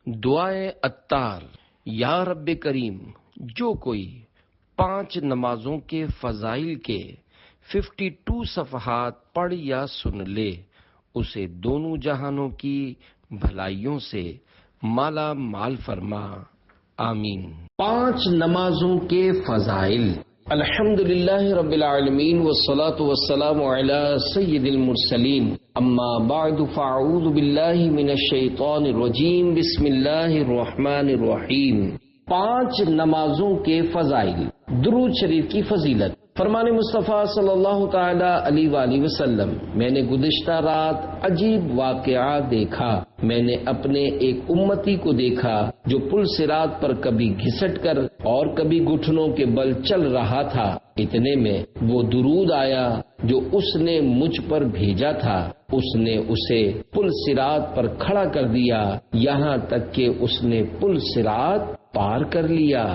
دعائے اتار۔ یا رب کریم، جو کوئی 5 نمازوں کے فضائل کے 52 صفحات پڑھ یا سن لے، اسے دونوں جہانوں کی بھلائیوں سے مالا مال فرما، آمین۔ 5 نمازوں کے فضائل۔ الحمدللہ رب العالمین والصلاة والسلام علی سید المرسلین، اما بعد فاعوذ باللہ من الشیطان الرجیم، بسم اللہ الرحمن الرحیم۔ 5 نمازوں کے فضائل۔ درود شریف کی فضیلت۔ فرمان مصطفیٰ صلی اللہ تعالی علیہ وآلہ وسلم، میں نے گزشتہ رات عجیب واقعہ دیکھا۔ میں نے اپنے ایک امتی کو دیکھا جو پل صراط پر کبھی گھسٹ کر اور کبھی گھٹنوں کے بل چل رہا تھا۔ اتنے میں وہ درود آیا جو اس نے مجھ پر بھیجا تھا۔ اس نے اسے پل صراط پر کھڑا کر دیا، یہاں تک کہ اس نے پل صراط پار کر لیا۔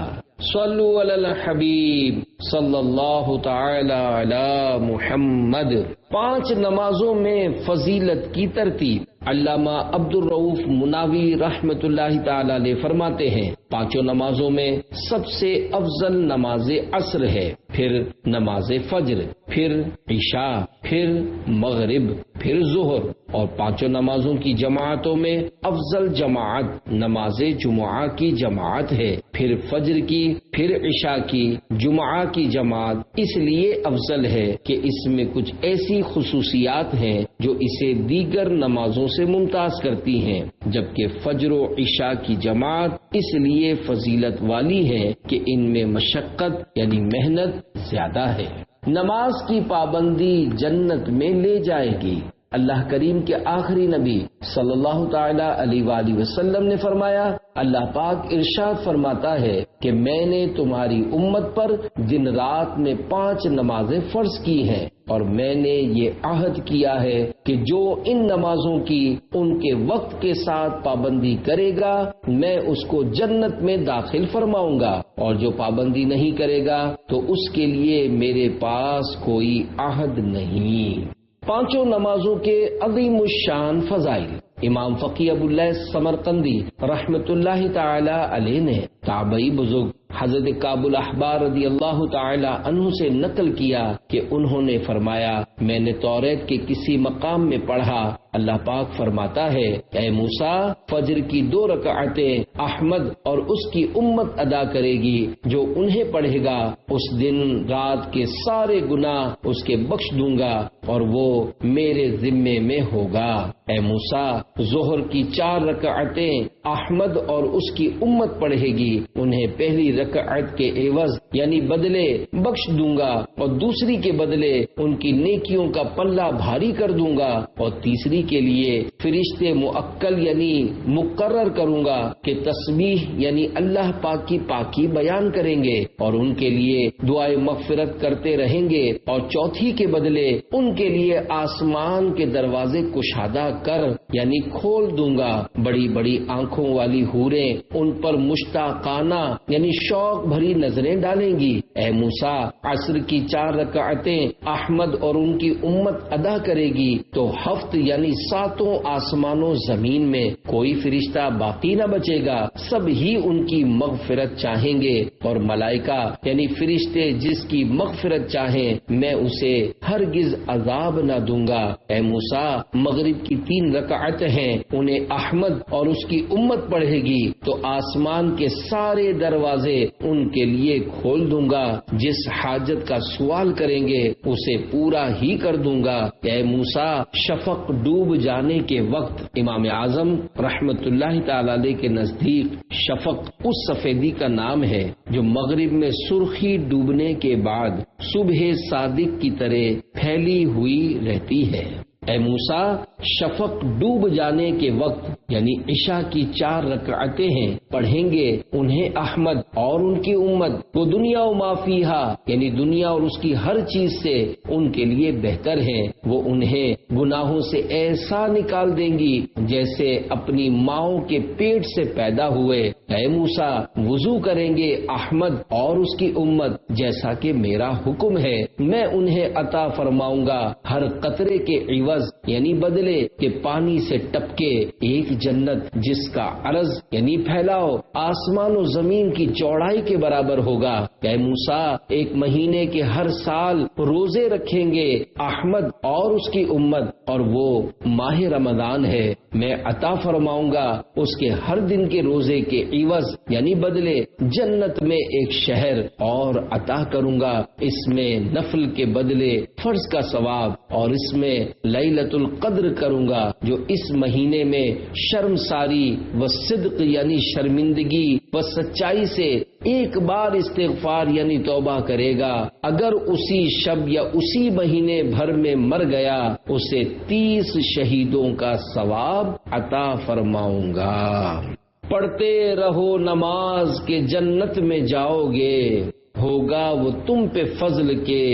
صلو علی الحبیب صلی اللہ تعالی علی محمد۔ 5 نمازوں میں فضیلت کی ترتیب۔ علامہ عبد الرؤف مناوی رحمت اللہ تعالی علیہ فرماتے ہیں، 5 نمازوں میں سب سے افضل نماز عصر ہے، پھر نماز فجر، پھر عشاء، پھر مغرب، پھر ظہر، اور 5 نمازوں کی جماعتوں میں افضل جماعت نماز جمعہ کی جماعت ہے، پھر فجر کی، پھر عشاء کی۔ جمعہ کی جماعت اس لیے افضل ہے کہ اس میں کچھ ایسی خصوصیات ہیں جو اسے دیگر نمازوں سے ممتاز کرتی ہیں، جبکہ فجر و عشاء کی جماعت اس لیے فضیلت والی ہے کہ ان میں مشقت یعنی محنت زیادہ ہے۔ نماز کی پابندی جنت میں لے جائے گی۔ اللہ کریم کے آخری نبی صلی اللہ تعالی علیہ وآلہ وسلم نے فرمایا، اللہ پاک ارشاد فرماتا ہے کہ میں نے تمہاری امت پر دن رات میں 5 نمازیں فرض کی ہیں، اور میں نے یہ عہد کیا ہے کہ جو ان نمازوں کی ان کے وقت کے ساتھ پابندی کرے گا میں اس کو جنت میں داخل فرماؤں گا، اور جو پابندی نہیں کرے گا تو اس کے لیے میرے پاس کوئی عہد نہیں۔ 5 نمازوں کے عظیم الشان فضائل۔ امام فقی ابو اللہ سمرقندی رحمت اللہ تعالی علیہ نے تابعی بزرگ حضرت کعب الاحبار رضی اللہ تعالی عنہ سے نقل کیا کہ انہوں نے فرمایا، میں نے توریت کے کسی مقام میں پڑھا، اللہ پاک فرماتا ہے، اے موسیٰ، فجر کی 2 رکعتیں احمد اور اس کی امت ادا کرے گی، جو انہیں پڑھے گا اس دن رات کے سارے گناہ اس کے بخش دوں گا اور وہ میرے ذمے میں ہوگا۔ اے موسیٰ، ظہر کی 4 رکعتیں احمد اور اس کی امت پڑھے گی، انہیں پہلی رکعت کے عوض یعنی بدلے بخش دوں گا، اور دوسری کے بدلے ان کی نیکیوں کا پلہ بھاری کر دوں گا، اور تیسری کے لیے فرشتے مؤکل یعنی مقرر کروں گا کہ تسبیح یعنی اللہ پاک کی پاکی بیان کریں گے اور ان کے لیے دعائے مغفرت کرتے رہیں گے، اور چوتھی کے بدلے ان کے لیے آسمان کے دروازے کشادہ کر یعنی کھول دوں گا، بڑی بڑی آنکھوں والی حوریں ان پر مشتاقانہ یعنی شوق بھری نظریں ڈالیں گی۔ اے موسیٰ، عصر کی 4 رکعتیں احمد اور ان کی امت ادا کرے گی تو ہفت یعنی 7 آسمانوں زمین میں کوئی فرشتہ باقی نہ بچے گا، سب ہی ان کی مغفرت چاہیں گے، اور ملائکہ یعنی فرشتے جس کی مغفرت چاہیں میں اسے ہرگز عذاب نہ دوں گا۔ اے موسیٰ، مغرب کی 3 رکعت ہیں، انہیں احمد اور اس کی امت پڑھے گی تو آسمان کے سارے دروازے ان کے لیے کھول دوں گا، جس حاجت کا سوال کریں گے اسے پورا ہی کر دوں گا۔ اے موسیٰ، شفق ڈوب جانے کے وقت، امام اعظم رحمت اللہ تعالی علیہ کے نزدیک شفق اس سفیدی کا نام ہے جو مغرب میں سرخی ڈوبنے کے بعد صبح صادق کی طرح پھیلی ہوئی رہتی ہے۔ اے موسیٰ، شفق ڈوب جانے کے وقت یعنی عشاء کی 4 رکعتیں ہیں، پڑھیں گے انہیں احمد اور ان کی امت، وہ دنیا و ما فیہا یعنی دنیا اور اس کی ہر چیز سے ان کے لیے بہتر ہیں، وہ انہیں گناہوں سے ایسا نکال دیں گی جیسے اپنی ماؤں کے پیٹ سے پیدا ہوئے۔ اے موسیٰ، وضو کریں گے احمد اور اس کی امت جیسا کہ میرا حکم ہے، میں انہیں عطا فرماؤں گا ہر قطرے کے عوض یعنی بدلے بدلے کہ پانی سے ٹپکے ایک جنت جس کا عرض یعنی پھیلاؤ آسمان و زمین کی چوڑائی کے برابر ہوگا۔ اے موسیٰ، ایک مہینے کے ہر سال روزے رکھیں گے احمد اور اس کی امت، اور وہ ماہ رمضان ہے۔ میں عطا فرماؤں گا اس کے ہر دن کے روزے کے عوض یعنی بدلے جنت میں ایک شہر اور عطا کروں گا، اس میں نفل کے بدلے فرض کا ثواب، اور اس میں لیلۃ القدر کروں گا۔ جو اس مہینے میں شرمساری و صدق یعنی شرمندگی و سچائی سے ایک بار استغفار یعنی توبہ کرے گا، اگر اسی شب یا اسی مہینے بھر میں مر گیا اسے 30 شہیدوں کا ثواب عطا فرماؤں گا۔ پڑھتے رہو نماز کے جنت میں جاؤ گے، ہوگا وہ تم پہ فضل کے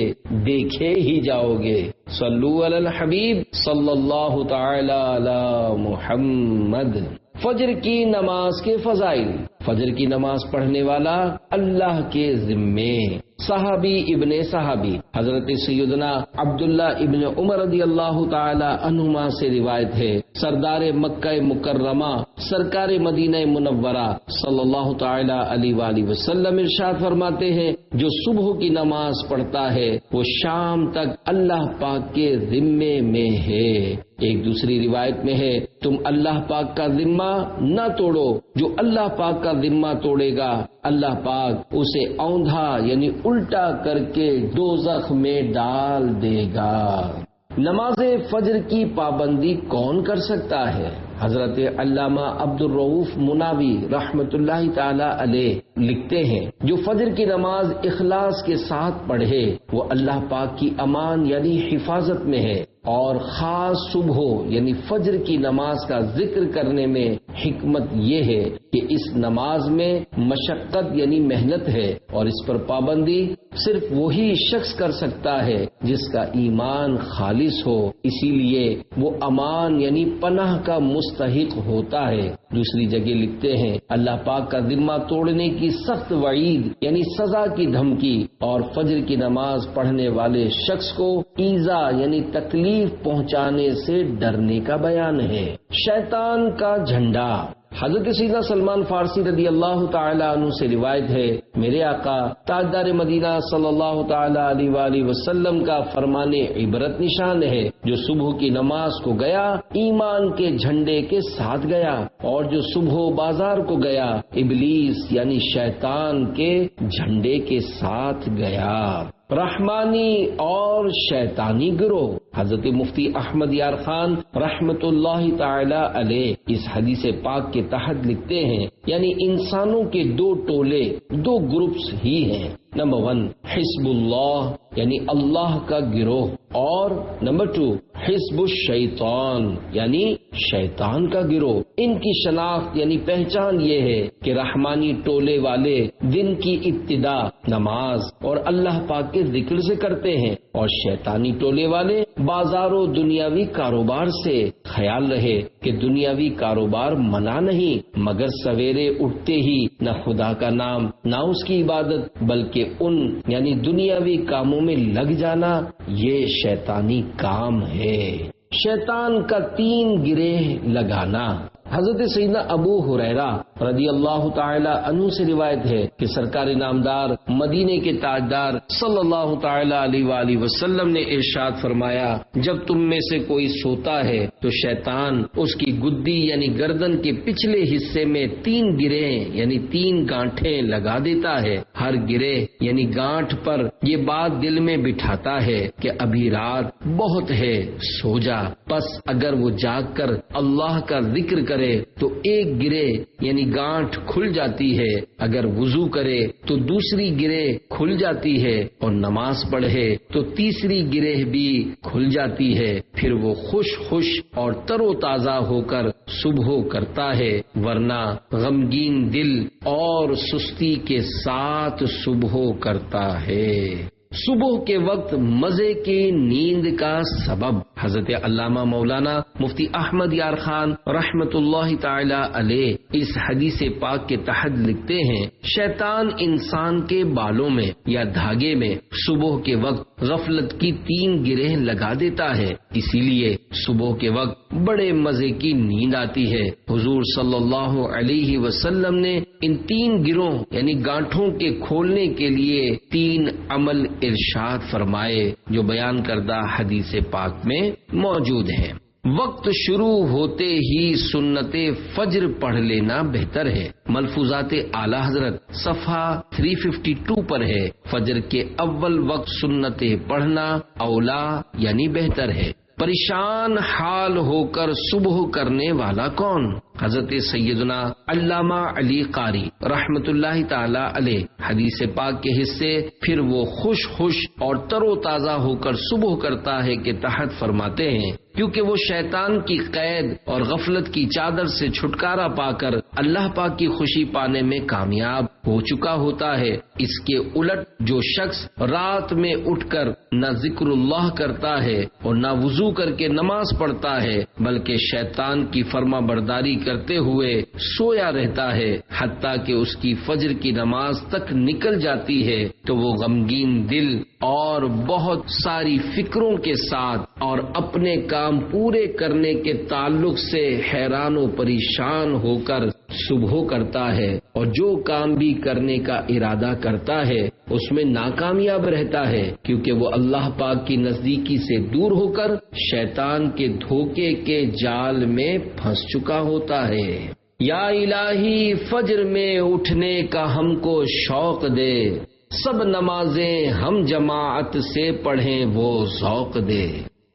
دیکھے ہی جاؤ گے۔ صلو علی الحبیب صلی اللہ تعالی علی محمد۔ فجر کی نماز کے فضائل۔ فجر کی نماز پڑھنے والا اللہ کے ذمے۔ صحابی ابن صحابی حضرت سیدنا عبداللہ ابن عمر رضی اللہ تعالی عنہما سے روایت ہے، سردار مکہ مکرمہ سرکار مدینہ منورہ صلی اللہ تعالی علیہ وآلہ وسلم ارشاد فرماتے ہیں، جو صبح کی نماز پڑھتا ہے وہ شام تک اللہ پاک کے ذمے میں ہے۔ ایک دوسری روایت میں ہے، تم اللہ پاک کا ذمہ نہ توڑو، جو اللہ پاک کا ذمہ توڑے گا اللہ پاک اسے اوندھا یعنی الٹا کر کے دوزخ میں ڈال دے گا۔ نماز فجر کی پابندی کون کر سکتا ہے؟ حضرت علامہ عبد الرؤوف مناوی رحمت اللہ تعالی علیہ لکھتے ہیں، جو فجر کی نماز اخلاص کے ساتھ پڑھے وہ اللہ پاک کی امان یعنی حفاظت میں ہے، اور خاص صبح یعنی فجر کی نماز کا ذکر کرنے میں حکمت یہ ہے کہ اس نماز میں مشقت یعنی محنت ہے، اور اس پر پابندی صرف وہی شخص کر سکتا ہے جس کا ایمان خالص ہو، اسی لیے وہ امان یعنی پناہ کا مستحق ہوتا ہے۔ دوسری جگہ لکھتے ہیں، اللہ پاک کا ذمہ توڑنے کی سخت وعید یعنی سزا کی دھمکی، اور فجر کی نماز پڑھنے والے شخص کو ایذا یعنی تکلیف پہنچانے سے ڈرنے کا بیان ہے۔ شیطان کا جھنڈا۔ حضرت سیدنا سلمان فارسی رضی اللہ تعالی عنہ سے روایت ہے، میرے آقا تاجدار مدینہ صلی اللہ تعالی علیہ وآلہ وسلم کا فرمان عبرت نشان ہے، جو صبح کی نماز کو گیا ایمان کے جھنڈے کے ساتھ گیا، اور جو صبح بازار کو گیا ابلیس یعنی شیطان کے جھنڈے کے ساتھ گیا۔ رحمانی اور شیطانی گروہ۔ حضرت مفتی احمد یار خان رحمت اللہ تعالی علیہ اس حدیث پاک کے تحت لکھتے ہیں، یعنی انسانوں کے دو ٹولے، دو گروپس ہی ہیں۔ نمبر 1 حزب اللہ یعنی اللہ کا گروہ، اور نمبر 2 حزب الشیطان یعنی شیطان کا گروہ۔ ان کی شناخت یعنی پہچان یہ ہے کہ رحمانی ٹولے والے دن کی ابتدا نماز اور اللہ پاک کے ذکر سے کرتے ہیں، اور شیطانی ٹولے والے بازار و دنیاوی کاروبار سے۔ خیال رہے کہ دنیاوی کاروبار منع نہیں، مگر سویرے اٹھتے ہی نہ خدا کا نام نہ اس کی عبادت بلکہ ان یعنی دنیاوی کاموں میں لگ جانا، یہ شیطانی کام ہے۔ شیطان کا 3 گرہ لگانا۔ حضرت سیدنا ابو ہریرہ رضی اللہ تعالی عنہ سے روایت ہے کہ سرکار نامدار مدینے کے تاجدار صلی اللہ تعالی علیہ وآلہ وسلم نے ارشاد فرمایا، جب تم میں سے کوئی سوتا ہے تو شیطان اس کی گدی یعنی گردن کے پچھلے حصے میں 3 گرہ یعنی 3 گانٹھیں لگا دیتا ہے۔ ہر گرہ یعنی گانٹھ پر یہ بات دل میں بٹھاتا ہے کہ ابھی رات بہت ہے، سو جا۔ پس اگر وہ جاگ کر اللہ کا ذکر کرے تو ایک گرہ یعنی گانٹھ کھل جاتی ہے، اگر وضو کرے تو دوسری گرہ کھل جاتی ہے، اور نماز پڑھے تو تیسری گرہ بھی کھل جاتی ہے۔ پھر وہ خوش اور تر و تازہ ہو کر صبح کرتا ہے، ورنہ غمگین دل اور سستی کے ساتھ صبح کرتا ہے۔ صبح کے وقت مزے کی نیند کا سبب۔ حضرت علامہ مولانا مفتی احمد یار خان رحمت اللہ تعالی علیہ اس حدیث پاک کے تحت لکھتے ہیں، شیطان انسان کے بالوں میں یا دھاگے میں صبح کے وقت غفلت کی 3 گرہ لگا دیتا ہے، اسی لیے صبح کے وقت بڑے مزے کی نیند آتی ہے۔ حضور صلی اللہ علیہ وسلم نے ان 3 گروں یعنی گانٹھوں کے کھولنے کے لیے 3 عمل ارشاد فرمائے جو بیان کردہ حدیث پاک میں موجود ہیں۔ وقت شروع ہوتے ہی سنت فجر پڑھ لینا بہتر ہے۔ ملفوظات اعلی حضرت صفحہ 352 پر ہے، فجر کے اول وقت سنت پڑھنا اولا یعنی بہتر ہے۔ پریشان حال ہو کر صبح کرنے والا کون؟ حضرت سیدنا علامہ علی قاری رحمت اللہ تعالی علیہ حدیث پاک کے حصے پھر وہ خوش اور تر و تازہ ہو کر صبح کرتا ہے کہ تحت فرماتے ہیں، کیونکہ وہ شیطان کی قید اور غفلت کی چادر سے چھٹکارا پا کر اللہ پاک کی خوشی پانے میں کامیاب ہو چکا ہوتا ہے۔ اس کے الٹ جو شخص رات میں اٹھ کر نہ ذکر اللہ کرتا ہے اور نہ وضو کر کے نماز پڑھتا ہے بلکہ شیطان کی فرما برداری کرتے ہوئے سویا رہتا ہے حتیٰ کہ اس کی فجر کی نماز تک نکل جاتی ہے، تو وہ غمگین دل اور بہت ساری فکروں کے ساتھ اور اپنے کام پورے کرنے کے تعلق سے حیران و پریشان ہو کر صبح کرتا ہے، اور جو کام بھی کرنے کا ارادہ کرتا ہے اس میں ناکامیاب رہتا ہے، کیونکہ وہ اللہ پاک کی نزدیکی سے دور ہو کر شیطان کے دھوکے کے جال میں پھنس چکا ہوتا ہے۔ یا الہی فجر میں اٹھنے کا ہم کو شوق دے، سب نمازیں ہم جماعت سے پڑھیں وہ ذوق دے۔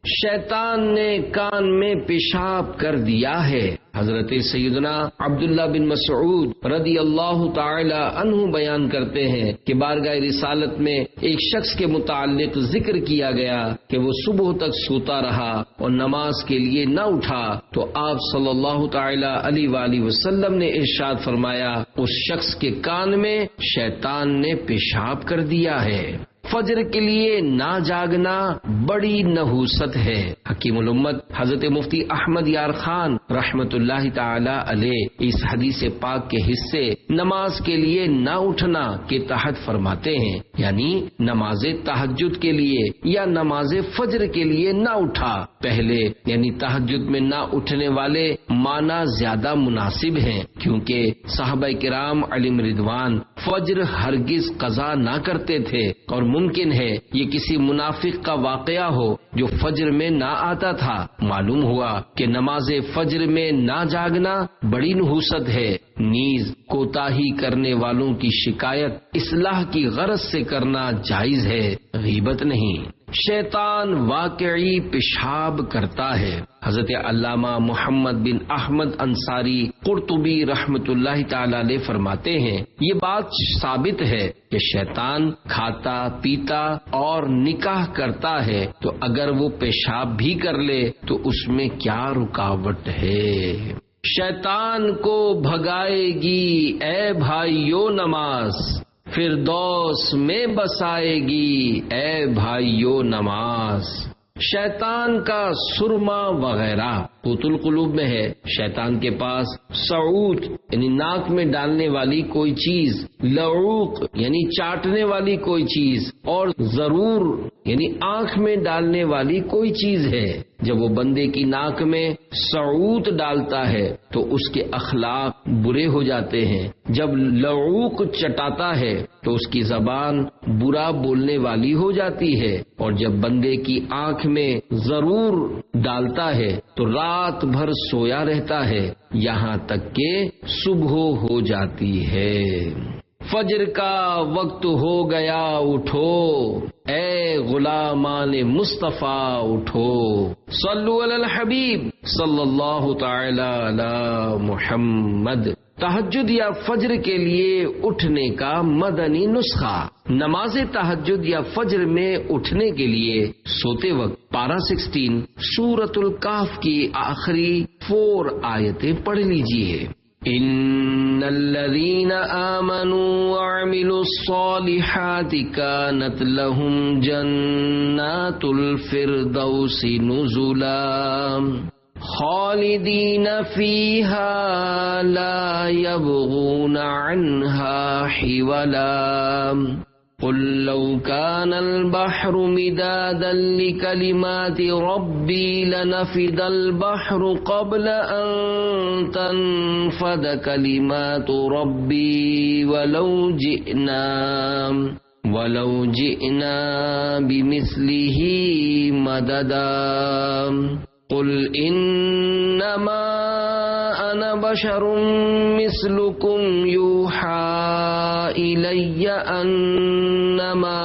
شیطان نے کان میں پیشاب کر دیا ہے۔ حضرت سیدنا عبداللہ بن مسعود رضی اللہ تعالی عنہ بیان کرتے ہیں کہ بارگاہ رسالت میں ایک شخص کے متعلق ذکر کیا گیا کہ وہ صبح تک سوتا رہا اور نماز کے لیے نہ اٹھا، تو آپ صلی اللہ تعالی علیہ وآلہ وسلم نے ارشاد فرمایا اس شخص کے کان میں شیطان نے پیشاب کر دیا ہے۔ فجر کے لیے نہ جاگنا بڑی نحوست ہے۔ حکیم الامت حضرت مفتی احمد یار خان رحمت اللہ تعالی علیہ اس حدیث پاک کے حصے نماز کے لیے نہ اٹھنا کے تحت فرماتے ہیں، یعنی نماز تہجد کے لیے یا نماز فجر کے لیے نہ اٹھا۔ پہلے یعنی تہجد میں نہ اٹھنے والے معنی زیادہ مناسب ہیں، کیونکہ صحابہ کرام علیہم رضوان فجر ہرگز قضا نہ کرتے تھے، اور ممکن ہے یہ کسی منافق کا واقعہ ہو جو فجر میں نہ آتا تھا۔ معلوم ہوا کہ نماز فجر میں نہ جاگنا بڑی نحوست ہے، نیز کوتاہی کرنے والوں کی شکایت اصلاح کی غرض سے کرنا جائز ہے، غیبت نہیں۔ شیطان واقعی پیشاب کرتا ہے۔ حضرت علامہ محمد بن احمد انصاری قرطبی رحمت اللہ تعالی علیہ فرماتے ہیں یہ بات ثابت ہے کہ شیطان کھاتا پیتا اور نکاح کرتا ہے، تو اگر وہ پیشاب بھی کر لے تو اس میں کیا رکاوٹ ہے؟ شیطان کو بھگائے گی اے بھائیو نماز، فردوس میں بسائے گی اے بھائیو نماز۔ شیطان کا سرما وغیرہ قوت القلوب میں ہے۔ شیطان کے پاس سعوت یعنی ناک میں ڈالنے والی کوئی چیز، لعوق یعنی چاٹنے والی کوئی چیز، اور ضرور یعنی آنکھ میں ڈالنے والی کوئی چیز ہے۔ جب وہ بندے کی ناک میں سعوت ڈالتا ہے تو اس کے اخلاق برے ہو جاتے ہیں۔ جب لعوق چٹاتا ہے تو اس کی زبان برا بولنے والی ہو جاتی ہے، اور جب بندے کی آنکھ میں ضرور ڈالتا ہے تو رات بھر سویا رہتا ہے یہاں تک کہ صبح ہو جاتی ہے۔ فجر کا وقت ہو گیا اٹھو، اے غلامان مصطفیٰ اٹھو، صلو علی الحبیب صلی اللہ تعالی علی محمد۔ تہجد یا فجر کے لیے اٹھنے کا مدنی نسخہ۔ نماز تہجد یا فجر میں اٹھنے کے لیے سوتے وقت پارہ 16 سورۃ الکہف کی آخری 4 آیتیں پڑھ لیجئے۔ ان الذين آمنوا وعملوا الصالحات كانت لهم جنات الفردوس نزلا خالدين فيها لا يبغون عنها حولا۔ قل لو كان البحر مدادا لكلمات ربي لنفد البحر قبل أن تنفد كلمات ربي ولو جئنا بمثله مددا قل إنما أنا بشر مثلكم يوحى إلي أنما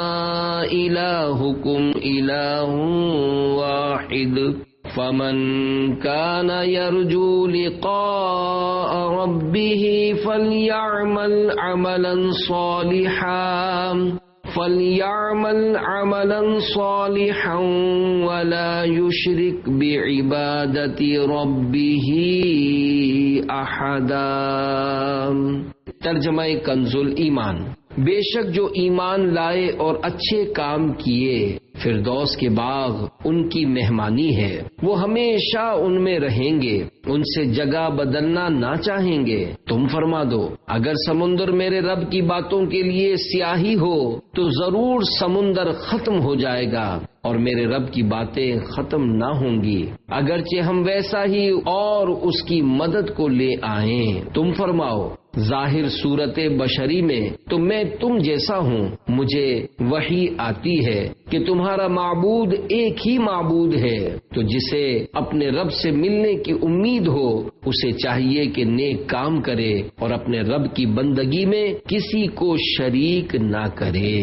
إلهكم إله واحد فمن كان يرجو لقاء ربه فليعمل عملا صالحا ولا يشرك بعبادة ربه أحدا۔ ترجمہ کنز الایمان۔ بے شک جو ایمان لائے اور اچھے کام کیے، فردوس کے باغ ان کی مہمانی ہے، وہ ہمیشہ ان میں رہیں گے، ان سے جگہ بدلنا نہ چاہیں گے۔ تم فرما دو اگر سمندر میرے رب کی باتوں کے لیے سیاہی ہو تو ضرور سمندر ختم ہو جائے گا اور میرے رب کی باتیں ختم نہ ہوں گی، اگرچہ ہم ویسا ہی اور اس کی مدد کو لے آئیں۔ تم فرماؤ ظاہر صورت بشری میں تو میں تم جیسا ہوں، مجھے وحی آتی ہے کہ تمہارا معبود ایک ہی معبود ہے، تو جسے اپنے رب سے ملنے کی امید ہو اسے چاہیے کہ نیک کام کرے اور اپنے رب کی بندگی میں کسی کو شریک نہ کرے،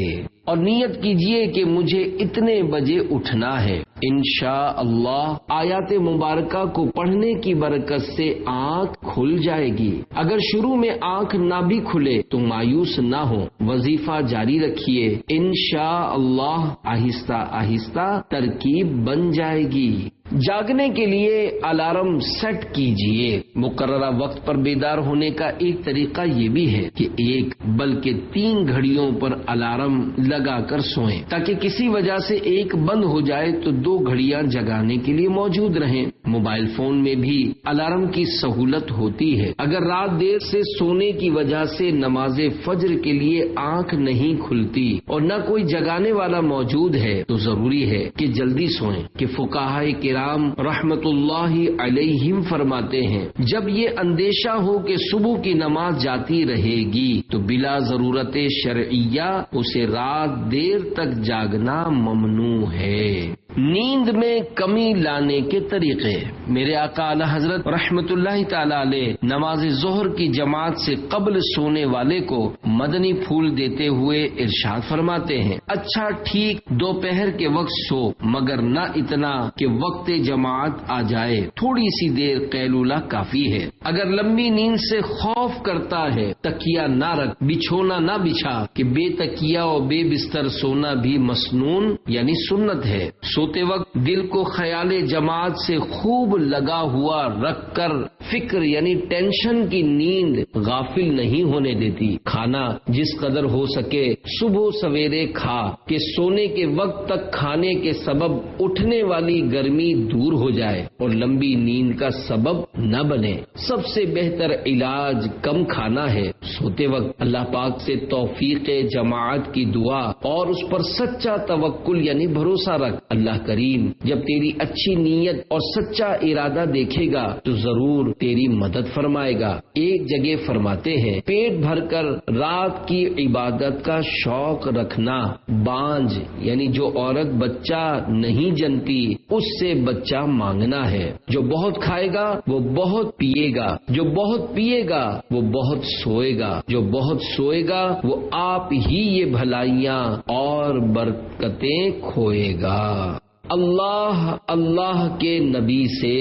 اور نیت کیجئے کہ مجھے اتنے بجے اٹھنا ہے۔ انشاءاللہ آیات مبارکہ کو پڑھنے کی برکت سے آنکھ کھل جائے گی۔ اگر شروع میں آنکھ نہ بھی کھلے تو مایوس نہ ہو، وظیفہ جاری رکھیے، انشاءاللہ آہستہ آہستہ ترکیب بن جائے گی۔ جاگنے کے لیے الارم سیٹ کیجئے۔ مقررہ وقت پر بیدار ہونے کا ایک طریقہ یہ بھی ہے کہ ایک بلکہ 3 گھڑیوں پر الارم لگا کر سوئیں، تاکہ کسی وجہ سے ایک بند ہو جائے تو 2 گھڑیاں جگانے کے لیے موجود رہیں۔ موبائل فون میں بھی الارم کی سہولت ہوتی ہے۔ اگر رات دیر سے سونے کی وجہ سے نماز فجر کے لیے آنکھ نہیں کھلتی اور نہ کوئی جگانے والا موجود ہے تو ضروری ہے کہ جلدی سوئیں، کہ فقہائے کرام رحمت اللہ علیہم فرماتے ہیں جب یہ اندیشہ ہو کہ صبح کی نماز جاتی رہے گی تو بلا ضرورت شرعیہ اسے رات دیر تک جاگنا ممنوع ہے۔ نیند میں کمی لانے کے طریقے۔ میرے آقا اعلی حضرت رحمت اللہ تعالی علیہ نماز ظہر کی جماعت سے قبل سونے والے کو مدنی پھول دیتے ہوئے ارشاد فرماتے ہیں، اچھا ٹھیک دوپہر کے وقت سو، مگر نہ اتنا کہ وقت جماعت آ جائے، تھوڑی سی دیر قیلولہ کافی ہے۔ اگر لمبی نیند سے خوف کرتا ہے تکیہ نہ رکھ، بچھونا نہ بچھا، کہ بے تکیہ اور بے بستر سونا بھی مسنون یعنی سنت ہے۔ سوتے وقت دل کو خیال جماعت سے خوب لگا ہوا رکھ کر فکر یعنی ٹینشن کی نیند غافل نہیں ہونے دیتی۔ کھانا جس قدر ہو سکے صبح سویرے کھا کہ سونے کے وقت تک کھانے کے سبب اٹھنے والی گرمی دور ہو جائے اور لمبی نیند کا سبب نہ بنے۔ سب سے بہتر علاج کم کھانا ہے۔ سوتے وقت اللہ پاک سے توفیق جماعت کی دعا اور اس پر سچا توکل یعنی بھروسہ رکھ۔ اللہ کریم جب تیری اچھی نیت اور سچا ارادہ دیکھے گا تو ضرور تیری مدد فرمائے گا۔ ایک جگہ فرماتے ہیں، پیٹ بھر کر رات کی عبادت کا شوق رکھنا۔ بانج یعنی جو عورت بچہ نہیں جنتی اس سے بچہ مانگنا ہے۔ جو بہت کھائے گا وہ بہت پیے گا، جو بہت پیے گا وہ بہت سوئے گا، جو بہت سوئے گا وہ آپ ہی یہ بھلائیاں اور برکتیں کھوئے گا۔ اللہ اللہ کے نبی سے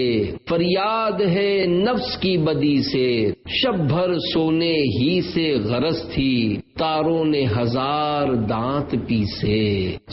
فریاد ہے نفس کی بدی سے، شب بھر سونے ہی سے غرض تھی، تاروں نے 1000 دانت پیسے۔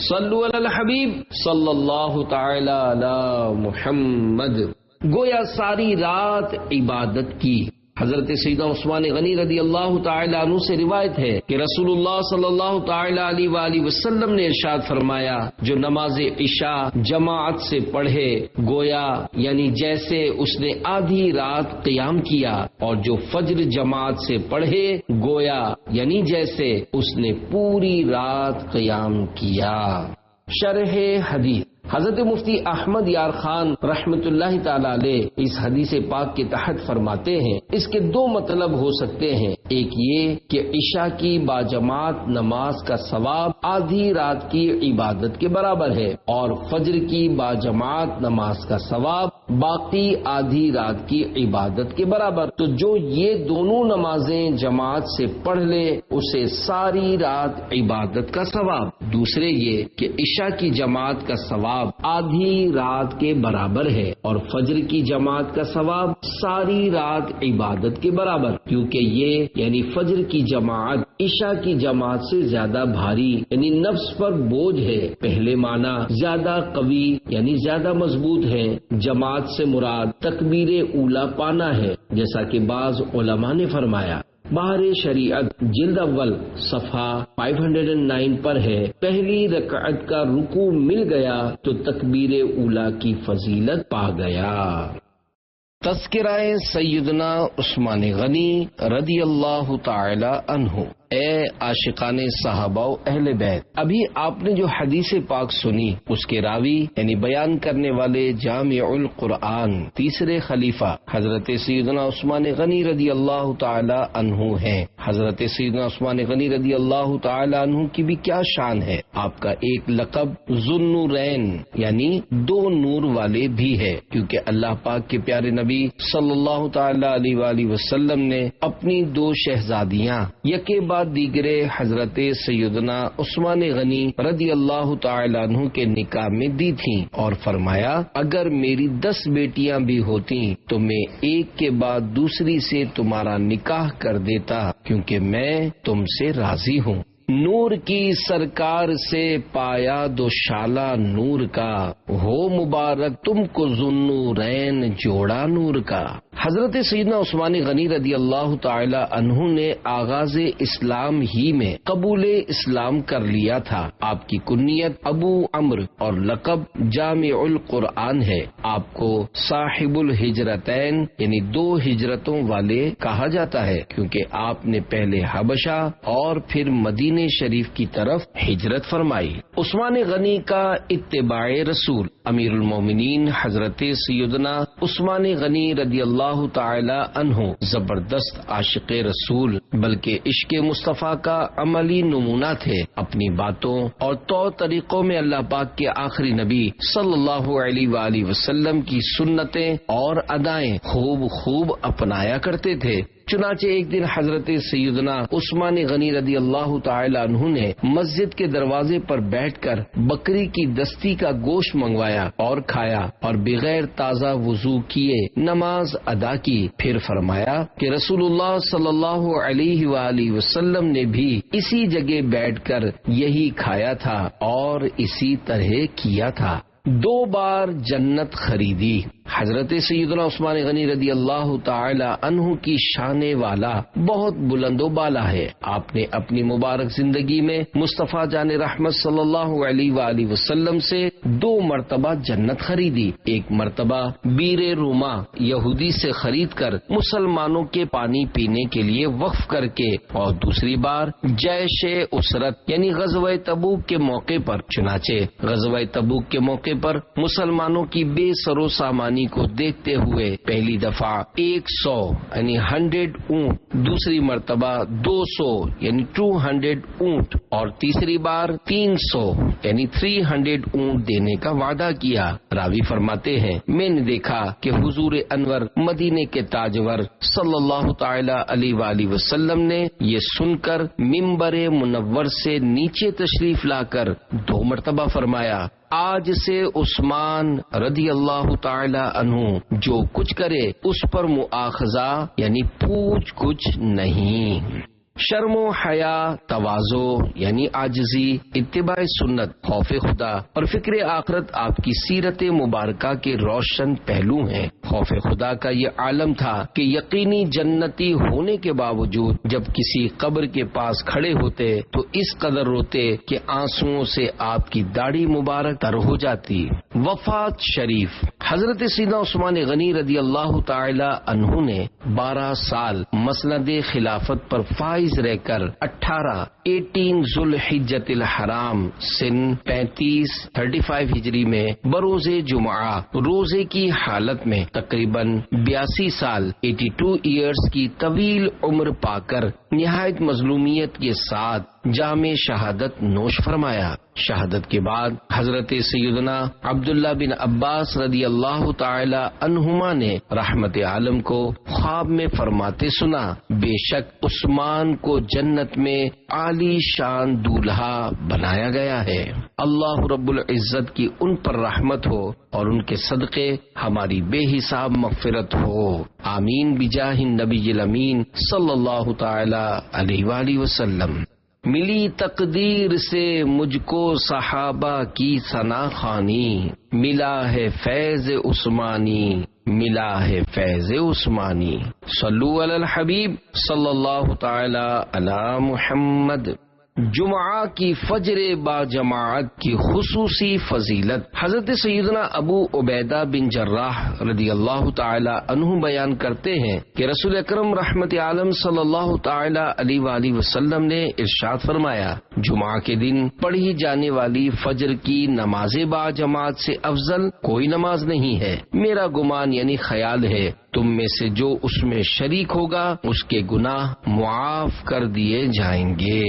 صلو علی الحبیب صلی اللہ تعالی علی محمد۔ گویا ساری رات عبادت کی، حضرت سیدنا عثمان غنی رضی اللہ تعالی عنہ سے روایت ہے کہ رسول اللہ صلی اللہ تعالی علیہ وآلہ وسلم نے ارشاد فرمایا، جو نماز عشاء جماعت سے پڑھے گویا یعنی جیسے اس نے آدھی رات قیام کیا، اور جو فجر جماعت سے پڑھے گویا یعنی جیسے اس نے پوری رات قیام کیا۔ شرح حدیث، حضرت مفتی احمد یار خان رحمت اللہ تعالی علیہ اس حدیث پاک کے تحت فرماتے ہیں، اس کے دو مطلب ہو سکتے ہیں، ایک یہ کہ عشاء کی باجماعت نماز کا ثواب آدھی رات کی عبادت کے برابر ہے، اور فجر کی باجماعت نماز کا ثواب باقی آدھی رات کی عبادت کے برابر۔ تو جو یہ دونوں نمازیں جماعت سے پڑھ لے اسے ساری رات عبادت کا ثواب۔ دوسرے یہ کہ عشاء کی جماعت کا ثواب آدھی رات کے برابر ہے، اور فجر کی جماعت کا ثواب ساری رات عبادت کے برابر، کیونکہ یہ یعنی فجر کی جماعت عشاء کی جماعت سے زیادہ بھاری یعنی نفس پر بوجھ ہے۔ پہلے معنی زیادہ قوی یعنی زیادہ مضبوط ہے۔ جماعت سے مراد تکبیر اولا پانا ہے، جیسا کہ بعض علماء نے فرمایا۔ بہر شریعت جلد اول صفحہ 509 پر ہے، پہلی رکعت کا رکوع مل گیا تو تکبیر اولا کی فضیلت پا گیا۔ تذکرہ سیدنا عثمان غنی رضی اللہ تعالی عنہ۔ اے عاشقان صحابہ و اہل بیت، ابھی آپ نے جو حدیث پاک سنی اس کے راوی یعنی بیان کرنے والے جامع القرآن تیسرے خلیفہ حضرت سیدنا عثمان غنی رضی اللہ تعالی عنہ ہیں۔ حضرت سیدنا عثمان غنی رضی اللہ تعالی عنہ کی بھی کیا شان ہے، آپ کا ایک لقب ذو النورین یعنی دو نور والے بھی ہے، کیونکہ اللہ پاک کے پیارے نبی صلی اللہ تعالی علیہ وآلہ وسلم نے اپنی دو شہزادیاں یکے بعد دیگرے حضرت سیدنا عثمان غنی رضی اللہ تعالی عنہ کے نکاح میں دی تھیں، اور فرمایا اگر میری 10 بیٹیاں بھی ہوتی تو میں ایک کے بعد دوسری سے تمہارا نکاح کر دیتا، کیونکہ میں تم سے راضی ہوں۔ نور کی سرکار سے پایا دو شالہ نور کا، ہو مبارک تم کو ذو النورین جوڑا نور کا۔ حضرت سیدنا عثمان غنی رضی اللہ تعالی عنہ نے آغاز اسلام ہی میں قبول اسلام کر لیا تھا۔ آپ کی کنیت ابو عمرو اور لقب جامع القرآن ہے۔ آپ کو صاحب الہجرتین یعنی 2 ہجرتوں والے کہا جاتا ہے، کیونکہ آپ نے پہلے حبشہ اور پھر مدینہ شریف کی طرف ہجرت فرمائی۔ عثمان غنی کا اتباع رسول امیر المومنین حضرت سیدنا عثمان غنی رضی اللہ تعالی عنہ زبردست عاشق رسول بلکہ عشق مصطفیٰ کا عملی نمونہ تھے۔ اپنی باتوں اور طور طریقوں میں اللہ پاک کے آخری نبی صلی اللہ علیہ وآلہ وسلم کی سنتیں اور ادائیں خوب اپنایا کرتے تھے۔ چنانچہ ایک دن حضرت سیدنا عثمان غنی رضی اللہ تعالی عنہ نے مسجد کے دروازے پر بیٹھ کر بکری کی دستی کا گوشت منگوایا اور کھایا، اور بغیر تازہ وضو کیے نماز ادا کی۔ پھر فرمایا کہ رسول اللہ صلی اللہ علیہ وآلہ وسلم نے بھی اسی جگہ بیٹھ کر یہی کھایا تھا اور اسی طرح کیا تھا۔ 2 بار جنت خریدی۔ حضرت سیدنا عثمان غنی رضی اللہ تعالی عنہ کی شان والا بہت بلند و بالا ہے۔ آپ نے اپنی مبارک زندگی میں مصطفیٰ جان رحمت صلی اللہ علیہ وآلہ وسلم سے 2 مرتبہ جنت خریدی۔ ایک مرتبہ بیر روما یہودی سے خرید کر مسلمانوں کے پانی پینے کے لیے وقف کر کے، اور دوسری بار جیش اسرت یعنی غزوہ تبوک کے موقع پر۔ چنانچہ غزوہ تبوک کے موقع پر مسلمانوں کی بے سر و سامانی کو دیکھتے ہوئے پہلی دفعہ 100 یعنی 100 اونٹ، دوسری مرتبہ 200 یعنی 200 اونٹ، اور تیسری بار 300 یعنی 300 اونٹ دینے کا وعدہ کیا۔ راوی فرماتے ہیں میں نے دیکھا کہ حضور انور مدینے کے تاجور صلی اللہ تعالی علیہ وآلہ وسلم نے یہ سن کر ممبر منور سے نیچے تشریف لا کر 2 مرتبہ فرمایا، آج سے عثمان رضی اللہ تعالی عنہ جو کچھ کرے اس پر مؤاخذہ یعنی پوچھ کچھ نہیں۔ شرم و حیا، تواضع یعنی عاجزی، اتباع سنت، خوف خدا اور فکر آخرت آپ کی سیرت مبارکہ کے روشن پہلو ہیں۔ خوف خدا کا یہ عالم تھا کہ یقینی جنتی ہونے کے باوجود جب کسی قبر کے پاس کھڑے ہوتے تو اس قدر روتے کہ آنسوؤں سے آپ کی داڑھی مبارک تر ہو جاتی۔ وفات شریف، حضرت سیدنا عثمان غنی رضی اللہ تعالی عنہ نے 12 سال مسند خلافت پر فائز رہ کر 18 ذوالحجۃ الحرام سن 35 ہجری میں بروز جمعہ روزے کی حالت میں تقریباً 82 سال 82 ایئرز کی طویل عمر پا کر نہایت مظلومیت کے ساتھ جام شہادت نوش فرمایا۔ شہادت کے بعد حضرت سیدنا عبداللہ بن عباس رضی اللہ تعالی عنہما نے رحمت عالم کو خواب میں فرماتے سنا، بے شک عثمان کو جنت میں عالی شان دولہا بنایا گیا ہے۔ اللہ رب العزت کی ان پر رحمت ہو اور ان کے صدقے ہماری بے حساب مغفرت ہو، آمین بجاہ النبی الامین صلی اللہ تعالی علیہ وآلہ وسلم۔ ملی تقدیر سے مجھ کو صحابہ کی ثنا خوانی، ملا ہے فیض عثمانی، ملا ہے فیض عثمانی۔ صلو علی الحبیب صلی اللہ تعالی علی محمد۔ جمعہ کی فجر با جماعت کی خصوصی فضیلت، حضرت سیدنا ابو عبیدہ بن جراح رضی اللہ تعالی عنہ بیان کرتے ہیں کہ رسول اکرم رحمت عالم صلی اللہ تعالی علیہ وآلہ وسلم نے ارشاد فرمایا، جمعہ کے دن پڑھی جانے والی فجر کی نماز با جماعت سے افضل کوئی نماز نہیں ہے۔ میرا گمان یعنی خیال ہے تم میں سے جو اس میں شریک ہوگا اس کے گناہ معاف کر دیے جائیں گے۔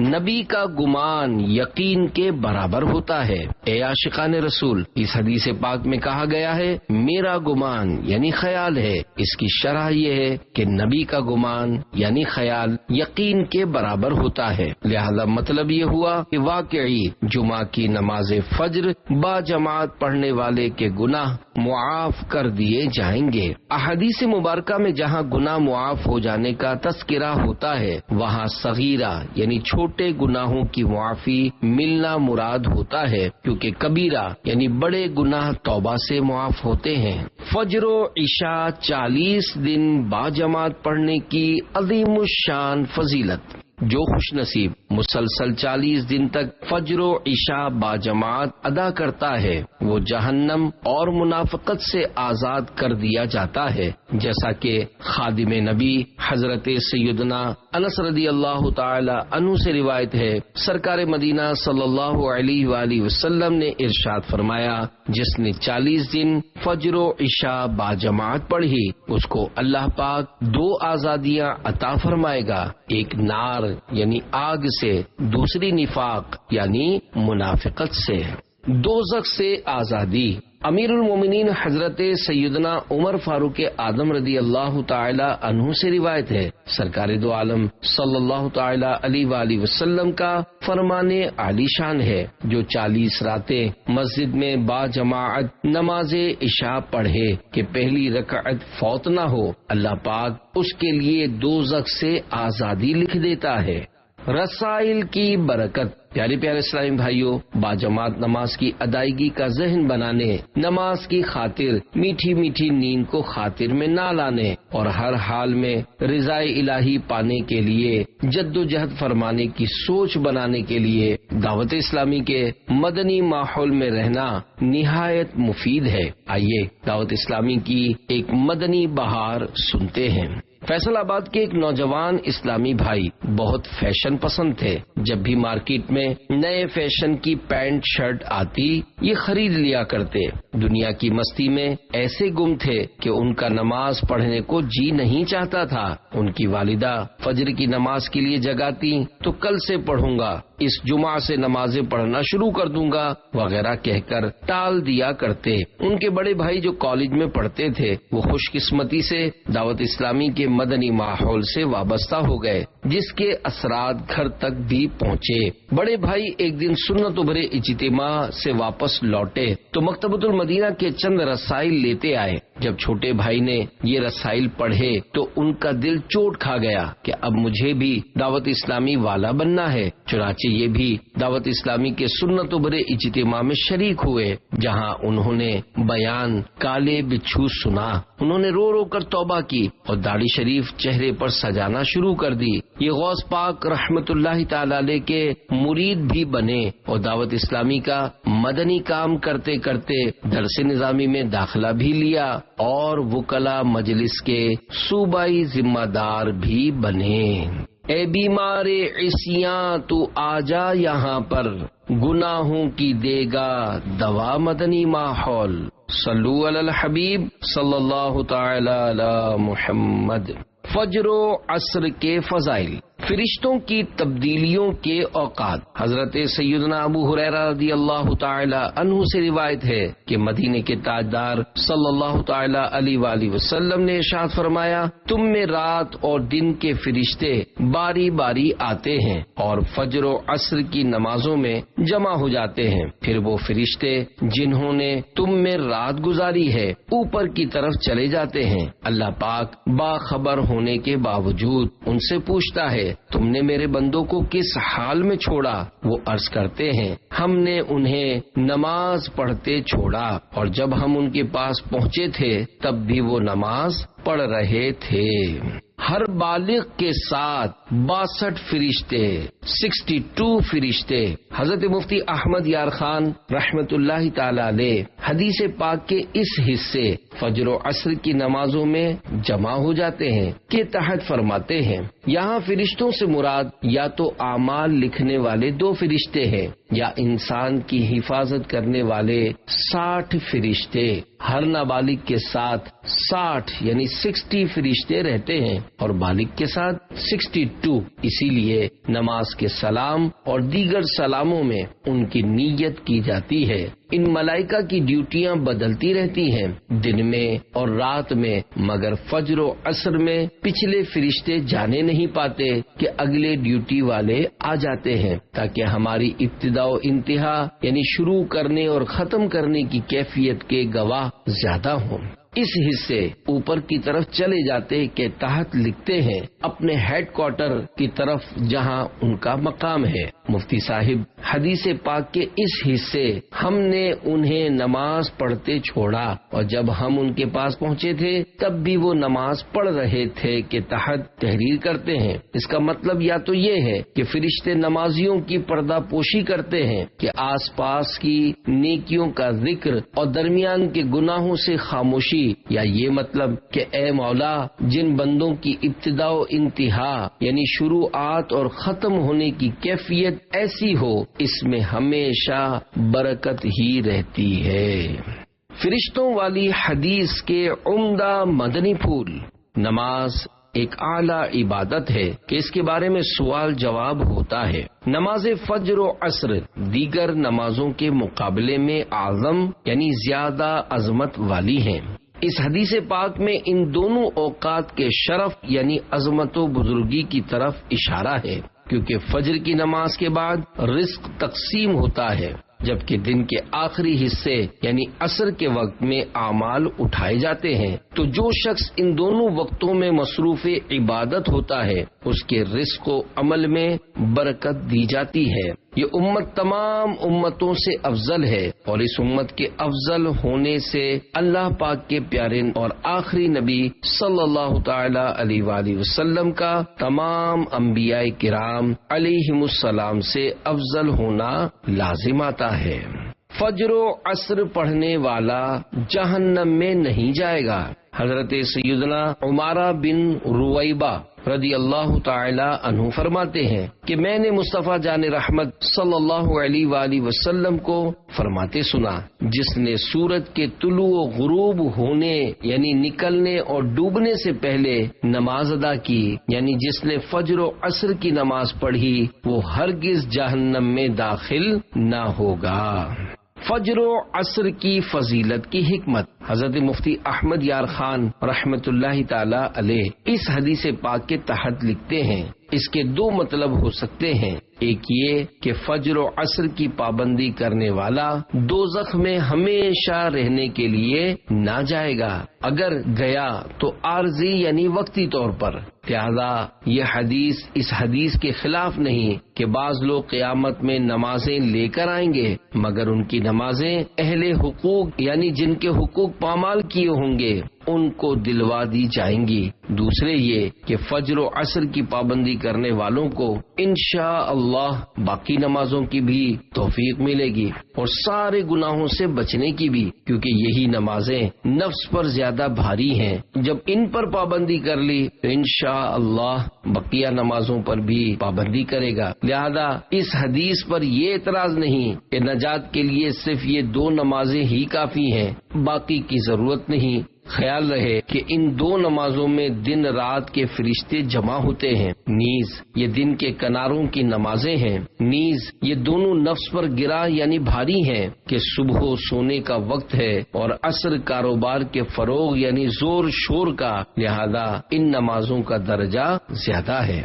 نبی کا گمان یقین کے برابر ہوتا ہے۔ اے عاشقان رسول، اس حدیث پاک میں کہا گیا ہے میرا گمان یعنی خیال ہے، اس کی شرح یہ ہے کہ نبی کا گمان یعنی خیال یقین کے برابر ہوتا ہے، لہذا مطلب یہ ہوا کہ واقعی جمعہ کی نماز فجر با جماعت پڑھنے والے کے گناہ معاف کر دیے جائیں گے۔ احادیث مبارکہ میں جہاں گناہ معاف ہو جانے کا تذکرہ ہوتا ہے وہاں صغیرہ یعنی چھوٹے گناہوں کی معافی ملنا مراد ہوتا ہے، کیونکہ کبیرہ یعنی بڑے گناہ توبہ سے معاف ہوتے ہیں۔ فجر و عشاء 40 دن با جماعت پڑھنے کی عظیم الشان فضیلت، جو خوش نصیب مسلسل 40 دن تک فجر و عشاء با جماعت ادا کرتا ہے وہ جہنم اور منافقت سے آزاد کر دیا جاتا ہے، جیسا کہ خادم نبی حضرت سیدنا انس رضی اللہ تعالی عنہ سے روایت ہے، سرکار مدینہ صلی اللہ علیہ وآلہ وسلم نے ارشاد فرمایا، جس نے 40 دن فجر و عشاء با جماعت پڑھی اس کو اللہ پاک 2 آزادیاں عطا فرمائے گا، ایک نار یعنی آگ سے، دوسری نفاق یعنی منافقت سے۔ دوزخ سے آزادی، امیر المومنین حضرت سیدنا عمر فاروق اعظم رضی اللہ تعالی عنہ سے روایت ہے، سرکار دو عالم صلی اللہ تعالی علیہ وآلہ وسلم کا فرمان عالی شان ہے، جو 40 راتیں مسجد میں با جماعت نماز عشاء پڑھے کہ پہلی رکعت فوت نہ ہو، اللہ پاک اس کے لیے دوزخ سے آزادی لکھ دیتا ہے۔ رسائل کی برکت، پیارے پیارے اسلامی بھائیوں، باجماعت نماز کی ادائیگی کا ذہن بنانے، نماز کی خاطر میٹھی میٹھی نیند کو خاطر میں نہ لانے اور ہر حال میں رضائے الہی پانے کے لیے جد و جہد فرمانے کی سوچ بنانے کے لیے دعوت اسلامی کے مدنی ماحول میں رہنا نہایت مفید ہے۔ آئیے دعوت اسلامی کی ایک مدنی بہار سنتے ہیں۔ فیصل آباد کے ایک نوجوان اسلامی بھائی بہت فیشن پسند تھے، جب بھی مارکیٹ میں نئے فیشن کی پینٹ شرٹ آتی یہ خرید لیا کرتے۔ دنیا کی مستی میں ایسے گم تھے کہ ان کا نماز پڑھنے کو جی نہیں چاہتا تھا۔ ان کی والدہ فجر کی نماز کے لیے جگاتی تو کل سے پڑھوں گا، اس جمعہ سے نمازیں پڑھنا شروع کر دوں گا وغیرہ کہہ کر ٹال دیا کرتے۔ ان کے بڑے بھائی جو کالج میں پڑھتے تھے وہ خوش قسمتی سے دعوت اسلامی کے مدنی ماحول سے وابستہ ہو گئے۔ جس کے اثرات گھر تک بھی پہنچے۔ بڑے بھائی ایک دن سنتوں بھرے اجتماع سے واپس لوٹے تو مکتبۃ المدینہ کے چند رسائل لیتے آئے۔ جب چھوٹے بھائی نے یہ رسائل پڑھے تو ان کا دل چوٹ کھا گیا کہ اب مجھے بھی دعوت اسلامی والا بننا ہے۔ چنانچہ یہ بھی دعوت اسلامی کے سنتوں بھرے اجتماع میں شریک ہوئے، جہاں انہوں نے بیان کالے بچھو سنا۔ انہوں نے رو رو کر توبہ کی اور داڑھی شریف چہرے پر سجانا شروع کر دی۔ یہ غوث پاک رحمت اللہ تعالی علیہ کے مرید بھی بنے اور دعوت اسلامی کا مدنی کام کرتے کرتے درس نظامی میں داخلہ بھی لیا اور وکلا مجلس کے صوبائی ذمہ دار بھی بنے۔ اے بیمار عصیاں تو آجا یہاں پر، گناہوں کی دے گا دوا مدنی ماحول۔ صلو علی الحبیب صلی اللہ تعالی علی محمد۔ فجر و عصر کے فضائل، فرشتوں کی تبدیلیوں کے اوقات۔ حضرت سیدنا ابو ہریرہ رضی اللہ تعالی عنہ سے روایت ہے کہ مدینے کے تاجدار صلی اللہ تعالی علیہ وآلہ وسلم نے ارشاد فرمایا، تم میں رات اور دن کے فرشتے باری باری آتے ہیں اور فجر و عصر کی نمازوں میں جمع ہو جاتے ہیں۔ پھر وہ فرشتے جنہوں نے تم میں رات گزاری ہے اوپر کی طرف چلے جاتے ہیں۔ اللہ پاک باخبر ہونے کے باوجود ان سے پوچھتا ہے، تم نے میرے بندوں کو کس حال میں چھوڑا؟ وہ عرض کرتے ہیں، ہم نے انہیں نماز پڑھتے چھوڑا اور جب ہم ان کے پاس پہنچے تھے تب بھی وہ نماز پڑھ رہے تھے۔ ہر بالغ کے ساتھ 62 فرشتے، 62 فرشتے۔ حضرت مفتی احمد یار خان رحمت اللہ تعالی علیہ حدیث پاک کے اس حصے فجر و عصر کی نمازوں میں جمع ہو جاتے ہیں کے تحت فرماتے ہیں، یہاں فرشتوں سے مراد یا تو اعمال لکھنے والے 2 فرشتے ہیں یا انسان کی حفاظت کرنے والے 60 فرشتے۔ ہر نابالغ کے ساتھ 60 یعنی 60 فرشتے رہتے ہیں اور بالغ کے ساتھ 62۔ اسی لیے نماز کے سلام اور دیگر سلاموں میں ان کی نیت کی جاتی ہے۔ ان ملائکہ کی ڈیوٹیاں بدلتی رہتی ہیں دن میں اور رات میں، مگر فجر و عصر میں پچھلے فرشتے جانے نہیں پاتے کہ اگلے ڈیوٹی والے آ جاتے ہیں، تاکہ ہماری ابتدا و انتہا یعنی شروع کرنے اور ختم کرنے کی کیفیت کے گواہ زیادہ ہوں۔ اس حصے اوپر کی طرف چلے جاتے کے تحت لکھتے ہیں اپنے ہیڈ کوارٹر کی طرف جہاں ان کا مقام ہے۔ مفتی صاحب حدیث پاک کے اس حصے ہم نے انہیں نماز پڑھتے چھوڑا اور جب ہم ان کے پاس پہنچے تھے تب بھی وہ نماز پڑھ رہے تھے کے تحت تحریر کرتے ہیں۔ اس کا مطلب یا تو یہ ہے کہ فرشتے نمازیوں کی پردہ پوشی کرتے ہیں کہ آس پاس کی نیکیوں کا ذکر اور درمیان کے گناہوں سے خاموشی، یا یہ مطلب کہ اے مولا جن بندوں کی ابتدا و انتہا یعنی شروعات اور ختم ہونے کی کیفیت ایسی ہو اس میں ہمیشہ برکت ہی رہتی ہے۔ فرشتوں والی حدیث کے عمدہ مدنی پھول۔ نماز ایک اعلی عبادت ہے کہ اس کے بارے میں سوال جواب ہوتا ہے۔ نماز فجر و عصر دیگر نمازوں کے مقابلے میں اعظم یعنی زیادہ عظمت والی ہیں۔ اس حدیث پاک میں ان دونوں اوقات کے شرف یعنی عظمت و بزرگی کی طرف اشارہ ہے، کیونکہ فجر کی نماز کے بعد رزق تقسیم ہوتا ہے، جبکہ دن کے آخری حصے یعنی عصر کے وقت میں اعمال اٹھائے جاتے ہیں۔ تو جو شخص ان دونوں وقتوں میں مصروف عبادت ہوتا ہے اس کے رزق و عمل میں برکت دی جاتی ہے۔ یہ امت تمام امتوں سے افضل ہے اور اس امت کے افضل ہونے سے اللہ پاک کے پیارے اور آخری نبی صلی اللہ تعالی علیہ وآلہ وسلم کا تمام انبیاء کرام علیہم السلام سے افضل ہونا لازم آتا ہے۔ فجر و عصر پڑھنے والا جہنم میں نہیں جائے گا۔ حضرت سیدنا عمارہ بن رویبہ رضی اللہ تعالی عنہ فرماتے ہیں کہ میں نے مصطفیٰ جان رحمت صلی اللہ علیہ وآلہ وسلم کو فرماتے سنا، جس نے سورج کے طلوع و غروب ہونے یعنی نکلنے اور ڈوبنے سے پہلے نماز ادا کی، یعنی جس نے فجر و عصر کی نماز پڑھی، وہ ہرگز جہنم میں داخل نہ ہوگا۔ فجر و عصر کی فضیلت کی حکمت۔ حضرت مفتی احمد یار خان رحمت اللہ تعالی علیہ اس حدیث پاک کے تحت لکھتے ہیں، اس کے دو مطلب ہو سکتے ہیں، ایک یہ کہ فجر و عصر کی پابندی کرنے والا دوزخ میں ہمیشہ رہنے کے لیے نہ جائے گا، اگر گیا تو عارضی یعنی وقتی طور پر۔ لہذا یہ حدیث اس حدیث کے خلاف نہیں کہ بعض لوگ قیامت میں نمازیں لے کر آئیں گے مگر ان کی نمازیں اہل حقوق یعنی جن کے حقوق پامال کیے ہوں گے ان کو دلوا دی جائیں گی۔ دوسرے یہ کہ فجر و عصر کی پابندی کرنے والوں کو انشاءاللہ باقی نمازوں کی بھی توفیق ملے گی اور سارے گناہوں سے بچنے کی بھی، کیونکہ یہی نمازیں نفس پر زیادہ بھاری ہیں۔ جب ان پر پابندی کر لی تو انشاءاللہ بقیہ نمازوں پر بھی پابندی کرے گا۔ لہذا اس حدیث پر یہ اعتراض نہیں کہ نجات کے لیے صرف یہ دو نمازیں ہی کافی ہیں، باقی کی ضرورت نہیں۔ خیال رہے کہ ان دو نمازوں میں دن رات کے فرشتے جمع ہوتے ہیں، نیز یہ دن کے کناروں کی نمازیں ہیں، نیز یہ دونوں نفس پر گرا یعنی بھاری ہیں کہ صبح سونے کا وقت ہے اور عصر کاروبار کے فروغ یعنی زور شور کا، لہذا ان نمازوں کا درجہ زیادہ ہے۔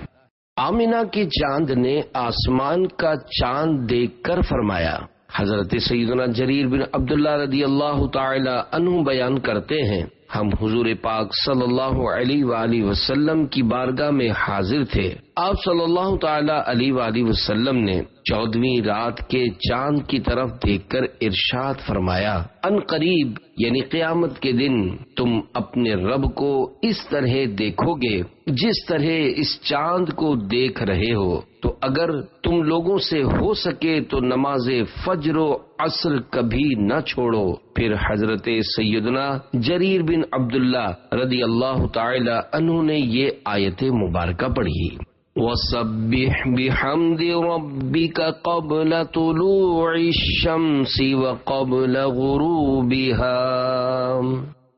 آمنہ کے چاند نے آسمان کا چاند دیکھ کر فرمایا، حضرت سیدنا جریر بن عبداللہ رضی اللہ تعالی عنہ بیان کرتے ہیں، ہم حضور پاک صلی اللہ علیہ وآلہ وسلم کی بارگاہ میں حاضر تھے۔ آپ صلی اللہ تعالی علیہ وآلہ وسلم نے 14ویں رات کے چاند کی طرف دیکھ کر ارشاد فرمایا، ان قریب یعنی قیامت کے دن تم اپنے رب کو اس طرح دیکھو گے جس طرح اس چاند کو دیکھ رہے ہو، تو اگر تم لوگوں سے ہو سکے تو نماز فجر و عصر کبھی نہ چھوڑو۔ پھر حضرت سیدنا جریر بن عبداللہ رضی اللہ تعالی عنہ نے یہ آیت مبارکہ پڑھی، وَسَبِّحْ بِحَمْدِ رَبِّكَ قَبْلَ طُلُوعِ الشَّمْسِ وَقَبْلَ غُرُوبِهَا۔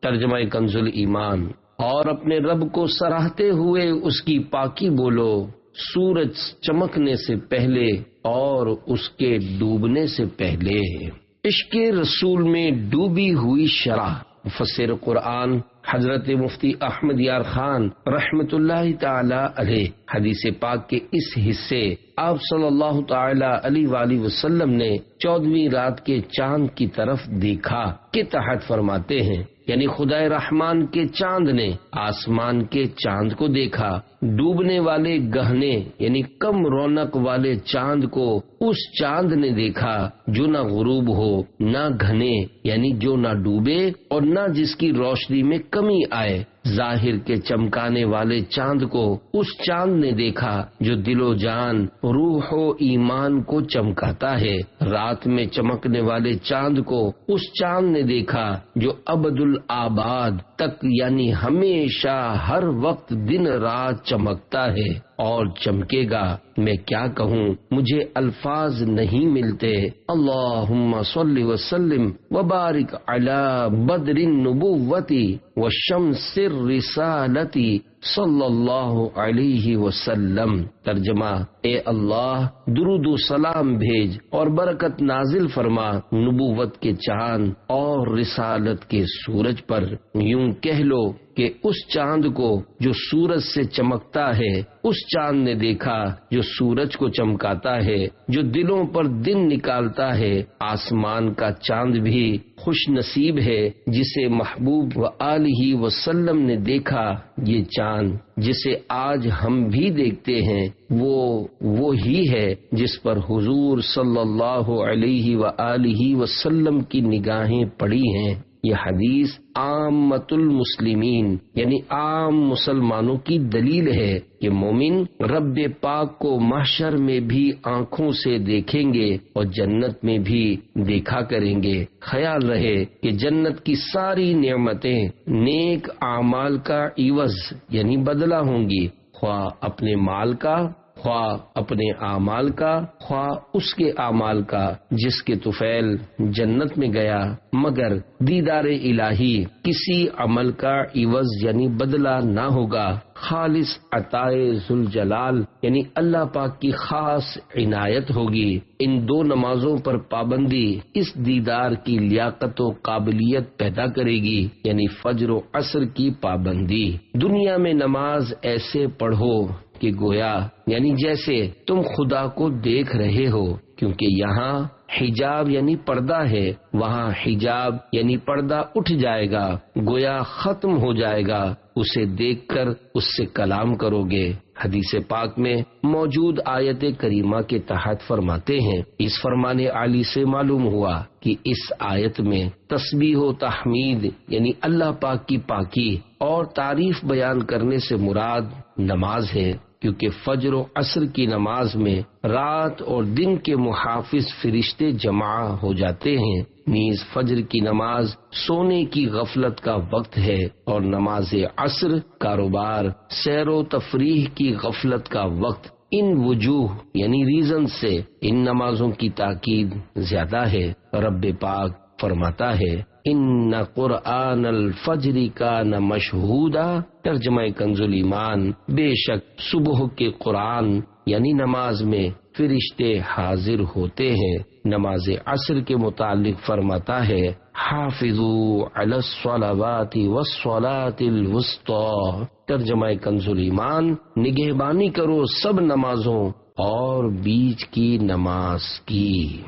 ترجمہ کنز الایمان، اور اپنے رب کو سراہتے ہوئے اس کی پاکی بولو، سورج چمکنے سے پہلے اور اس کے ڈوبنے سے پہلے۔ عشق رسول میں ڈوبی ہوئی شرح۔ مفسر قرآن حضرت مفتی احمد یار خان رحمت اللہ تعالی علیہ حدیث پاک کے اس حصے آپ صلی اللہ تعالی علیہ وآلہ وسلم نے 14ویں رات کے چاند کی طرف دیکھا کے تحت فرماتے ہیں، یعنی خدا رحمان کے چاند نے آسمان کے چاند کو دیکھا، ڈوبنے والے گہنے یعنی کم رونق والے چاند کو اس چاند نے دیکھا جو نہ غروب ہو نہ گھنے یعنی جو نہ ڈوبے اور نہ جس کی روشنی میں کمی آئے۔ ظاہر کے چمکانے والے چاند کو اس چاند نے دیکھا جو دل و جان روح و ایمان کو چمکاتا ہے۔ رات میں چمکنے والے چاند کو اس چاند نے دیکھا جو ابد الآباد تک یعنی ہمیشہ ہر وقت دن رات چمکتا ہے اور چمکے گا۔ میں کیا کہوں، مجھے الفاظ نہیں ملتے۔ اللہم صلی وسلم وبارک علی بدر النبوتی وشمس الرسالتی صلی اللہ علیہ وسلم۔ ترجمہ، اے اللہ درود و سلام بھیج اور برکت نازل فرما نبوت کے چاند اور رسالت کے سورج پر۔ یوں کہہ لو کہ اس چاند کو جو سورج سے چمکتا ہے اس چاند نے دیکھا جو سورج کو چمکاتا ہے، جو دلوں پر دن نکالتا ہے۔ آسمان کا چاند بھی خوش نصیب ہے جسے محبوب و آلہ وسلم نے دیکھا۔ یہ چاند جسے آج ہم بھی دیکھتے ہیں وہ ہی ہے جس پر حضور صلی اللہ علیہ وآلہ وسلم کی نگاہیں پڑی ہیں۔ یہ حدیث عامۃ المسلمین یعنی عام مسلمانوں کی دلیل ہے کہ مومن رب پاک کو محشر میں بھی آنکھوں سے دیکھیں گے اور جنت میں بھی دیکھا کریں گے۔ خیال رہے کہ جنت کی ساری نعمتیں نیک اعمال کا عوض یعنی بدلہ ہوں گی، خواہ اپنے مال کا خواہ اپنے اعمال کا خواہ اس کے اعمال کا جس کے طفیل جنت میں گیا، مگر دیدار الہی کسی عمل کا عوض یعنی بدلہ نہ ہوگا، خالص عطائے ذوالجلال یعنی اللہ پاک کی خاص عنایت ہوگی۔ ان دو نمازوں پر پابندی اس دیدار کی لیاقت و قابلیت پیدا کرے گی، یعنی فجر و عصر کی پابندی۔ دنیا میں نماز ایسے پڑھو کہ گویا یعنی جیسے تم خدا کو دیکھ رہے ہو، کیونکہ یہاں حجاب یعنی پردہ ہے، وہاں حجاب یعنی پردہ اٹھ جائے گا، گویا ختم ہو جائے گا، اسے دیکھ کر اس سے کلام کرو گے۔ حدیث پاک میں موجود آیت کریمہ کے تحت فرماتے ہیں، اس فرمان عالی سے معلوم ہوا کہ اس آیت میں تسبیح و تحمید یعنی اللہ پاک کی پاکی اور تعریف بیان کرنے سے مراد نماز ہے، کیونکہ فجر و عصر کی نماز میں رات اور دن کے محافظ فرشتے جمع ہو جاتے ہیں، نیز فجر کی نماز سونے کی غفلت کا وقت ہے اور نماز عصر کاروبار سیر و تفریح کی غفلت کا وقت۔ ان وجوہ یعنی ریزن سے ان نمازوں کی تاکید زیادہ ہے۔ رب پاک فرماتا ہے، ان قرآن الفجر کان مشہودا، ترجمہ کنز الایمان، بے شک صبح کے قرآن یعنی نماز میں فرشتے حاضر ہوتے ہیں۔ نماز عصر کے متعلق فرماتا ہے، حافظوا علی الصلوات والصلاة الوسطی، ترجمہ کنز الایمان، نگہبانی کرو سب نمازوں اور بیچ کی نماز کی۔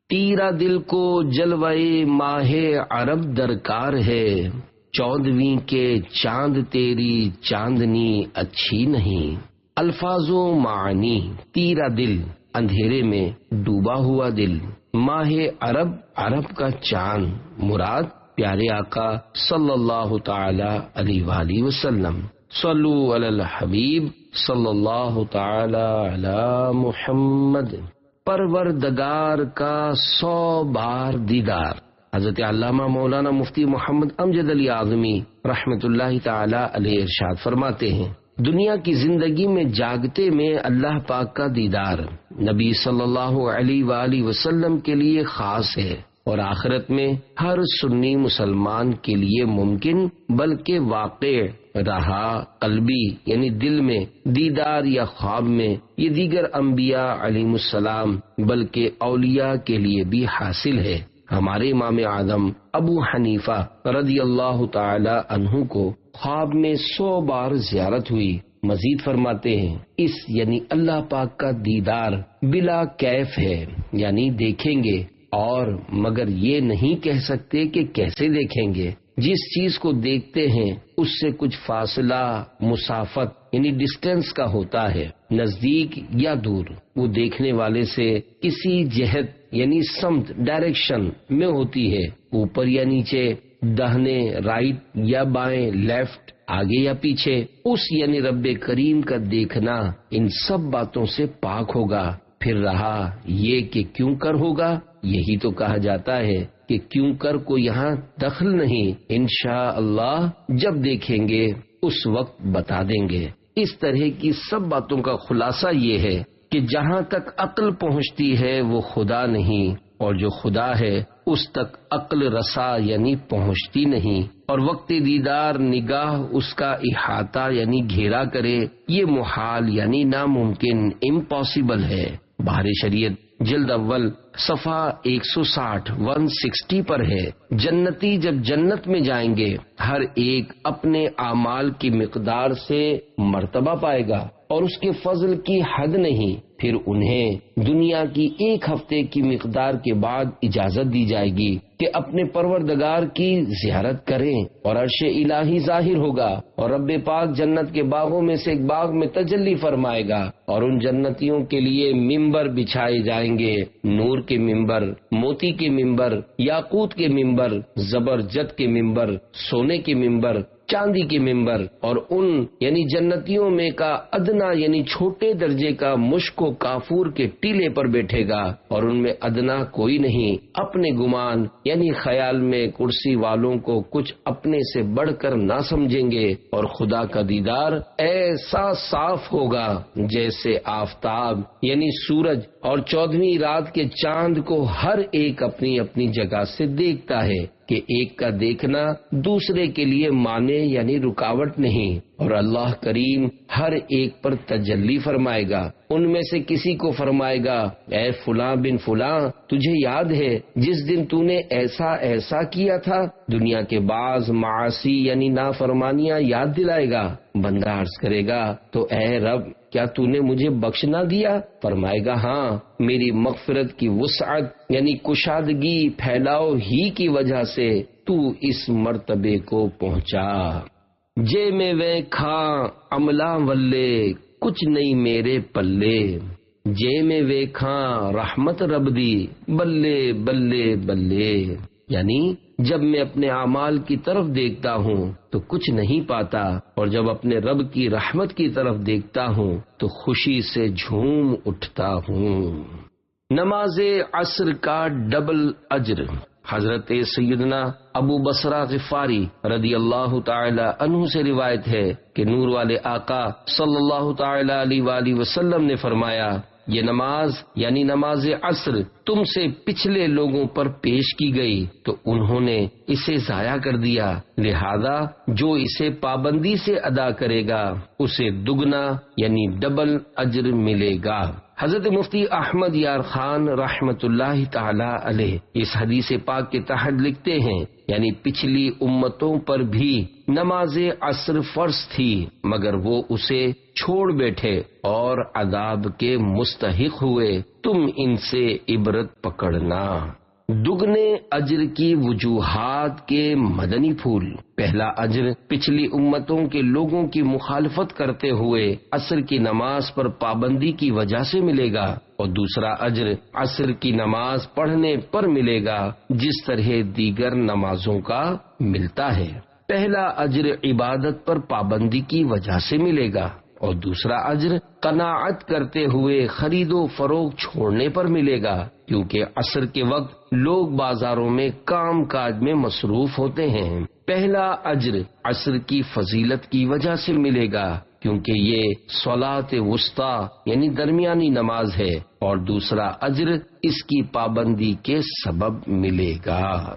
تیرا دل کو جلوے ماہ عرب درکار ہے، 14ویں کے چاند تیری چاندنی اچھی نہیں۔ الفاظ و معنی، تیرا دل اندھیرے میں ڈوبا ہوا دل، ماہ عرب عرب کا چاند، مراد پیارے آقا صلی اللہ تعالی علیہ وآلہ وسلم۔ صلو علی الحبیب صلی اللہ تعالی علی محمد۔ پروردگار کا 100 بار دیدار۔ حضرت علامہ مولانا مفتی محمد امجد علی اعظمی رحمت اللہ تعالی علیہ ارشاد فرماتے ہیں، دنیا کی زندگی میں جاگتے میں اللہ پاک کا دیدار نبی صلی اللہ علیہ وآلہ وسلم کے لیے خاص ہے، اور آخرت میں ہر سنی مسلمان کے لیے ممکن بلکہ واقع رہا قلبی یعنی دل میں دیدار یا خواب میں، یہ دیگر انبیاء علیہ السلام بلکہ اولیاء کے لیے بھی حاصل ہے۔ ہمارے امام اعظم ابو حنیفہ رضی اللہ تعالی عنہ کو خواب میں 100 بار زیارت ہوئی۔ مزید فرماتے ہیں، اس یعنی اللہ پاک کا دیدار بلا کیف ہے، یعنی دیکھیں گے اور مگر یہ نہیں کہہ سکتے کہ کیسے دیکھیں گے۔ جس چیز کو دیکھتے ہیں اس سے کچھ فاصلہ مسافت یعنی ڈسٹینس کا ہوتا ہے، نزدیک یا دور، وہ دیکھنے والے سے کسی جہت یعنی سمت ڈائریکشن میں ہوتی ہے، اوپر یا نیچے، داہنے رائٹ یا بائیں لیفٹ، آگے یا پیچھے۔ اس یعنی رب کریم کا دیکھنا ان سب باتوں سے پاک ہوگا۔ پھر رہا یہ کہ کیوں کر ہوگا، یہی تو کہا جاتا ہے کہ کیوں کر کو یہاں دخل نہیں، انشاءاللہ جب دیکھیں گے اس وقت بتا دیں گے۔ اس طرح کی سب باتوں کا خلاصہ یہ ہے کہ جہاں تک عقل پہنچتی ہے وہ خدا نہیں، اور جو خدا ہے اس تک عقل رسا یعنی پہنچتی نہیں، اور وقت دیدار نگاہ اس کا احاطہ یعنی گھیرا کرے، یہ محال یعنی ناممکن، امپاسبل ہے۔ بحر شریعت جلد اول صفحہ 160 پر ہے، جنتی جب جنت میں جائیں گے ہر ایک اپنے اعمال کی مقدار سے مرتبہ پائے گا اور اس کے فضل کی حد نہیں۔ پھر انہیں دنیا کی 1 ہفتے کی مقدار کے بعد اجازت دی جائے گی کہ اپنے پروردگار کی زیارت کریں، اور عرش الہی ظاہر ہوگا اور رب پاک جنت کے باغوں میں سے ایک باغ میں تجلی فرمائے گا، اور ان جنتیوں کے لیے ممبر بچھائے جائیں گے، نور کے ممبر، موتی کے ممبر، یاقوت کے ممبر، زبرجد کے ممبر، سونے کے ممبر، چاندی کے ممبر، اور ان یعنی جنتیوں میں کا ادنا یعنی چھوٹے درجے کا مشک و کافور کے ٹیلے پر بیٹھے گا، اور ان میں ادنا کوئی نہیں۔ اپنے گمان یعنی خیال میں کرسی والوں کو کچھ اپنے سے بڑھ کر نہ سمجھیں گے، اور خدا کا دیدار ایسا صاف ہوگا جیسے آفتاب یعنی سورج اور 14ویں رات کے چاند کو ہر ایک اپنی اپنی جگہ سے دیکھتا ہے کہ ایک کا دیکھنا دوسرے کے لیے مانے یعنی رکاوٹ نہیں، اور اللہ کریم ہر ایک پر تجلی فرمائے گا۔ ان میں سے کسی کو فرمائے گا، اے فلاں بن فلاں، تجھے یاد ہے جس دن تو نے ایسا ایسا کیا تھا؟ دنیا کے بعض معاصی یعنی نافرمانیاں یاد دلائے گا۔ بندہ عرض کرے گا، تو اے رب کیا تو نے مجھے بخش نہ دیا؟ فرمائے گا، ہاں، میری مغفرت کی وسعت یعنی کشادگی پھیلاؤ ہی کی وجہ سے تو اس مرتبے کو پہنچا۔ جے میں وے کھاں عملہ ولے کچھ نہیں میرے پلے، جے میں وے کھاں رحمت رب دی بلے بلے بلے، یعنی جب میں اپنے اعمال کی طرف دیکھتا ہوں تو کچھ نہیں پاتا، اور جب اپنے رب کی رحمت کی طرف دیکھتا ہوں تو خوشی سے جھوم اٹھتا ہوں۔ نماز عصر کا ڈبل اجر۔ حضرت سیدنا ابو بصرہ غفاری رضی اللہ تعالی عنہ سے روایت ہے کہ نور والے آقا صلی اللہ تعالی علیہ وآلہ وسلم نے فرمایا، یہ نماز یعنی نماز عصر تم سے پچھلے لوگوں پر پیش کی گئی تو انہوں نے اسے ضائع کر دیا، لہذا جو اسے پابندی سے ادا کرے گا اسے دگنا یعنی ڈبل اجر ملے گا۔ حضرت مفتی احمد یار خان رحمت اللہ تعالی علیہ اس حدیث پاک کے تحت لکھتے ہیں، یعنی پچھلی امتوں پر بھی نماز عصر فرض تھی مگر وہ اسے چھوڑ بیٹھے اور عذاب کے مستحق ہوئے، تم ان سے عبرت پکڑنا۔ دگنے اجر کی وجوہات کے مدنی پھول۔ پہلا اجر پچھلی امتوں کے لوگوں کی مخالفت کرتے ہوئے عصر کی نماز پر پابندی کی وجہ سے ملے گا، اور دوسرا اجر عصر کی نماز پڑھنے پر ملے گا جس طرح دیگر نمازوں کا ملتا ہے۔ پہلا اجر عبادت پر پابندی کی وجہ سے ملے گا، اور دوسرا اجر قناعت کرتے ہوئے خرید و فروخت چھوڑنے پر ملے گا، کیونکہ عصر کے وقت لوگ بازاروں میں کام کاج میں مصروف ہوتے ہیں۔ پہلا اجر عصر کی فضیلت کی وجہ سے ملے گا کیونکہ یہ صلاۃ وسطیٰ یعنی درمیانی نماز ہے، اور دوسرا اجر اس کی پابندی کے سبب ملے گا۔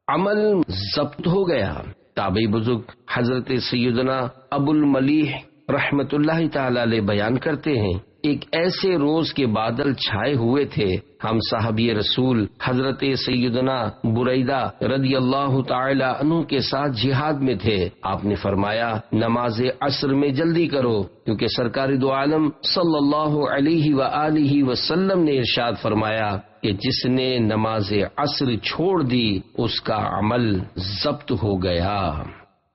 عمل ضبط ہو گیا۔ تابعی بزرگ حضرت سیدنا ابو الملیح رحمت اللہ تعالی علیہ بیان کرتے ہیں، ایک ایسے روز کے بادل چھائے ہوئے تھے، ہم صحابی رسول حضرت سیدنا بریدہ رضی اللہ تعالی عنہ کے ساتھ جہاد میں تھے۔ آپ نے فرمایا، نماز عصر میں جلدی کرو، کیونکہ سرکار دو عالم صلی اللہ علیہ وآلہ وسلم نے ارشاد فرمایا کہ جس نے نماز عصر چھوڑ دی اس کا عمل ضبط ہو گیا۔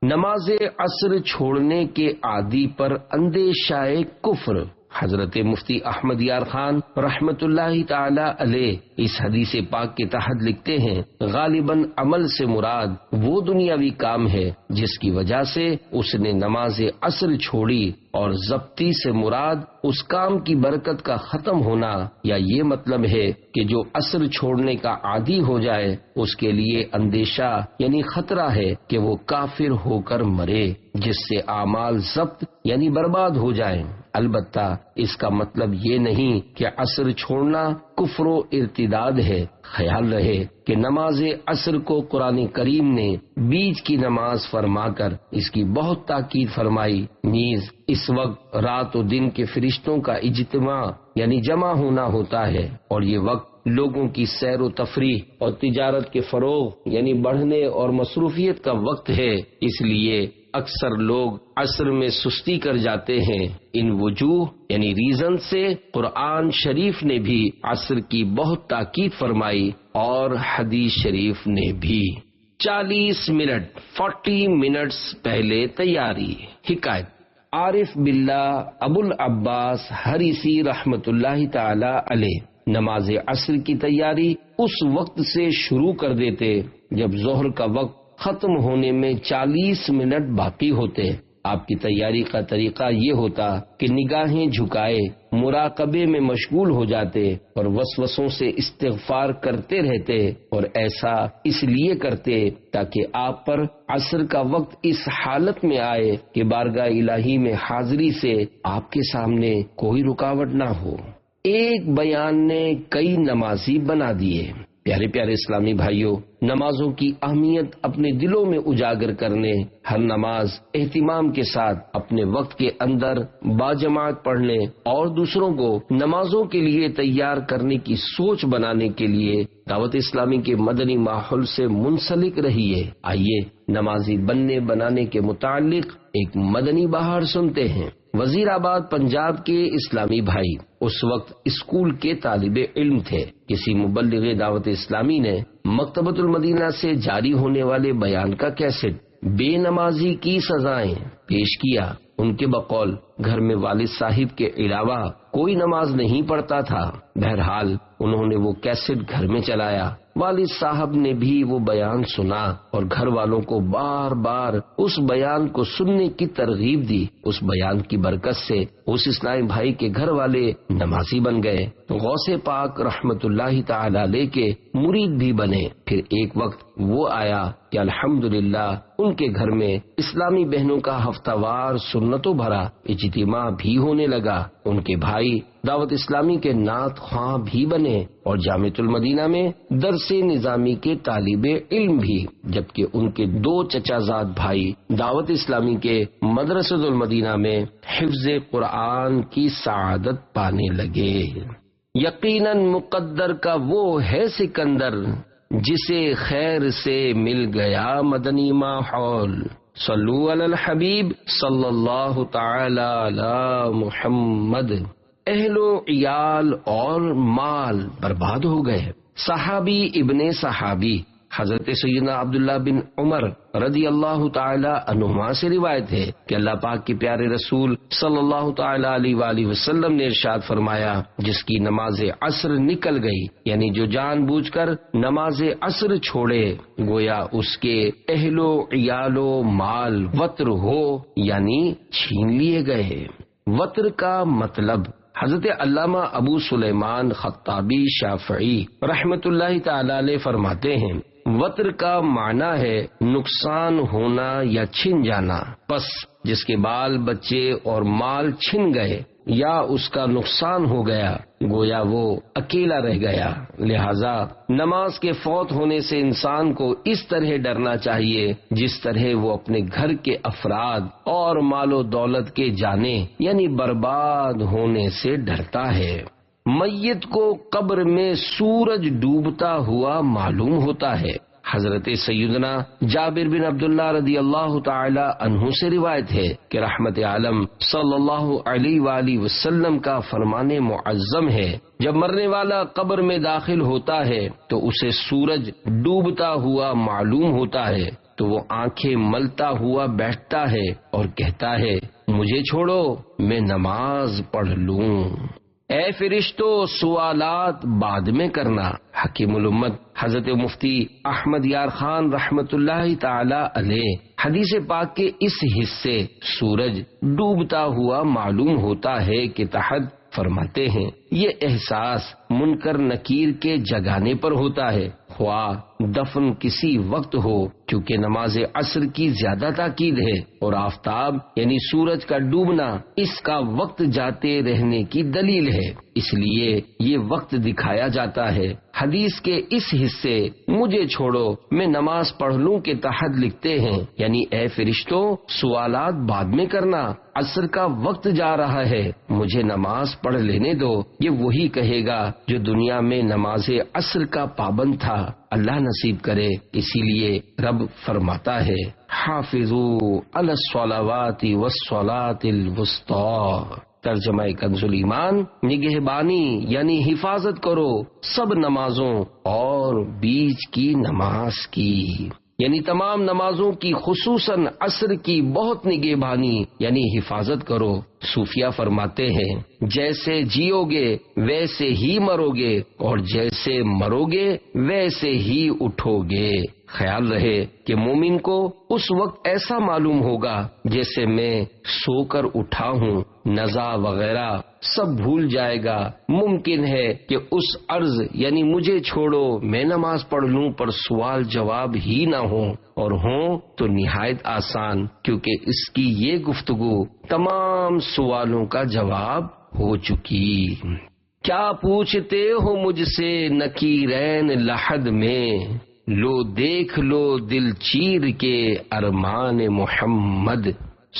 نماز عصر چھوڑنے کے عادی پر اندیشہ کفر۔ حضرت مفتی احمد یار خان رحمت اللہ تعالی علیہ اس حدیث پاک کے تحت لکھتے ہیں، غالباً عمل سے مراد وہ دنیاوی کام ہے جس کی وجہ سے اس نے نماز عصر چھوڑی، اور ضبطی سے مراد اس کام کی برکت کا ختم ہونا، یا یہ مطلب ہے کہ جو عصر چھوڑنے کا عادی ہو جائے اس کے لیے اندیشہ یعنی خطرہ ہے کہ وہ کافر ہو کر مرے، جس سے اعمال ضبط یعنی برباد ہو جائیں۔ البتہ اس کا مطلب یہ نہیں کہ عصر چھوڑنا کفر و ارتداد ہے۔ خیال رہے کہ نماز عصر کو قرآن کریم نے بیچ کی نماز فرما کر اس کی بہت تاکید فرمائی، نیز اس وقت رات و دن کے فرشتوں کا اجتماع یعنی جمع ہونا ہوتا ہے، اور یہ وقت لوگوں کی سیر و تفریح اور تجارت کے فروغ یعنی بڑھنے اور مصروفیت کا وقت ہے، اس لیے اکثر لوگ عصر میں سستی کر جاتے ہیں۔ ان وجوہ یعنی ریزن سے قرآن شریف نے بھی عصر کی بہت تاکید فرمائی اور حدیث شریف نے بھی۔ 40 منٹس پہلے تیاری۔ حکایت، عارف باللہ ابو العباس حریثی رحمت اللہ تعالی علیہ نماز عصر کی تیاری اس وقت سے شروع کر دیتے جب ظہر کا وقت ختم ہونے میں 40 منٹ باقی ہوتے، آپ کی تیاری کا طریقہ یہ ہوتا کہ نگاہیں جھکائے مراقبے میں مشغول ہو جاتے اور وسوسوں سے استغفار کرتے رہتے، اور ایسا اس لیے کرتے تاکہ آپ پر عصر کا وقت اس حالت میں آئے کہ بارگاہ الہی میں حاضری سے آپ کے سامنے کوئی رکاوٹ نہ ہو۔ ایک بیان نے کئی نمازی بنا دیے۔ پیارے پیارے اسلامی بھائیوں، نمازوں کی اہمیت اپنے دلوں میں اجاگر کرنے، ہر نماز اہتمام کے ساتھ اپنے وقت کے اندر باجماعت پڑھنے اور دوسروں کو نمازوں کے لیے تیار کرنے کی سوچ بنانے کے لیے دعوت اسلامی کے مدنی ماحول سے منسلک رہیے۔ آئیے نمازی بنانے کے متعلق ایک مدنی بہار سنتے ہیں۔ وزیر آباد پنجاب کے اسلامی بھائی اس وقت اسکول کے طالب علم تھے۔ کسی مبلغ دعوت اسلامی نے مکتبۃ المدینہ سے جاری ہونے والے بیان کا کیسٹ بے نمازی کی سزائیں پیش کیا۔ ان کے بقول گھر میں والد صاحب کے علاوہ کوئی نماز نہیں پڑھتا تھا۔ بہرحال انہوں نے وہ کیسٹ گھر میں چلایا۔ والد صاحب نے بھی وہ بیان سنا اور گھر والوں کو بار بار اس بیان کو سننے کی ترغیب دی۔ اس بیان کی برکت سے اس اسلامی بھائی کے گھر والے نمازی بن گئے، غوث پاک رحمت اللہ تعالی علیہ کے مرید بھی بنے۔ پھر ایک وقت وہ آیا کہ الحمدللہ ان کے گھر میں اسلامی بہنوں کا ہفتہ وار سنتوں بھرا اجتماع بھی ہونے لگا۔ ان کے بھائی دعوت اسلامی کے نعت خواں بھی بنے اور جامعۃ المدینہ میں درس نظامی کے طالب علم بھی، جبکہ ان کے 2 چچا زاد بھائی دعوت اسلامی کے مدرسۃ المدینہ میں حفظ قرآن کی سعادت پانے لگے۔ یقیناً مقدر کا وہ ہے سکندر جسے خیر سے مل گیا مدنی ماحول۔ صلو علی الحبیب صلی اللہ تعالی علی محمد۔ اہل و عیال اور مال برباد ہو گئے۔ صحابی ابن صحابی حضرت سیدنا عبداللہ بن عمر رضی اللہ تعالی عنہما سے روایت ہے کہ اللہ پاک کے پیارے رسول صلی اللہ تعالی علیہ وآلہ وسلم نے ارشاد فرمایا، جس کی نماز عصر نکل گئی، یعنی جو جان بوجھ کر نماز عصر چھوڑے، گویا اس کے اہل و عیال و مال وطر ہو، یعنی چھین لیے گئے۔ وطر کا مطلب حضرت علامہ ابو سلیمان خطابی شافعی رحمت اللہ تعالی علیہ فرماتے ہیں، وطر کا معنی ہے نقصان ہونا یا چھن جانا۔ پس جس کے بال بچے اور مال چھن گئے یا اس کا نقصان ہو گیا، گویا وہ اکیلا رہ گیا۔ لہذا نماز کے فوت ہونے سے انسان کو اس طرح ڈرنا چاہیے جس طرح وہ اپنے گھر کے افراد اور مال و دولت کے جانے یعنی برباد ہونے سے ڈرتا ہے۔ میت کو قبر میں سورج ڈوبتا ہوا معلوم ہوتا ہے۔ حضرت سیدنا جابر بن عبداللہ رضی اللہ تعالی عنہ سے روایت ہے کہ رحمت عالم صلی اللہ علیہ وآلہ وسلم کا فرمان معظم ہے، جب مرنے والا قبر میں داخل ہوتا ہے تو اسے سورج ڈوبتا ہوا معلوم ہوتا ہے، تو وہ آنکھیں ملتا ہوا بیٹھتا ہے اور کہتا ہے، مجھے چھوڑو میں نماز پڑھ لوں۔ اے فرشتو سوالات بعد میں کرنا۔ حکیم الامت حضرت مفتی احمد یار خان رحمت اللہ تعالی علیہ حدیث پاک کے اس حصے سورج ڈوبتا ہوا معلوم ہوتا ہے کے تحت فرماتے ہیں، یہ احساس منکر نکیر کے جگانے پر ہوتا ہے، خواہ دفن کسی وقت ہو، کیونکہ نماز عصر کی زیادہ تاکید ہے اور آفتاب یعنی سورج کا ڈوبنا اس کا وقت جاتے رہنے کی دلیل ہے، اس لیے یہ وقت دکھایا جاتا ہے۔ حدیث کے اس حصے مجھے چھوڑو میں نماز پڑھ لوں کے تحت لکھتے ہیں، یعنی اے فرشتوں سوالات بعد میں کرنا، عصر کا وقت جا رہا ہے، مجھے نماز پڑھ لینے دو۔ یہ وہی کہے گا جو دنیا میں نماز عصر کا پابند تھا، اللہ نصیب کرے۔ اسی لیے رب فرماتا ہے، حافظوا علی الصلوات والصلاۃ الوسطی۔ ترجمہ کنز ایمان، نگہبانی یعنی حفاظت کرو سب نمازوں اور بیچ کی نماز کی، یعنی تمام نمازوں کی خصوصاً عصر کی بہت نگہبانی یعنی حفاظت کرو۔ صوفیہ فرماتے ہیں، جیسے جیو گے ویسے ہی مرو گے اور جیسے مرو گے ویسے ہی اٹھو گے۔ خیال رہے کہ مومن کو اس وقت ایسا معلوم ہوگا جیسے میں سو کر اٹھا ہوں، نزا وغیرہ سب بھول جائے گا۔ ممکن ہے کہ اس عرض یعنی مجھے چھوڑو میں نماز پڑھ لوں پر سوال جواب ہی نہ ہو، اور ہوں تو نہایت آسان، کیونکہ اس کی یہ گفتگو تمام سوالوں کا جواب ہو چکی۔ کیا پوچھتے ہو مجھ سے نکیرین لحد میں، لو دیکھ لو دل چیر کے ارمان محمد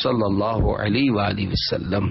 صلی اللہ علیہ وآلہ وسلم۔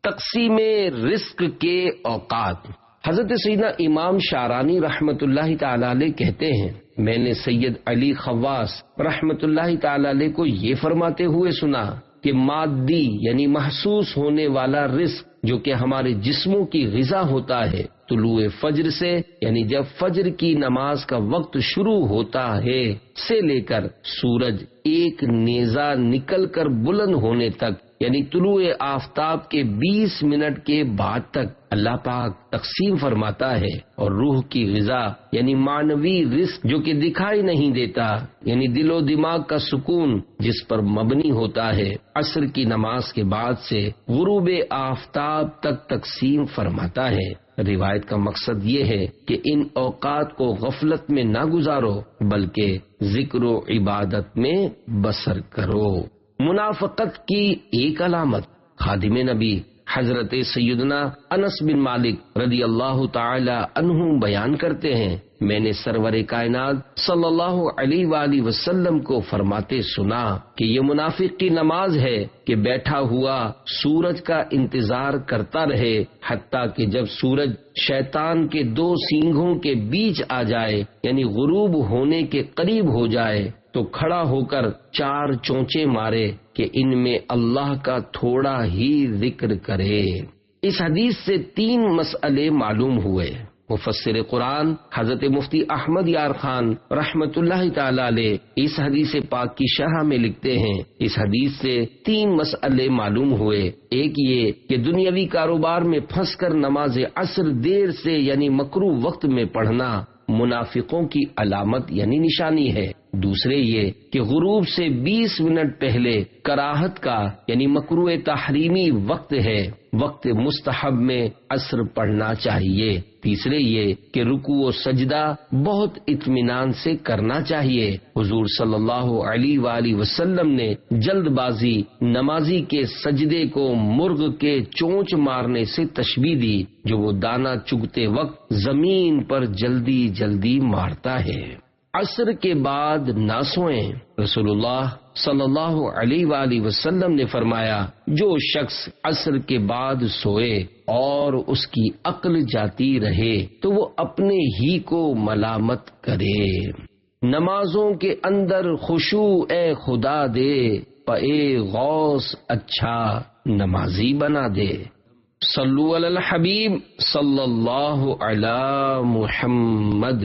تقسیم رزق کے اوقات۔ حضرت سیدنا امام شارانی رحمت اللہ تعالی علیہ کہتے ہیں، میں نے سید علی خواص رحمت اللہ تعالی علیہ کو یہ فرماتے ہوئے سنا کہ مادی یعنی محسوس ہونے والا رزق جو کہ ہمارے جسموں کی غذا ہوتا ہے، طلوع فجر سے یعنی جب فجر کی نماز کا وقت شروع ہوتا ہے سے لے کر سورج ایک نیزہ نکل کر بلند ہونے تک یعنی طلوع آفتاب کے 20 منٹ کے بعد تک اللہ پاک تقسیم فرماتا ہے، اور روح کی غذا یعنی معنوی رزق جو کہ دکھائی نہیں دیتا یعنی دل و دماغ کا سکون جس پر مبنی ہوتا ہے، عصر کی نماز کے بعد سے غروب آفتاب تک تقسیم فرماتا ہے۔ روایت کا مقصد یہ ہے کہ ان اوقات کو غفلت میں نہ گزارو بلکہ ذکر و عبادت میں بسر کرو۔ منافقت کی ایک علامت۔ خادم نبی حضرت سیدنا انس بن مالک رضی اللہ تعالی عنہ بیان کرتے ہیں، میں نے سرور کائنات صلی اللہ علیہ وآلہ وسلم کو فرماتے سنا کہ یہ منافق کی نماز ہے کہ بیٹھا ہوا سورج کا انتظار کرتا رہے حتیٰ کہ جب سورج شیطان کے 2 سینگوں کے بیچ آ جائے یعنی غروب ہونے کے قریب ہو جائے تو کھڑا ہو کر 4 چونچے مارے کہ ان میں اللہ کا تھوڑا ہی ذکر کرے۔ اس حدیث سے 3 مسئلے معلوم ہوئے۔ مفسر قرآن حضرت مفتی احمد یار خان رحمت اللہ تعالی علیہ اس حدیث پاک کی شرح میں لکھتے ہیں، اس حدیث سے 3 مسئلے معلوم ہوئے۔ ایک یہ کہ دنیاوی کاروبار میں پھنس کر نماز عصر دیر سے یعنی مکروہ وقت میں پڑھنا منافقوں کی علامت یعنی نشانی ہے۔ دوسرے یہ کہ غروب سے 20 منٹ پہلے کراہت کا یعنی مکروہ تحریمی وقت ہے، وقت مستحب میں عصر پڑھنا چاہیے۔ تیسرے یہ کہ رکوع و سجدہ بہت اطمینان سے کرنا چاہیے۔ حضور صلی اللہ علیہ وآلہ وسلم نے جلد بازی نمازی کے سجدے کو مرغ کے چونچ مارنے سے تشبیہ دی جو وہ دانہ چگتے وقت زمین پر جلدی جلدی مارتا ہے۔ عصر کے بعد نہ سوئیں۔ رسول اللہ صلی اللہ علیہ وآلہ وسلم نے فرمایا، جو شخص عصر کے بعد سوئے اور اس کی عقل جاتی رہے تو وہ اپنے ہی کو ملامت کرے۔ نمازوں کے اندر خشوع اے خدا دے، پے غوث اچھا نمازی بنا دے۔ صلو علی الحبیب صلی اللہ علی محمد۔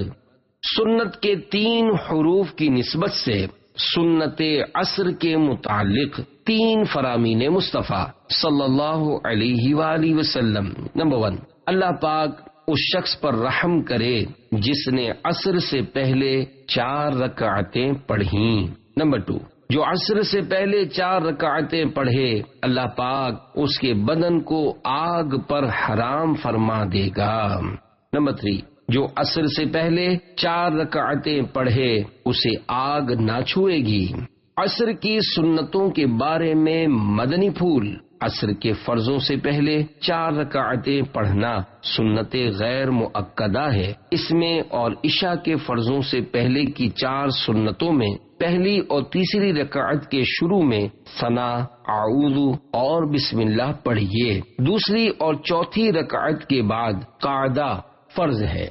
سنت کے 3 حروف کی نسبت سے سنت عصر کے متعلق 3 فرامین مصطفیٰ صلی اللہ علیہ وآلہ وسلم۔ نمبر 1، اللہ پاک اس شخص پر رحم کرے جس نے عصر سے پہلے 4 رکعتیں پڑھیں۔ نمبر 2، جو عصر سے پہلے 4 رکعتیں پڑھے اللہ پاک اس کے بدن کو آگ پر حرام فرما دے گا۔ نمبر 3، جو عصر سے پہلے 4 رکعتیں پڑھے اسے آگ نہ چھوئے گی۔ عصر کی سنتوں کے بارے میں مدنی پھول۔ عصر کے فرضوں سے پہلے 4 رکعتیں پڑھنا سنت غیر مؤکدہ ہے۔ اس میں اور عشاء کے فرضوں سے پہلے کی 4 سنتوں میں پہلی اور تیسری رکعت کے شروع میں ثنا، اعوذ اور بسم اللہ پڑھیے۔ دوسری اور چوتھی رکعت کے بعد قعدہ فرض ہے۔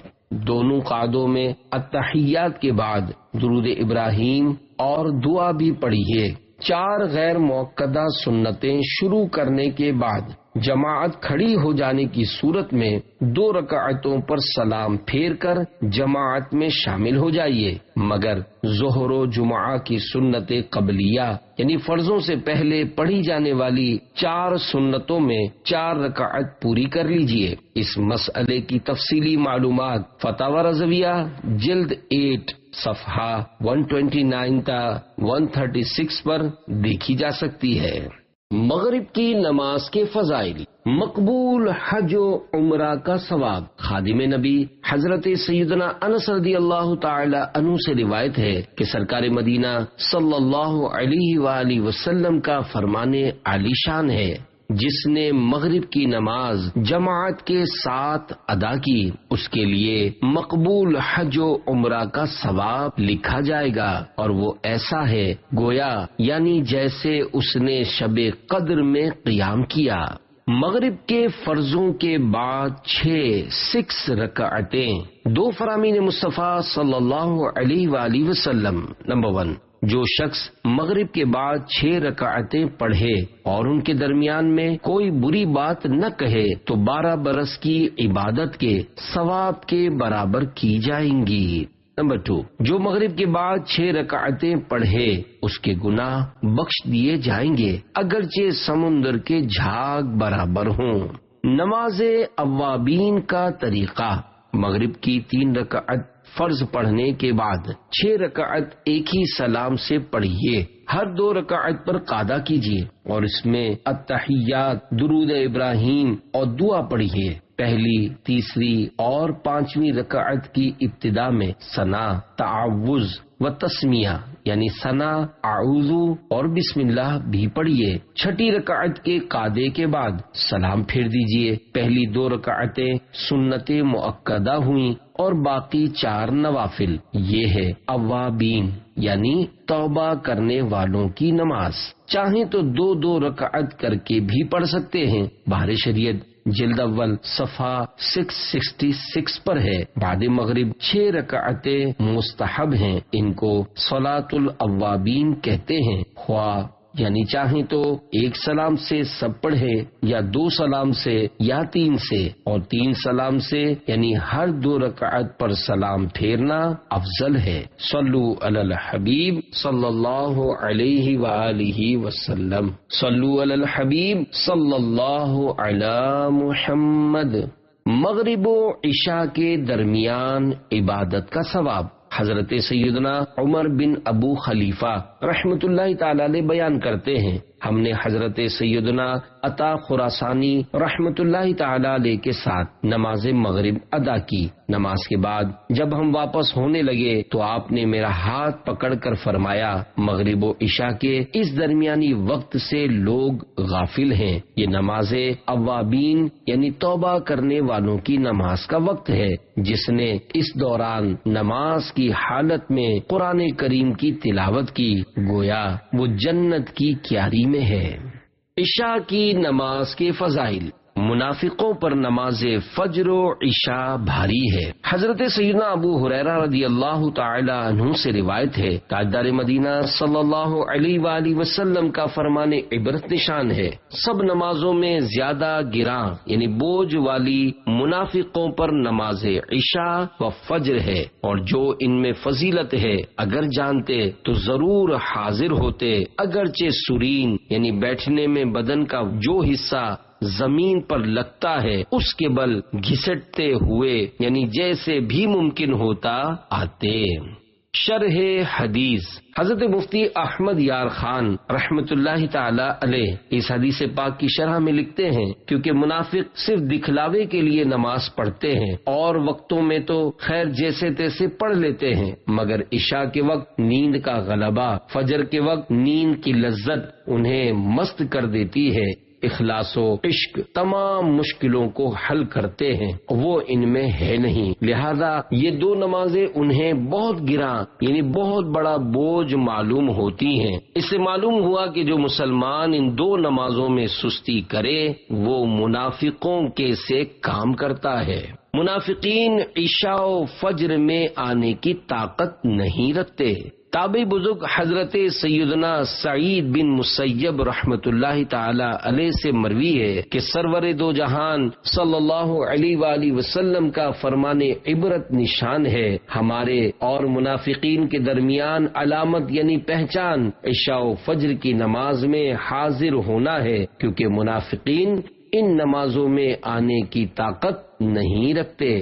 دونوں قعدوں میں التحیات کے بعد درود ابراہیم اور دعا بھی پڑھیے۔ 4 غیر مؤکدہ سنتیں شروع کرنے کے بعد جماعت کھڑی ہو جانے کی صورت میں 2 رکعتوں پر سلام پھیر کر جماعت میں شامل ہو جائیے، مگر ظہر و جمعہ کی سنت قبلیہ یعنی فرضوں سے پہلے پڑھی جانے والی 4 سنتوں میں 4 رکعت پوری کر لیجیے۔ اس مسئلے کی تفصیلی معلومات فتاوی رضویہ جلد 8 صفحہ 129 تا 136 پر دیکھی جا سکتی ہے۔ مغرب کی نماز کے فضائل۔ مقبول حج و عمرہ کا ثواب۔ خادم نبی حضرت سیدنا انس رضی اللہ تعالی عنہ سے روایت ہے کہ سرکار مدینہ صلی اللہ علیہ وآلہ وسلم کا فرمان عالی شان ہے، جس نے مغرب کی نماز جماعت کے ساتھ ادا کی اس کے لیے مقبول حج و عمرہ کا ثواب لکھا جائے گا، اور وہ ایسا ہے گویا یعنی جیسے اس نے شب قدر میں قیام کیا۔ مغرب کے فرضوں کے بعد 6 رکعتیں 2 فرامین مصطفیٰ صلی اللہ علیہ وآلہ وسلم۔ نمبر 1، جو شخص مغرب کے بعد 6 رکعتیں پڑھے اور ان کے درمیان میں کوئی بری بات نہ کہے تو 12 برس کی عبادت کے ثواب کے برابر کی جائیں گی۔ نمبر 2، جو مغرب کے بعد 6 رکعتیں پڑھے اس کے گناہ بخش دیے جائیں گے اگرچہ سمندر کے جھاگ برابر ہوں۔ نماز اوابین کا طریقہ۔ مغرب کی 3 رکعت فرض پڑھنے کے بعد 6 رکعت ایک ہی سلام سے پڑھیے۔ ہر 2 رکعت پر قاعدہ کیجیے اور اس میں التحیات، درود ابراہیم اور دعا پڑھیے۔ پہلی، تیسری اور 5ویں رکعت کی ابتدا میں ثنا، تعوذ و تسمیہ یعنی ثنا، اعوذ اور بسم اللہ بھی پڑھیے۔ 6 رکعت کے قاعدے کے بعد سلام پھیر دیجیے۔ پہلی 2 رکعتیں سنت مؤکدہ ہوئیں اور باقی 4 نوافل۔ یہ ہے اوابین یعنی توبہ کرنے والوں کی نماز۔ چاہیں تو 2 رکعت کر کے بھی پڑھ سکتے ہیں۔ بہار شریعت جلد اول صفحہ 666 پر ہے۔ بعد مغرب 6 رکعتیں مستحب ہیں، ان کو صلاۃ الاوابین کہتے ہیں۔ خواہ یعنی چاہیں تو 1 سلام سے سب پڑھے یا 2 سلام سے یا 3 سے، اور 3 سلام سے یعنی ہر 2 رکعت پر سلام پھیرنا افضل ہے۔ صلو علی الحبیب صلی اللہ علیہ وآلہ وسلم۔ صلو علی الحبیب صلی اللہ علی محمد۔ مغرب و عشاء کے درمیان عبادت کا ثواب۔ حضرت سیدنا عمر بن ابو خلیفہ رحمت اللہ تعالی علیہ بیان کرتے ہیں، ہم نے حضرت سیدنا عطا خراسانی رحمت اللہ تعالی علیہ کے ساتھ نماز مغرب ادا کی۔ نماز کے بعد جب ہم واپس ہونے لگے تو آپ نے میرا ہاتھ پکڑ کر فرمایا، مغرب و عشاء کے اس درمیانی وقت سے لوگ غافل ہیں۔ یہ نماز اوابین یعنی توبہ کرنے والوں کی نماز کا وقت ہے۔ جس نے اس دوران نماز کی حالت میں قرآن کریم کی تلاوت کی گویا وہ جنت کی کیاری میں ہے۔ عشاء کی نماز کے فضائل۔ منافقوں پر نماز فجر و عشاء بھاری ہے۔ حضرت سیدنا ابو ہریرہ رضی اللہ تعالی عنہ سے روایت ہے، تاجدار مدینہ صلی اللہ علیہ وآلہ وسلم کا فرمان عبرت نشان ہے، سب نمازوں میں زیادہ گراں یعنی بوجھ والی منافقوں پر نماز عشاء و فجر ہے، اور جو ان میں فضیلت ہے اگر جانتے تو ضرور حاضر ہوتے، اگرچہ سرین یعنی بیٹھنے میں بدن کا جو حصہ زمین پر لگتا ہے اس کے بل گھسٹتے ہوئے یعنی جیسے بھی ممکن ہوتا آتے۔ شرح حدیث۔ حضرت مفتی احمد یار خان رحمت اللہ تعالی علیہ اس حدیث پاک کی شرح میں لکھتے ہیں، کیونکہ منافق صرف دکھلاوے کے لیے نماز پڑھتے ہیں اور وقتوں میں تو خیر جیسے تیسے پڑھ لیتے ہیں، مگر عشاء کے وقت نیند کا غلبہ، فجر کے وقت نیند کی لذت انہیں مست کر دیتی ہے۔ اخلاص و عشق تمام مشکلوں کو حل کرتے ہیں، وہ ان میں ہے نہیں، لہذا یہ 2 نمازیں انہیں بہت گراں یعنی بہت بڑا بوجھ معلوم ہوتی ہیں۔ اس سے معلوم ہوا کہ جو مسلمان ان 2 نمازوں میں سستی کرے وہ منافقوں کے سے کام کرتا ہے۔ منافقین عشاء و فجر میں آنے کی طاقت نہیں رکھتے، تابعی بزرگ حضرت سیدنا سعید بن مسیب رحمت اللہ تعالی علیہ سے مروی ہے کہ سرور دو جہان صلی اللہ علیہ وآلہ وسلم کا فرمان عبرت نشان ہے ہمارے اور منافقین کے درمیان علامت یعنی پہچان عشاء و فجر کی نماز میں حاضر ہونا ہے، کیونکہ منافقین ان نمازوں میں آنے کی طاقت نہیں رکھتے۔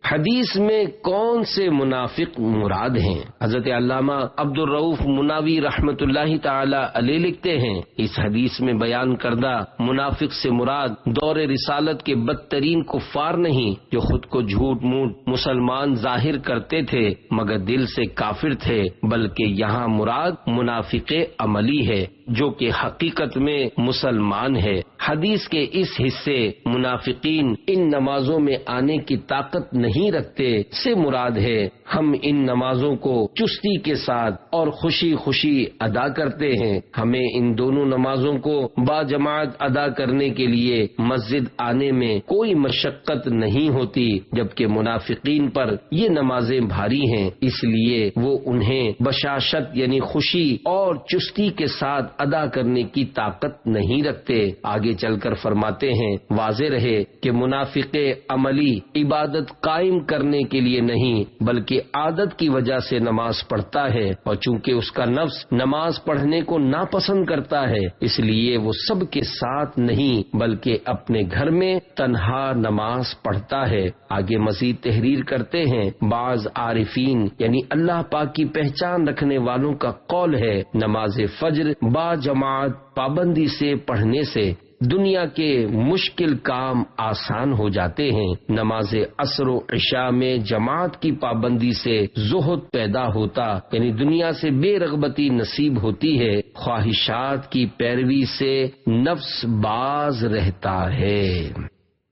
حدیث میں کون سے منافق مراد ہیں؟ حضرت علامہ عبد الرؤف مناوی رحمت اللہ تعالی علیہ لکھتے ہیں، اس حدیث میں بیان کردہ منافق سے مراد دور رسالت کے بدترین کفار نہیں جو خود کو جھوٹ موٹ مسلمان ظاہر کرتے تھے مگر دل سے کافر تھے، بلکہ یہاں مراد منافق عملی ہے جو کہ حقیقت میں مسلمان ہے۔ حدیث کے اس حصے منافقین ان نمازوں میں آنے کی طاقت نہیں رکھتے سے مراد ہے ہم ان نمازوں کو چستی کے ساتھ اور خوشی خوشی ادا کرتے ہیں۔ ہمیں ان دونوں نمازوں کو با جماعت ادا کرنے کے لیے مسجد آنے میں کوئی مشقت نہیں ہوتی، جبکہ منافقین پر یہ نمازیں بھاری ہیں، اس لیے وہ انہیں بشاشت یعنی خوشی اور چستی کے ساتھ ادا کرنے کی طاقت نہیں رکھتے۔ آگے چل کر فرماتے ہیں واضح رہے کہ منافق عملی عبادت قائم کرنے کے لیے نہیں بلکہ عادت کی وجہ سے نماز پڑھتا ہے، اور چونکہ اس کا نفس نماز پڑھنے کو ناپسند کرتا ہے اس لیے وہ سب کے ساتھ نہیں بلکہ اپنے گھر میں تنہا نماز پڑھتا ہے۔ آگے مزید تحریر کرتے ہیں بعض عارفین یعنی اللہ پاک کی پہچان رکھنے والوں کا قول ہے نماز فجر با جماعت پابندی سے پڑھنے سے دنیا کے مشکل کام آسان ہو جاتے ہیں۔ نماز عصر و عشاء میں جماعت کی پابندی سے زہد پیدا ہوتا یعنی دنیا سے بے رغبتی نصیب ہوتی ہے، خواہشات کی پیروی سے نفس باز رہتا ہے۔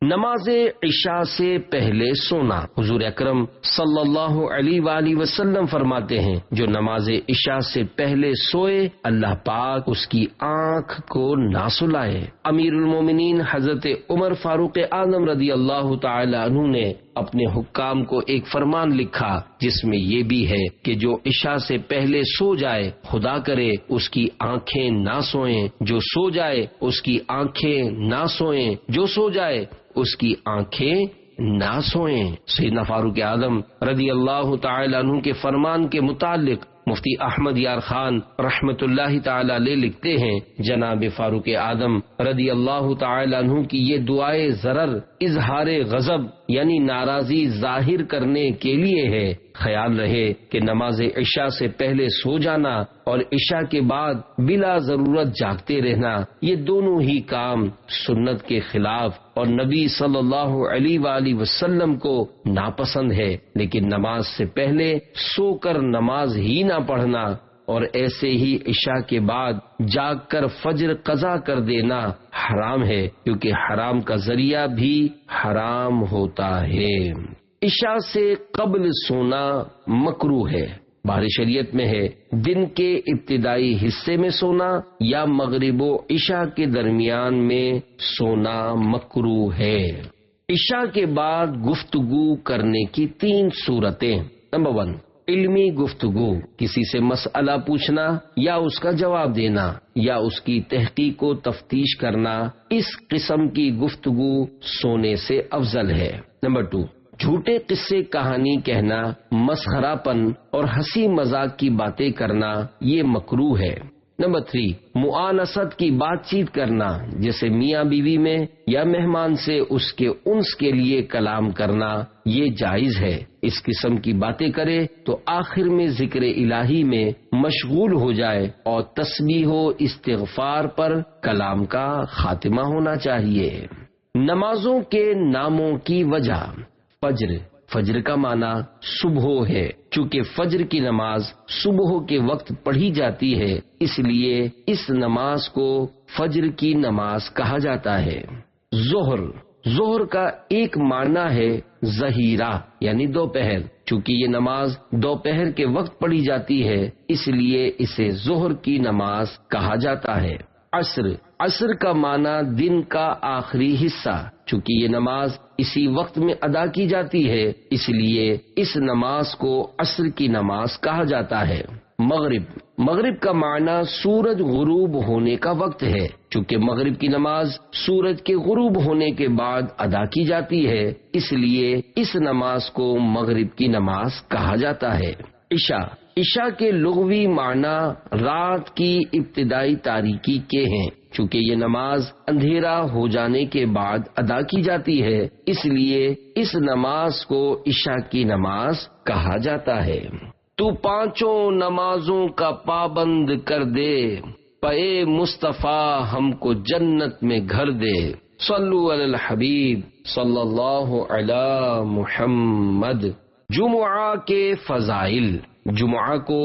نماز عشاء سے پہلے سونا، حضور اکرم صلی اللہ علیہ وآلہ وسلم فرماتے ہیں جو نماز عشاء سے پہلے سوئے اللہ پاک اس کی آنکھ کو نہ سلائے۔ امیر المومنین حضرت عمر فاروق اعظم رضی اللہ تعالی عنہ نے اپنے حکام کو ایک فرمان لکھا جس میں یہ بھی ہے کہ جو عشاء سے پہلے سو جائے خدا کرے اس کی آنکھیں نہ سوئیں، جو سو جائے اس کی آنکھیں نہ سوئیں، جو سو جائے اس کی آنکھیں نہ سوئیں۔ سیدنا فاروق اعظم رضی اللہ تعالی عنہ کے فرمان کے متعلق مفتی احمد یار خان رحمت اللہ تعالی علیہ لکھتے ہیں جناب فاروق اعظم رضی اللہ تعالی عنہ کی یہ دعائے ضرر اظہار غضب یعنی ناراضی ظاہر کرنے کے لیے ہے۔ خیال رہے کہ نماز عشاء سے پہلے سو جانا اور عشاء کے بعد بلا ضرورت جاگتے رہنا یہ دونوں ہی کام سنت کے خلاف اور نبی صلی اللہ علیہ وآلہ وسلم کو ناپسند ہے، لیکن نماز سے پہلے سو کر نماز ہی نہ پڑھنا اور ایسے ہی عشاء کے بعد جاگ کر فجر قضا کر دینا حرام ہے، کیونکہ حرام کا ذریعہ بھی حرام ہوتا ہے۔ عشاء سے قبل سونا مکروہ ہے، بار شریعت میں ہے دن کے ابتدائی حصے میں سونا یا مغرب و عشاء کے درمیان میں سونا مکروہ ہے۔ عشاء کے بعد گفتگو کرنے کی 3 صورتیں۔ نمبر 1 علمی گفتگو، کسی سے مسئلہ پوچھنا یا اس کا جواب دینا یا اس کی تحقیق و تفتیش کرنا، اس قسم کی گفتگو سونے سے افضل ہے۔ نمبر 2 جھوٹے قصے کہانی کہنا، مسخرہ پن اور ہنسی مذاق کی باتیں کرنا یہ مکروہ ہے۔ نمبر 3 مؤانست کی بات چیت کرنا، جیسے میاں بیوی میں یا مہمان سے اس کے انس کے لیے کلام کرنا یہ جائز ہے۔ اس قسم کی باتیں کرے تو آخر میں ذکر الہی میں مشغول ہو جائے اور تسبیح و استغفار پر کلام کا خاتمہ ہونا چاہیے۔ نمازوں کے ناموں کی وجہ۔ فجر کا معنی صبح ہے، چونکہ فجر کی نماز صبح کے وقت پڑھی جاتی ہے اس لیے اس نماز کو فجر کی نماز کہا جاتا ہے۔ ظہر کا ایک معنی ہے ظہیرہ یعنی دوپہر، چونکہ یہ نماز دوپہر کے وقت پڑھی جاتی ہے اس لیے اسے ظہر کی نماز کہا جاتا ہے۔ عصر کا معنی دن کا آخری حصہ، چونکہ یہ نماز اسی وقت میں ادا کی جاتی ہے اس لیے اس نماز کو عصر کی نماز کہا جاتا ہے۔ مغرب کا معنی سورج غروب ہونے کا وقت ہے، چونکہ مغرب کی نماز سورج کے غروب ہونے کے بعد ادا کی جاتی ہے، اس لیے اس نماز کو مغرب کی نماز کہا جاتا ہے۔ عشاء کے لغوی معنی رات کی ابتدائی تاریکی کے ہیں، چونکہ یہ نماز اندھیرا ہو جانے کے بعد ادا کی جاتی ہے، اس لیے اس نماز کو عشاء کی نماز کہا جاتا ہے۔ تو پانچوں نمازوں کا پابند کر دے، پے مصطفیٰ ہم کو جنت میں گھر دے، صلو علی الحبیب صلی اللہ علی محمد۔ جمعہ کے فضائل، جمعہ کو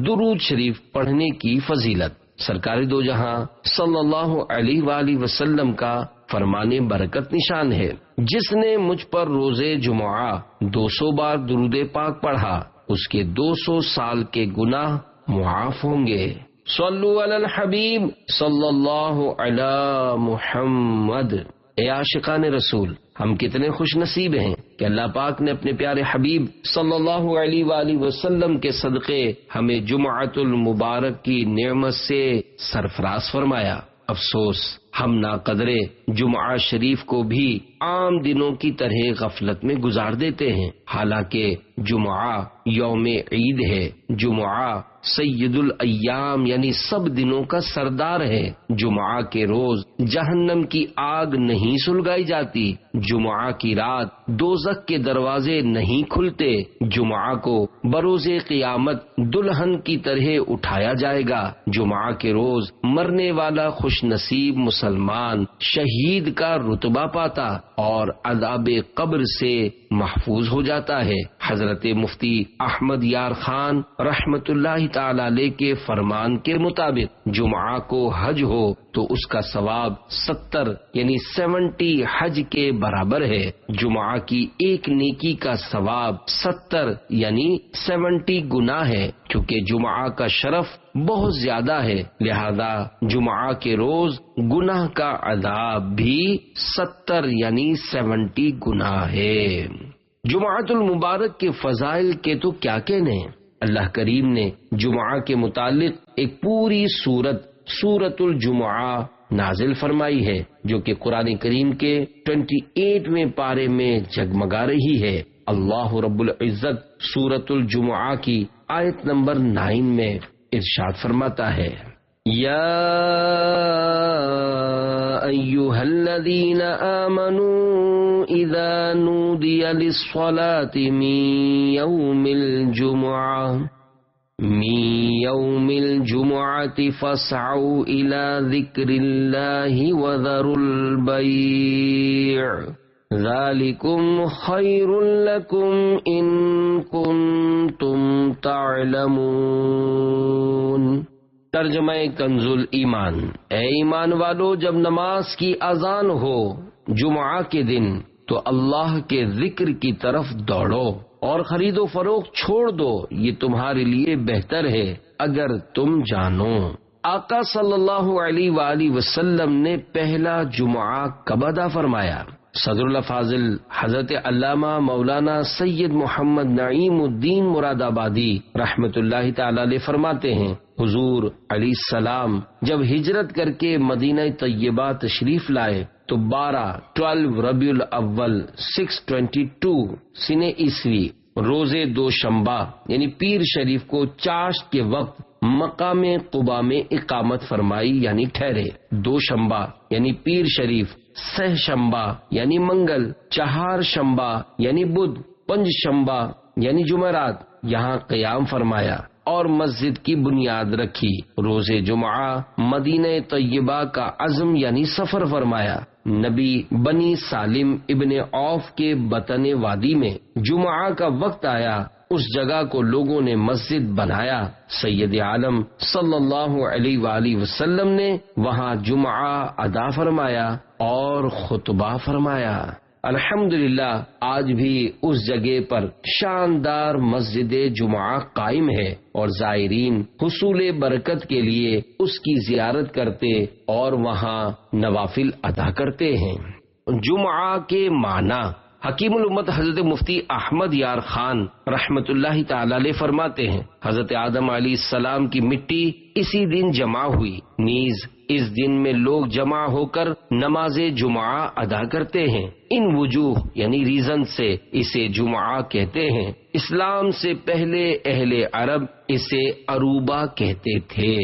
درود شریف پڑھنے کی فضیلت۔ سرکار دو جہاں صلی اللہ علیہ وآلہ وسلم کا فرمان برکت نشان ہے، جس نے مجھ پر روز جمعہ 200 بار درود پاک پڑھا، اس کے 200 سال کے گناہ معاف ہوں گے۔ صلو علی الحبیب صلی اللہ علی محمد۔ اے عاشقان رسول، ہم کتنے خوش نصیب ہیں کہ اللہ پاک نے اپنے پیارے حبیب صلی اللہ علیہ وآلہ وسلم کے صدقے ہمیں جمعۃ المبارک کی نعمت سے سرفراز فرمایا۔ افسوس ہم ناقدرے جمعہ شریف کو بھی عام دنوں کی طرح غفلت میں گزار دیتے ہیں، حالانکہ جمعہ یوم عید ہے، جمعہ سید الایام یعنی سب دنوں کا سردار ہے۔ جمعہ کے روز جہنم کی آگ نہیں سلگائی جاتی، جمعہ کی رات دوزخ کے دروازے نہیں کھلتے، جمعہ کو بروز قیامت دلہن کی طرح اٹھایا جائے گا، جمعہ کے روز مرنے والا خوش نصیب مسلمان شہید کا رتبہ پاتا اور عذاب قبر سے محفوظ ہو جاتا ہے۔ حضرت مفتی احمد یار خان رحمت اللہ تعالی علیہ کے فرمان کے مطابق جمعہ کو حج ہو تو اس کا ثواب 70 یعنی 70 حج کے برابر ہے۔ جمعہ کی ایک نیکی کا ثواب 70 یعنی 70 گنا ہے، چونکہ جمعہ کا شرف بہت زیادہ ہے، لہذا جمعہ کے روز گناہ کا عذاب بھی 70 یعنی 70 گنا ہے۔ جمعۃ المبارک کے فضائل کے تو کیا کہنے، اللہ کریم نے جمعہ کے متعلق ایک پوری سورت الجمعہ نازل فرمائی ہے، جو کہ قرآن کریم کے 28ویں پارے میں جگمگا رہی ہے۔ اللہ رب العزت سورت الجمعہ کی آیت نمبر 9 میں ارشاد فرماتا ہے، یا ایھا الذین آمنوا اذا نودی للصلاة من یوم الجمعة فاسعوا الى ذکر اللہ وذروا البیع ذالکم خیر لکم ان کنتم تعلمون۔ ترجمہ کنز ایمان، اے ایمان والو، جب نماز کی اذان ہو جمعہ کے دن تو اللہ کے ذکر کی طرف دوڑو اور خرید و فروخت چھوڑ دو، یہ تمہارے لیے بہتر ہے اگر تم جانو۔ آقا صلی اللہ علیہ وآلہ وسلم نے پہلا جمعہ کب ادا فرمایا؟ صدر الافاضل حضرت علامہ مولانا سید محمد نعیم الدین مراد آبادی رحمت اللہ تعالی علیہ فرماتے ہیں، حضور علیہ السلام جب ہجرت کر کے مدینہ طیبہ تشریف لائے تو 12 ربیع الاول 622 سنہ عیسوی روز دوشنبہ یعنی پیر شریف کو چاشت کے وقت مقام قباء میں اقامت فرمائی یعنی ٹھہرے۔ دوشنبہ یعنی پیر شریف، سہ شنبہ یعنی منگل، چہار شنبہ یعنی بدھ، پنج شنبہ یعنی جمعرات یہاں قیام فرمایا اور مسجد کی بنیاد رکھی۔ روز جمعہ مدینہ طیبہ کا عزم یعنی سفر فرمایا۔ نبی بنی سالم ابن عوف کے بطن وادی میں جمعہ کا وقت آیا، اس جگہ کو لوگوں نے مسجد بنایا۔ سید عالم صلی اللہ علیہ وآلہ وسلم نے وہاں جمعہ ادا فرمایا اور خطبہ فرمایا۔ الحمدللہ آج بھی اس جگہ پر شاندار مسجد جمعہ قائم ہے اور زائرین حصول برکت کے لیے اس کی زیارت کرتے اور وہاں نوافل ادا کرتے ہیں۔ جمعہ کے معنی، حکیم الامت حضرت مفتی احمد یار خان رحمت اللہ تعالی علیہ فرماتے ہیں، حضرت آدم علیہ السلام کی مٹی اسی دن جمع ہوئی، نیز اس دن میں لوگ جمع ہو کر نماز جمعہ ادا کرتے ہیں۔ ان وجوہ یعنی ریزن سے اسے جمعہ کہتے ہیں۔ اسلام سے پہلے اہل عرب اسے عروبہ کہتے تھے۔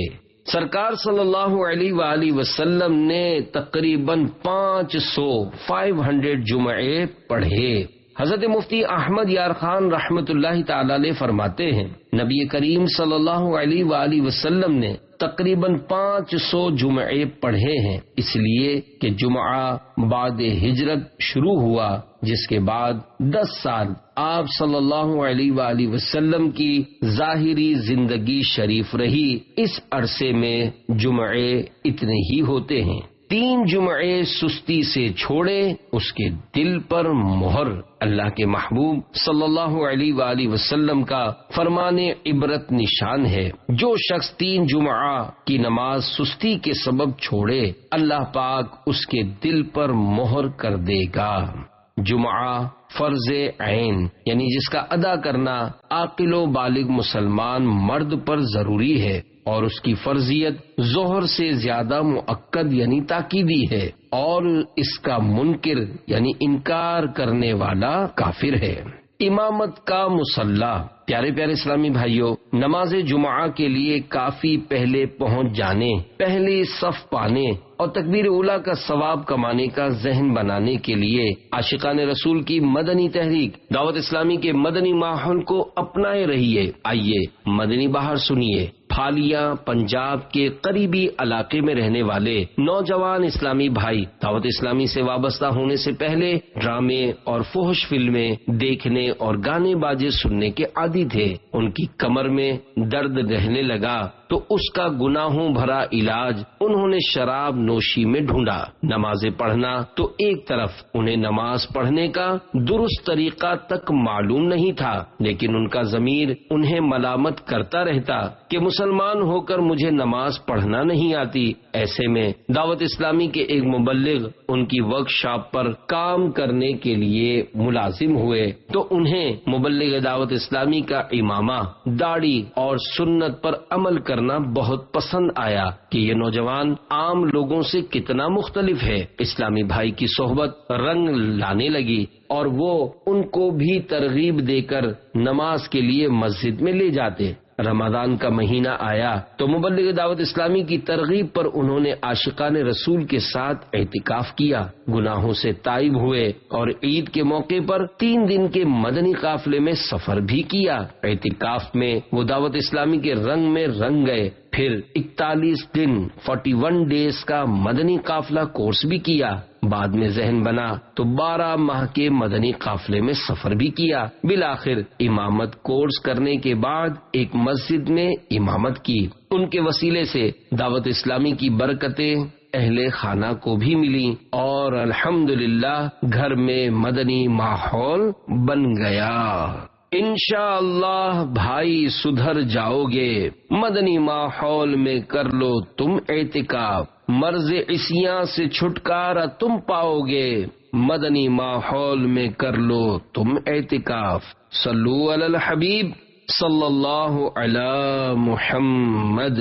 سرکار صلی اللہ علیہ وآلہ وسلم نے تقریباً 500 جمعے پڑھے۔ حضرت مفتی احمد یار خان رحمت اللہ تعالی علیہ فرماتے ہیں، نبی کریم صلی اللہ علیہ وآلہ وسلم نے تقریباً 500 جمعے پڑھے ہیں، اس لیے کہ جمعہ بعد ہجرت شروع ہوا، جس کے بعد 10 سال آپ صلی اللہ علیہ وآلہ وسلم کی ظاہری زندگی شریف رہی۔ اس عرصے میں جمعے اتنے ہی ہوتے ہیں۔ 3 جمعے سستی سے چھوڑے، اس کے دل پر مہر۔ اللہ کے محبوب صلی اللہ علیہ وآلہ وسلم کا فرمان عبرت نشان ہے، جو شخص 3 جمعہ کی نماز سستی کے سبب چھوڑے، اللہ پاک اس کے دل پر مہر کر دے گا۔ جمعہ فرض عین یعنی جس کا ادا کرنا عاقل و بالغ مسلمان مرد پر ضروری ہے، اور اس کی فرضیت ظہر سے زیادہ مؤکد یعنی تاکیدی ہے، اور اس کا منکر یعنی انکار کرنے والا کافر ہے۔ امامت کا مصلی، پیارے پیارے اسلامی بھائیوں، نماز جمعہ کے لیے کافی پہلے پہنچ جانے، پہلی صف پانے اور تکبیر اولیٰ کا ثواب کمانے کا ذہن بنانے کے لیے عاشقان رسول کی مدنی تحریک دعوت اسلامی کے مدنی ماحول کو اپنائے رہیے۔ آئیے مدنی بہار سنیے۔ پھالیاں پنجاب کے قریبی علاقے میں رہنے والے نوجوان اسلامی بھائی دعوت اسلامی سے وابستہ ہونے سے پہلے ڈرامے اور فحش فلمیں دیکھنے اور گانے باجے سننے کے عادی تھے۔ ان کی کمر میں درد رہنے لگا تو اس کا گناہوں بھرا علاج انہوں نے شراب نوشی میں ڈھونڈا۔ نمازیں پڑھنا تو ایک طرف انہیں نماز پڑھنے کا درست طریقہ تک معلوم نہیں تھا، لیکن ان کا ضمیر انہیں ملامت کرتا رہتا کہ مسلمان ہو کر مجھے نماز پڑھنا نہیں آتی۔ ایسے میں دعوت اسلامی کے ایک مبلغ ان کی ورک شاپ پر کام کرنے کے لیے ملازم ہوئے تو انہیں مبلغ دعوت اسلامی کا امامہ، داڑھی اور سنت پر عمل کرنا بہت پسند آیا کہ یہ نوجوان عام لوگوں سے کتنا مختلف ہے۔ اسلامی بھائی کی صحبت رنگ لانے لگی اور وہ ان کو بھی ترغیب دے کر نماز کے لیے مسجد میں لے جاتے۔ رمضان کا مہینہ آیا تو مبلغ دعوت اسلامی کی ترغیب پر انہوں نے عاشقان رسول کے ساتھ اعتکاف کیا، گناہوں سے تائب ہوئے اور عید کے موقع پر 3 دن کے مدنی قافلے میں سفر بھی کیا۔ اعتکاف میں وہ دعوت اسلامی کے رنگ میں رنگ گئے، پھر 41 دن 41 ڈیز کا مدنی قافلہ کورس بھی کیا۔ بعد میں ذہن بنا تو 12 ماہ کے مدنی قافلے میں سفر بھی کیا۔ بالآخر امامت کورس کرنے کے بعد ایک مسجد میں امامت کی۔ ان کے وسیلے سے دعوت اسلامی کی برکتیں اہل خانہ کو بھی ملی اور الحمدللہ گھر میں مدنی ماحول بن گیا۔ انشاءاللہ بھائی سدھر جاؤ گے، مدنی ماحول میں کر لو تم اعتکاف، مرض عصیاں سے چھٹکارا تم پاؤ گے، مدنی ماحول میں کر لو تم اعتکاف۔ صلو علی الحبیب صلی اللہ علی محمد۔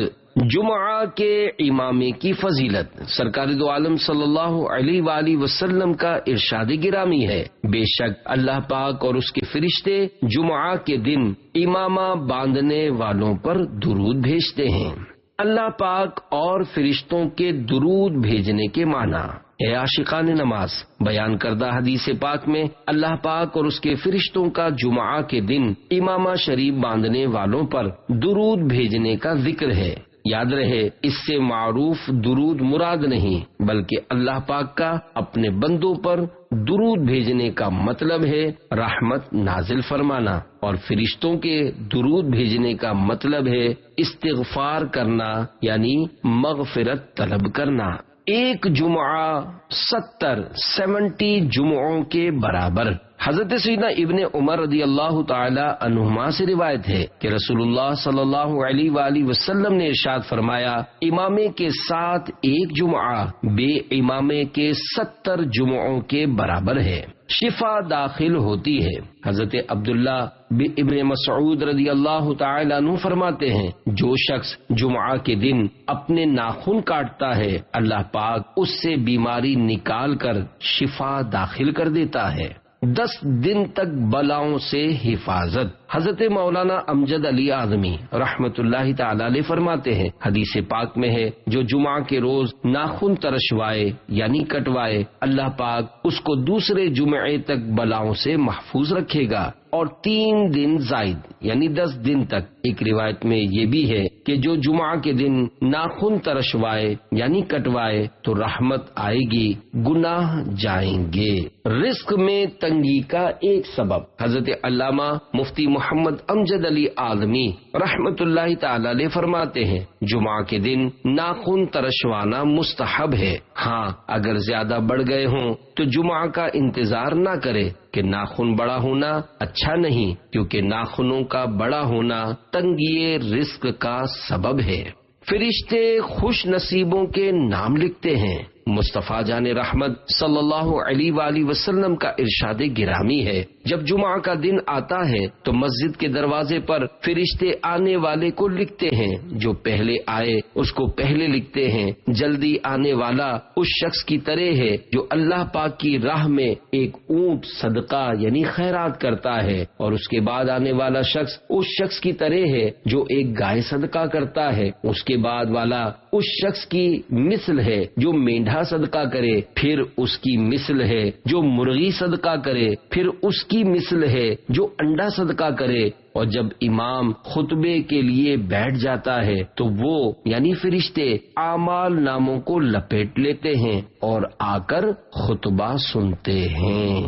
جمعہ کے امامے کی فضیلت، سرکار دو عالم صلی اللہ علیہ وآلہ وسلم کا ارشاد گرامی ہے، بے شک اللہ پاک اور اس کے فرشتے جمعہ کے دن امامہ باندھنے والوں پر درود بھیجتے ہیں۔ اللہ پاک اور فرشتوں کے درود بھیجنے کے معنی، اے عاشقان نماز، بیان کردہ حدیث پاک میں اللہ پاک اور اس کے فرشتوں کا جمعہ کے دن امامہ شریف باندھنے والوں پر درود بھیجنے کا ذکر ہے۔ یاد رہے، اس سے معروف درود مراد نہیں، بلکہ اللہ پاک کا اپنے بندوں پر درود بھیجنے کا مطلب ہے رحمت نازل فرمانا، اور فرشتوں کے درود بھیجنے کا مطلب ہے استغفار کرنا یعنی مغفرت طلب کرنا۔ ایک جمعہ 70 جمعوں کے برابر۔ حضرت سیدنا ابن عمر رضی اللہ تعالی عنہما سے روایت ہے کہ رسول اللہ صلی اللہ علیہ وآلہ وسلم نے ارشاد فرمایا، امامے کے ساتھ ایک جمعہ بے امامے کے 70 جمعوں کے برابر ہے۔ شفا داخل ہوتی ہے۔ حضرت عبداللہ ابن مسعود رضی اللہ تعالی عنہ فرماتے ہیں، جو شخص جمعہ کے دن اپنے ناخن کاٹتا ہے اللہ پاک اس سے بیماری نکال کر شفا داخل کر دیتا ہے۔ 10 دن تک بلاؤں سے حفاظت۔ حضرت مولانا امجد علی اعظمی رحمت اللہ تعالی علیہ فرماتے ہیں، حدیث پاک میں ہے، جو جمعہ کے روز ناخن ترشوائے یعنی کٹوائے اللہ پاک اس کو دوسرے جمعے تک بلاؤں سے محفوظ رکھے گا، اور 3 دن زائد یعنی 10 دن تک۔ ایک روایت میں یہ بھی ہے کہ جو جمعہ کے دن ناخن ترشوائے یعنی کٹوائے تو رحمت آئے گی، گناہ جائیں گے۔ رزق میں تنگی کا ایک سبب۔ حضرت علامہ مفتی محمد امجد علی اعظمی رحمت اللہ تعالی علیہ فرماتے ہیں، جمعہ کے دن ناخن ترشوانا مستحب ہے، ہاں اگر زیادہ بڑھ گئے ہوں تو جمعہ کا انتظار نہ کرے کہ ناخن بڑا ہونا اچھا نہیں، کیونکہ ناخنوں کا بڑا ہونا تنگی رزق کا سبب ہے۔ فرشتے خوش نصیبوں کے نام لکھتے ہیں۔ مصطفیٰ جان رحمت صلی اللہ علیہ وآلہ وسلم کا ارشاد گرامی ہے، جب جمعہ کا دن آتا ہے تو مسجد کے دروازے پر فرشتے آنے والے کو لکھتے ہیں، جو پہلے آئے اس کو پہلے لکھتے ہیں۔ جلدی آنے والا اس شخص کی طرح ہے جو اللہ پاک کی راہ میں ایک اونٹ صدقہ یعنی خیرات کرتا ہے، اور اس کے بعد آنے والا شخص اس شخص کی طرح ہے جو ایک گائے صدقہ کرتا ہے، اس کے بعد والا اس شخص کی مثل ہے جو مینڈھا صدقہ کرے، پھر اس کی مثل ہے جو مرغی صدقہ کرے، پھر اس کی مثل ہے جو انڈا صدقہ کرے، اور جب امام خطبے کے لیے بیٹھ جاتا ہے تو وہ یعنی فرشتے اعمال ناموں کو لپیٹ لیتے ہیں اور آ کر خطبہ سنتے ہیں۔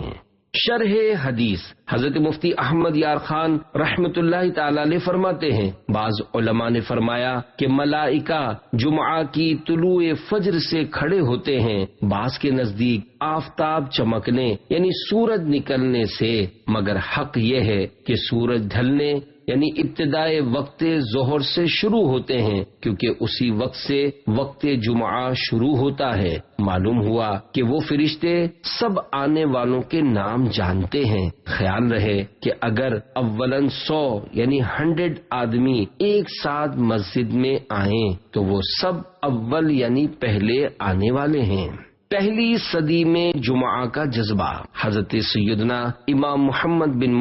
شرح حدیث۔ حضرت مفتی احمد یار خان رحمت اللہ تعالی علیہ فرماتے ہیں، بعض علماء نے فرمایا کہ ملائکہ جمعہ کی طلوع فجر سے کھڑے ہوتے ہیں، بعض کے نزدیک آفتاب چمکنے یعنی سورج نکلنے سے، مگر حق یہ ہے کہ سورج ڈھلنے یعنی ابتدائے وقت ظہر سے شروع ہوتے ہیں، کیونکہ اسی وقت سے وقت جمعہ شروع ہوتا ہے۔ معلوم ہوا کہ وہ فرشتے سب آنے والوں کے نام جانتے ہیں۔ خیال رہے کہ اگر اولن 100 یعنی 100 آدمی ایک ساتھ مسجد میں آئیں تو وہ سب اول یعنی پہلے آنے والے ہیں۔ پہلی صدی میں جمعہ کا جذبہ۔ حضرت سیدنا امام محمد بن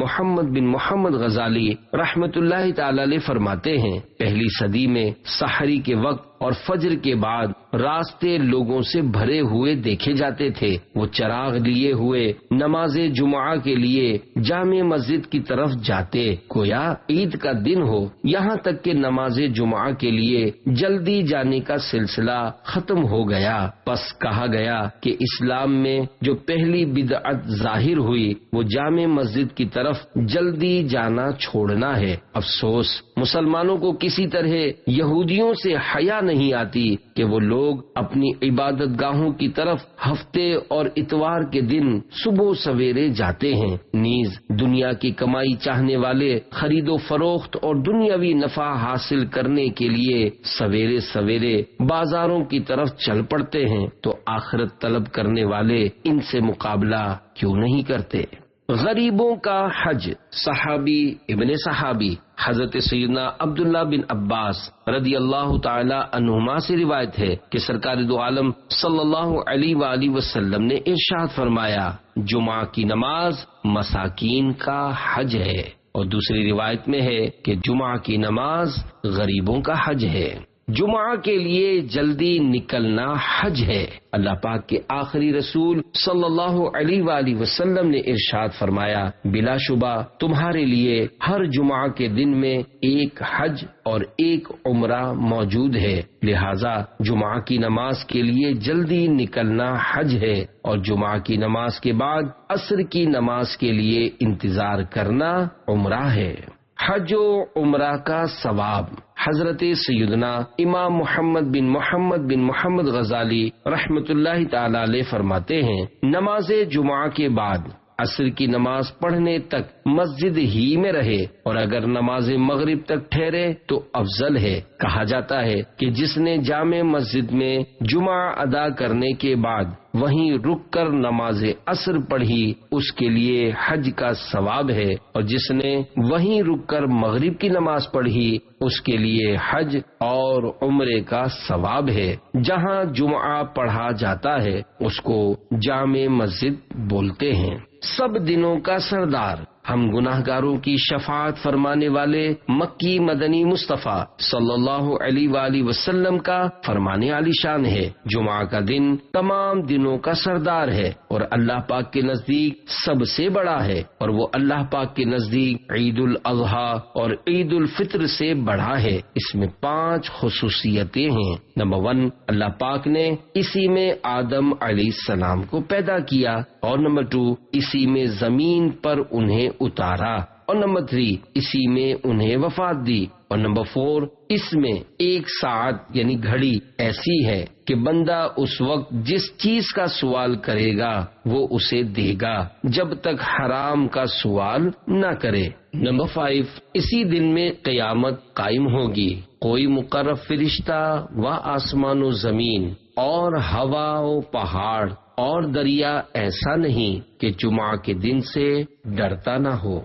محمد غزالی رحمت اللہ تعالی علیہ فرماتے ہیں، پہلی صدی میں سحری کے وقت اور فجر کے بعد راستے لوگوں سے بھرے ہوئے دیکھے جاتے تھے۔ وہ چراغ لیے ہوئے نماز جمعہ کے لیے جامع مسجد کی طرف جاتے، گویا عید کا دن ہو، یہاں تک کہ نماز جمعہ کے لیے جلدی جانے کا سلسلہ ختم ہو گیا۔ پس کہا گیا کہ اسلام میں جو پہلی بدعت ظاہر ہوئی وہ جامع مسجد کی طرف جلدی جانا چھوڑنا ہے۔ افسوس مسلمانوں کو کسی طرح یہودیوں سے حیا نہیں آتی کہ وہ لوگ اپنی عبادت گاہوں کی طرف ہفتے اور اتوار کے دن صبح سویرے جاتے ہیں، نیز دنیا کی کمائی چاہنے والے خرید و فروخت اور دنیاوی نفع حاصل کرنے کے لیے سویرے سویرے بازاروں کی طرف چل پڑتے ہیں، تو آخرت طلب کرنے والے ان سے مقابلہ کیوں نہیں کرتے؟ غریبوں کا حج۔ صحابی ابن صحابی حضرت سیدنا عبداللہ بن عباس رضی اللہ تعالی عنہما سے روایت ہے کہ سرکار دو عالم صلی اللہ علیہ وآلہ وسلم نے ارشاد فرمایا، جمعہ کی نماز مساکین کا حج ہے، اور دوسری روایت میں ہے کہ جمعہ کی نماز غریبوں کا حج ہے۔ جمعہ کے لیے جلدی نکلنا حج ہے۔ اللہ پاک کے آخری رسول صلی اللہ علیہ وآلہ وسلم نے ارشاد فرمایا، بلا شبہ تمہارے لیے ہر جمعہ کے دن میں ایک حج اور ایک عمرہ موجود ہے، لہذا جمعہ کی نماز کے لیے جلدی نکلنا حج ہے، اور جمعہ کی نماز کے بعد عصر کی نماز کے لیے انتظار کرنا عمرہ ہے۔ حج و عمرہ کا ثواب۔ حضرت سیدنا امام محمد بن محمد غزالی رحمت اللہ تعالی علیہ فرماتے ہیں، نماز جمعہ کے بعد عصر کی نماز پڑھنے تک مسجد ہی میں رہے، اور اگر نماز مغرب تک ٹھہرے تو افضل ہے۔ کہا جاتا ہے کہ جس نے جامع مسجد میں جمعہ ادا کرنے کے بعد وہیں رک کر نماز عصر پڑھی اس کے لیے حج کا ثواب ہے، اور جس نے وہیں رک کر مغرب کی نماز پڑھی اس کے لیے حج اور عمرے کا ثواب ہے۔ جہاں جمعہ پڑھا جاتا ہے اس کو جامع مسجد بولتے ہیں۔ سب دنوں کا سردار، ہم گناہگاروں کی شفاعت فرمانے والے مکی مدنی مصطفیٰ صلی اللہ علیہ وآلہ وسلم کا فرمان عالی شان ہے۔ جمعہ کا دن تمام دنوں کا سردار ہے اور اللہ پاک کے نزدیک سب سے بڑا ہے، اور وہ اللہ پاک کے نزدیک عید الاضحیٰ اور عید الفطر سے بڑا ہے۔ اس میں 5 خصوصیتیں ہیں۔ نمبر 1، اللہ پاک نے اسی میں آدم علیہ السلام کو پیدا کیا، اور نمبر 2، اسی میں زمین پر انہیں اتارا، اور نمبر 3، اسی میں انہیں وفات دی، اور نمبر 4، اس میں 1 ساعت یعنی گھڑی ایسی ہے کہ بندہ اس وقت جس چیز کا سوال کرے گا وہ اسے دے گا جب تک حرام کا سوال نہ کرے۔ نمبر 5، اسی دن میں قیامت قائم ہوگی۔ کوئی مقرب فرشتہ و آسمان و زمین اور ہوا و پہاڑ اور دریا ایسا نہیں کہ جمعہ کے دن سے ڈرتا نہ ہو۔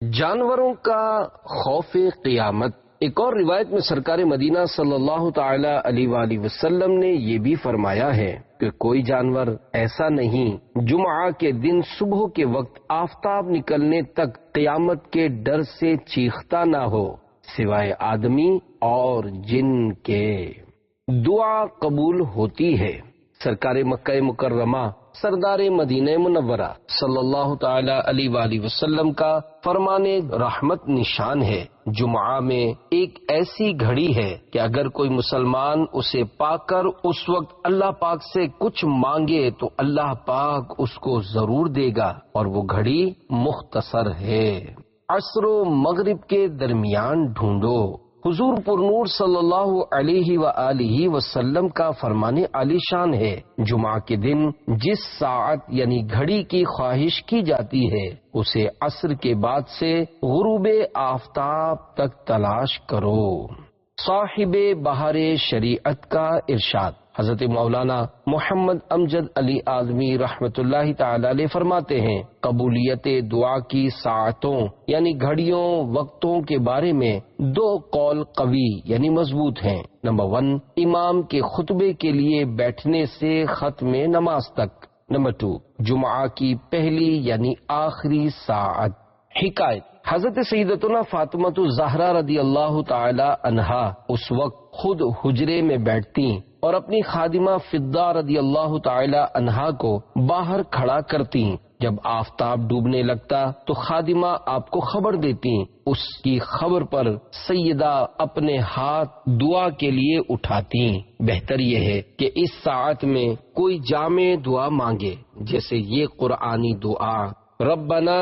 جانوروں کا خوف قیامت۔ ایک اور روایت میں سرکار مدینہ صلی اللہ تعالی علیہ وآلہ وسلم نے یہ بھی فرمایا ہے کہ کوئی جانور ایسا نہیں جمعہ کے دن صبح کے وقت آفتاب نکلنے تک قیامت کے ڈر سے چیختا نہ ہو سوائے آدمی اور جن کے۔ دعا قبول ہوتی ہے۔ سرکار مکہ مکرمہ سردار مدینہ منورہ صلی اللہ تعالی علیہ وآلہ وسلم کا فرمان رحمت نشان ہے۔ جمعہ میں ایک ایسی گھڑی ہے کہ اگر کوئی مسلمان اسے پا کر اس وقت اللہ پاک سے کچھ مانگے تو اللہ پاک اس کو ضرور دے گا، اور وہ گھڑی مختصر ہے۔ عصر و مغرب کے درمیان ڈھونڈو۔ حضور پرنور صلی اللہ علیہ وآلہ وسلم کا فرمان عالی شان ہے، جمعہ کے دن جس ساعت یعنی گھڑی کی خواہش کی جاتی ہے اسے عصر کے بعد سے غروب آفتاب تک تلاش کرو۔ صاحب بہار شریعت کا ارشاد حضرت مولانا محمد امجد علی اعظمی رحمت اللہ تعالی علیہ فرماتے ہیں، قبولیت دعا کی ساعتوں یعنی گھڑیوں وقتوں کے بارے میں 2 قول قوی یعنی مضبوط ہیں۔ نمبر 1، امام کے خطبے کے لیے بیٹھنے سے ختم نماز تک۔ نمبر 2، جمعہ کی پہلی یعنی آخری ساعت۔ حکایت، حضرت سیدتنا فاطمہ الزہرا رضی اللہ تعالی عنہا اس وقت خود حجرے میں بیٹھتی اور اپنی خادمہ فضہ رضی اللہ تعالی عنہا کو باہر کھڑا کرتی۔ جب آفتاب ڈوبنے لگتا تو خادمہ آپ کو خبر دیتی۔ اس کی خبر پر سیدہ اپنے ہاتھ دعا کے لیے اٹھاتی۔ بہتر یہ ہے کہ اس ساعت میں کوئی جامع دعا مانگے، جیسے یہ قرآنی دعا، ربنا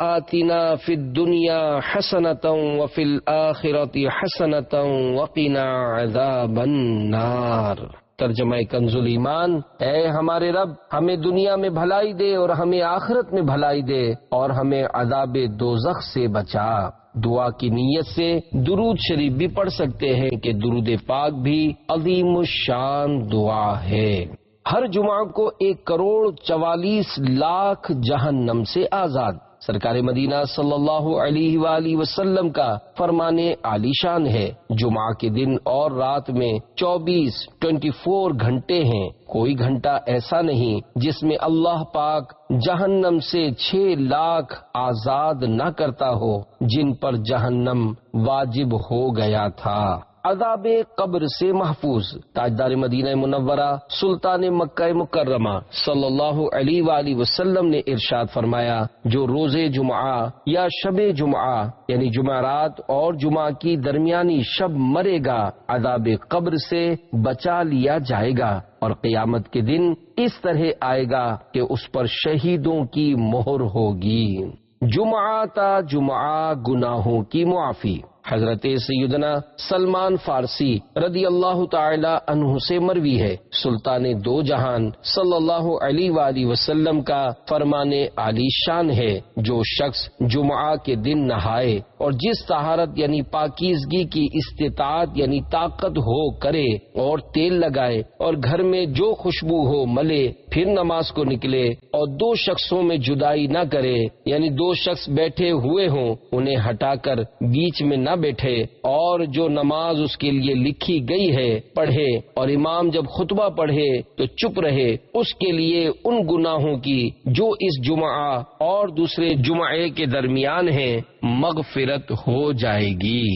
آتنا فی الدنیا حسنۃ وفی الآخرۃ حسنۃ وقنا عذاب النار۔ ترجمہ کنز ایمان، اے ہمارے رب ہمیں دنیا میں بھلائی دے اور ہمیں آخرت میں بھلائی دے اور ہمیں عذاب دوزخ سے بچا۔ دعا کی نیت سے درود شریف بھی پڑھ سکتے ہیں کہ درود پاک بھی عظیم الشان دعا ہے۔ ہر جمعہ کو 1,44,00,000 جہنم سے آزاد۔ سرکار مدینہ صلی اللہ علیہ وآلہ وسلم کا فرمان عالی شان ہے، جمعہ کے دن اور رات میں 24 گھنٹے ہیں، کوئی گھنٹہ ایسا نہیں جس میں اللہ پاک جہنم سے 6 لاکھ آزاد نہ کرتا ہو جن پر جہنم واجب ہو گیا تھا۔ عذاب قبر سے محفوظ۔ تاجدار مدینہ منورہ سلطان مکہ مکرمہ صلی اللہ علیہ وآلہ وسلم نے ارشاد فرمایا، جو روز جمعہ یا شب جمعہ یعنی جمعرات اور جمعہ کی درمیانی شب مرے گا عذاب قبر سے بچا لیا جائے گا، اور قیامت کے دن اس طرح آئے گا کہ اس پر شہیدوں کی مہر ہوگی۔ جمعہ تا جمعہ گناہوں کی معافی۔ حضرت سیدنا سلمان فارسی رضی اللہ تعالی عنہ سے مروی ہے، سلطان دو جہان صلی اللہ علیہ وآلہ وسلم کا فرمان عالی شان ہے، جو شخص جمعہ کے دن نہائے اور جس طہارت یعنی پاکیزگی کی استطاعت یعنی طاقت ہو کرے اور تیل لگائے اور گھر میں جو خوشبو ہو ملے، پھر نماز کو نکلے اور دو شخصوں میں جدائی نہ کرے، یعنی دو شخص بیٹھے ہوئے ہوں انہیں ہٹا کر بیچ میں نہ بیٹھے، اور جو نماز اس کے لیے لکھی گئی ہے پڑھے، اور امام جب خطبہ پڑھے تو چپ رہے، اس کے لیے ان گناہوں کی جو اس جمعہ اور دوسرے جمعے کے درمیان ہیں مغفرت ہو جائے گی۔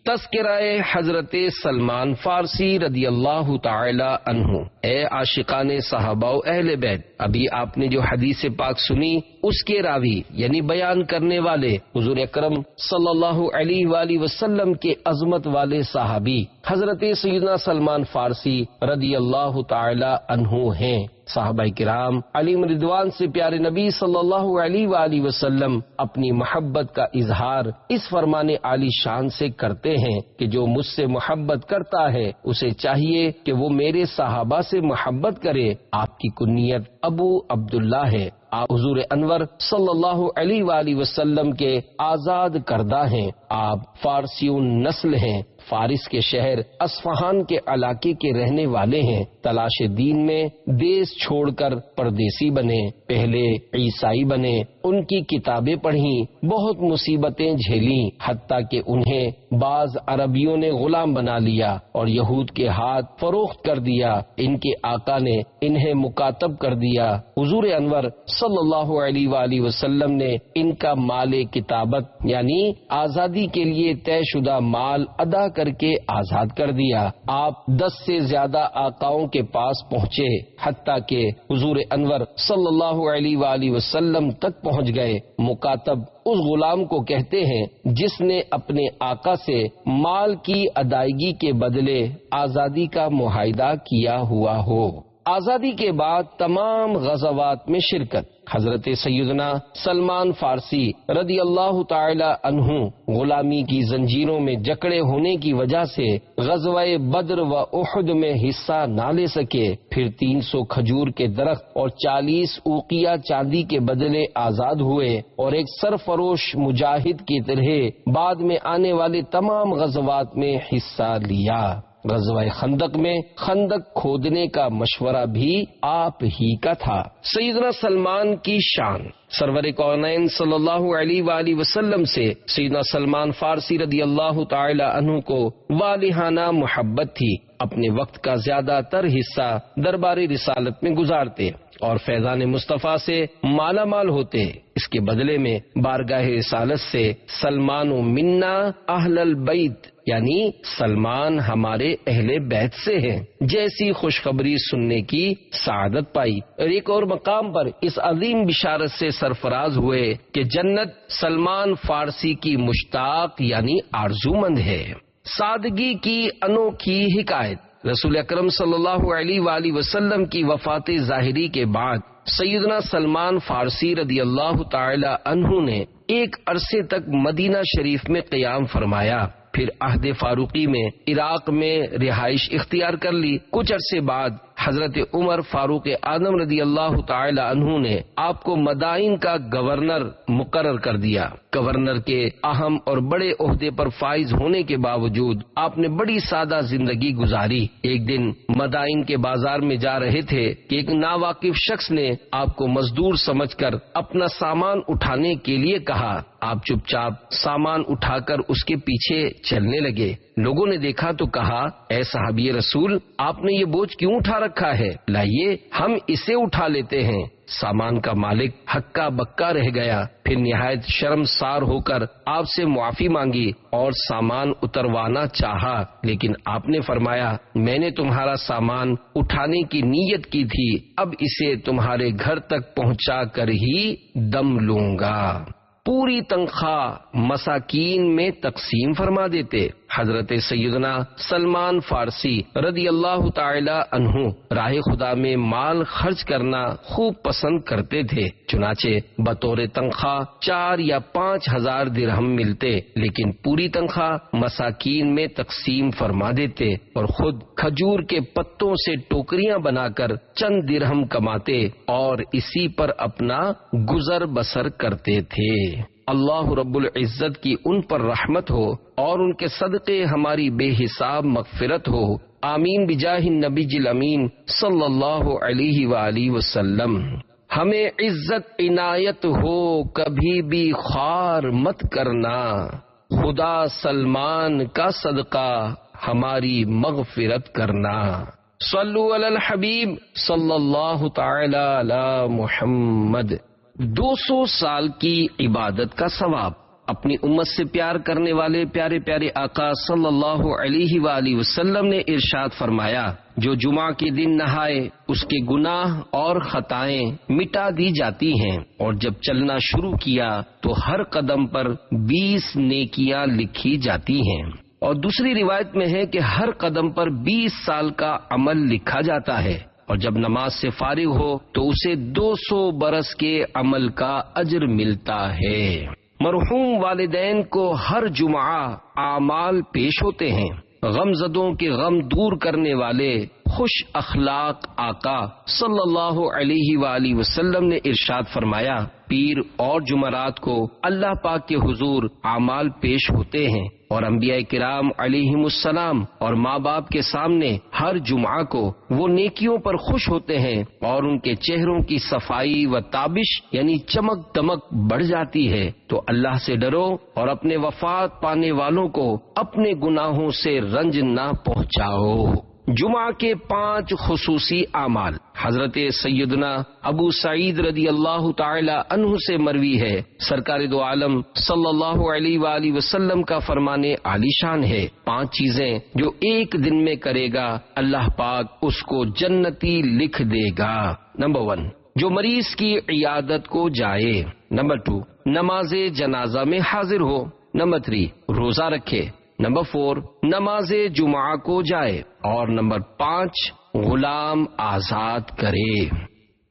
تذکرہ حضرت سلمان فارسی رضی اللہ تعالی عنہ۔ اے عاشقان صحابہ و اہل بیت، ابھی آپ نے جو حدیث پاک سنی اس کے راوی یعنی بیان کرنے والے حضور اکرم صلی اللہ علیہ وآلہ وسلم کے عظمت والے صحابی حضرت سیدنا سلمان فارسی رضی اللہ تعالی عنہ ہیں۔ صحابہ کرام علیہم رضوان سے پیارے نبی صلی اللہ علیہ وآلہ وسلم اپنی محبت کا اظہار اس فرمان عالی شان سے کرتے ہیں کہ جو مجھ سے محبت کرتا ہے اسے چاہیے کہ وہ میرے صحابہ سے محبت کرے۔ آپ کی کنیت ابو عبداللہ ہے۔ آپ حضور انور صلی اللہ علیہ وآلہ وسلم کے آزاد کردہ ہیں۔ آپ فارسیون نسل ہیں، فارس کے شہر اصفہان کے علاقے کے رہنے والے ہیں۔ تلاش دین میں دیس چھوڑ کر پردیسی بنے، پہلے عیسائی بنے، ان کی کتابیں پڑھیں، بہت مصیبتیں جھیلیں، حتیٰ کہ انہیں بعض عربیوں نے غلام بنا لیا اور یہود کے ہاتھ فروخت کر دیا۔ ان کے آقا نے انہیں مکاتب کر دیا۔ حضور انور صلی اللہ علیہ وآلہ وسلم نے ان کا مال کتابت یعنی آزادی کے لیے طے شدہ مال ادا کر کے آزاد کر دیا۔ آپ 10 سے زیادہ آقاؤں کے پاس پہنچے، حتیٰ کہ حضور انور صلی اللہ علیہ وآلہ وسلم تک پہنچ گئے۔ مکاتب اس غلام کو کہتے ہیں جس نے اپنے آقا سے مال کی ادائیگی کے بدلے آزادی کا معاہدہ کیا ہوا ہو۔ آزادی کے بعد تمام غزوات میں شرکت۔ حضرت سیدنا سلمان فارسی رضی اللہ تعالی عنہ غلامی کی زنجیروں میں جکڑے ہونے کی وجہ سے غزوہ بدر و احد میں حصہ نہ لے سکے، پھر 300 کھجور کے درخت اور 40 اوقیہ چاندی کے بدلے آزاد ہوئے، اور ایک سرفروش مجاہد کی طرح بعد میں آنے والے تمام غزوات میں حصہ لیا۔ غزوہ خندق میں خندق کھودنے کا مشورہ بھی آپ ہی کا تھا۔ سیدنا سلمان کی شان۔ سرور کونین صلی اللہ علیہ وآلہ وسلم سے سیدنا سلمان فارسی رضی اللہ تعالی عنہ کو والہانہ محبت تھی۔ اپنے وقت کا زیادہ تر حصہ دربار رسالت میں گزارتے اور فیضان مصطفیٰ سے مالا مال ہوتے۔ اس کے بدلے میں بارگاہ رسالت سے سلمان و منا اہل البیت یعنی سلمان ہمارے اہل بیت سے ہیں جیسی خوشخبری سننے کی سعادت پائی، اور ایک اور مقام پر اس عظیم بشارت سے سرفراز ہوئے کہ جنت سلمان فارسی کی مشتاق یعنی آرزومند ہے۔ سادگی کی انوکھی حکایت۔ رسول اکرم صلی اللہ علیہ وآلہ وسلم کی وفات ظاہری کے بعد سیدنا سلمان فارسی رضی اللہ تعالی عنہ نے ایک عرصے تک مدینہ شریف میں قیام فرمایا، پھر عہد فاروقی میں عراق میں رہائش اختیار کر لی۔ کچھ عرصے بعد حضرت عمر فاروق اعظم رضی اللہ تعالی عنہ نے آپ کو مدائن کا گورنر مقرر کر دیا۔ گورنر کے اہم اور بڑے عہدے پر فائز ہونے کے باوجود آپ نے بڑی سادہ زندگی گزاری۔ ایک دن مدائن کے بازار میں جا رہے تھے کہ ایک ناواقف شخص نے آپ کو مزدور سمجھ کر اپنا سامان اٹھانے کے لیے کہا۔ آپ چپ چاپ سامان اٹھا کر اس کے پیچھے چلنے لگے۔ لوگوں نے دیکھا تو کہا، اے صحابی رسول، آپ نے یہ بوجھ کیوں اٹھا رکھا ہے؟ لائیے ہم اسے اٹھا لیتے ہیں۔ سامان کا مالک ہکا بکا رہ گیا، پھر نہایت شرمسار ہو کر آپ سے معافی مانگی اور سامان اتروانا چاہا، لیکن آپ نے فرمایا، میں نے تمہارا سامان اٹھانے کی نیت کی تھی، اب اسے تمہارے گھر تک پہنچا کر ہی دم لوں گا۔ پوری تنخواہ مساکین میں تقسیم فرما دیتے۔ حضرت سیدنا سلمان فارسی رضی اللہ تعالی عنہ راہ خدا میں مال خرچ کرنا خوب پسند کرتے تھے، چنانچہ بطور تنخواہ 4 یا 5 ہزار درہم ملتے، لیکن پوری تنخواہ مساکین میں تقسیم فرما دیتے اور خود کھجور کے پتوں سے ٹوکریاں بنا کر چند درہم کماتے اور اسی پر اپنا گزر بسر کرتے تھے۔ اللہ رب العزت کی ان پر رحمت ہو اور ان کے صدقے ہماری بے حساب مغفرت ہو، آمین بجاہ النبی الامین صلی اللہ علیہ وآلہ وسلم۔ ہمیں عزت عنایت ہو، کبھی بھی خوار مت کرنا، خدا سلمان کا صدقہ ہماری مغفرت کرنا۔ صلو علی الحبیب صلی اللہ تعالی علی محمد۔ 200 سال کی عبادت کا ثواب۔ اپنی امت سے پیار کرنے والے پیارے پیارے آقا صلی اللہ علیہ وآلہ وسلم نے ارشاد فرمایا، جو جمعہ کے دن نہائے اس کے گناہ اور خطائیں مٹا دی جاتی ہیں، اور جب چلنا شروع کیا تو ہر قدم پر 20 نیکیاں لکھی جاتی ہیں۔ اور دوسری روایت میں ہے کہ ہر قدم پر 20 سال کا عمل لکھا جاتا ہے، اور جب نماز سے فارغ ہو تو اسے 200 برس کے عمل کا اجر ملتا ہے۔ مرحوم والدین کو ہر جمعہ اعمال پیش ہوتے ہیں۔ غم زدوں کے غم دور کرنے والے خوش اخلاق آقا صلی اللہ علیہ وآلہ وسلم نے ارشاد فرمایا، پیر اور جمعرات کو اللہ پاک کے حضور اعمال پیش ہوتے ہیں، اور انبیاء کرام علیہم السلام اور ماں باپ کے سامنے ہر جمعہ کو وہ نیکیوں پر خوش ہوتے ہیں، اور ان کے چہروں کی صفائی و تابش یعنی چمک دمک بڑھ جاتی ہے۔ تو اللہ سے ڈرو اور اپنے وفات پانے والوں کو اپنے گناہوں سے رنج نہ پہنچاؤ۔ جمعہ کے 5 خصوصی اعمال۔ حضرت سیدنا ابو سعید رضی اللہ تعالی عنہ سے مروی ہے، سرکار دو عالم صلی اللہ علیہ وآلہ وسلم کا فرمان عالی شان ہے، 5 چیزیں جو ایک دن میں کرے گا اللہ پاک اس کو جنتی لکھ دے گا۔ نمبر 1، جو مریض کی عیادت کو جائے۔ نمبر 2، نماز جنازہ میں حاضر ہو۔ نمبر 3، روزہ رکھے۔ نمبر 4، نماز جمعہ کو جائے۔ اور نمبر 5، غلام آزاد کرے۔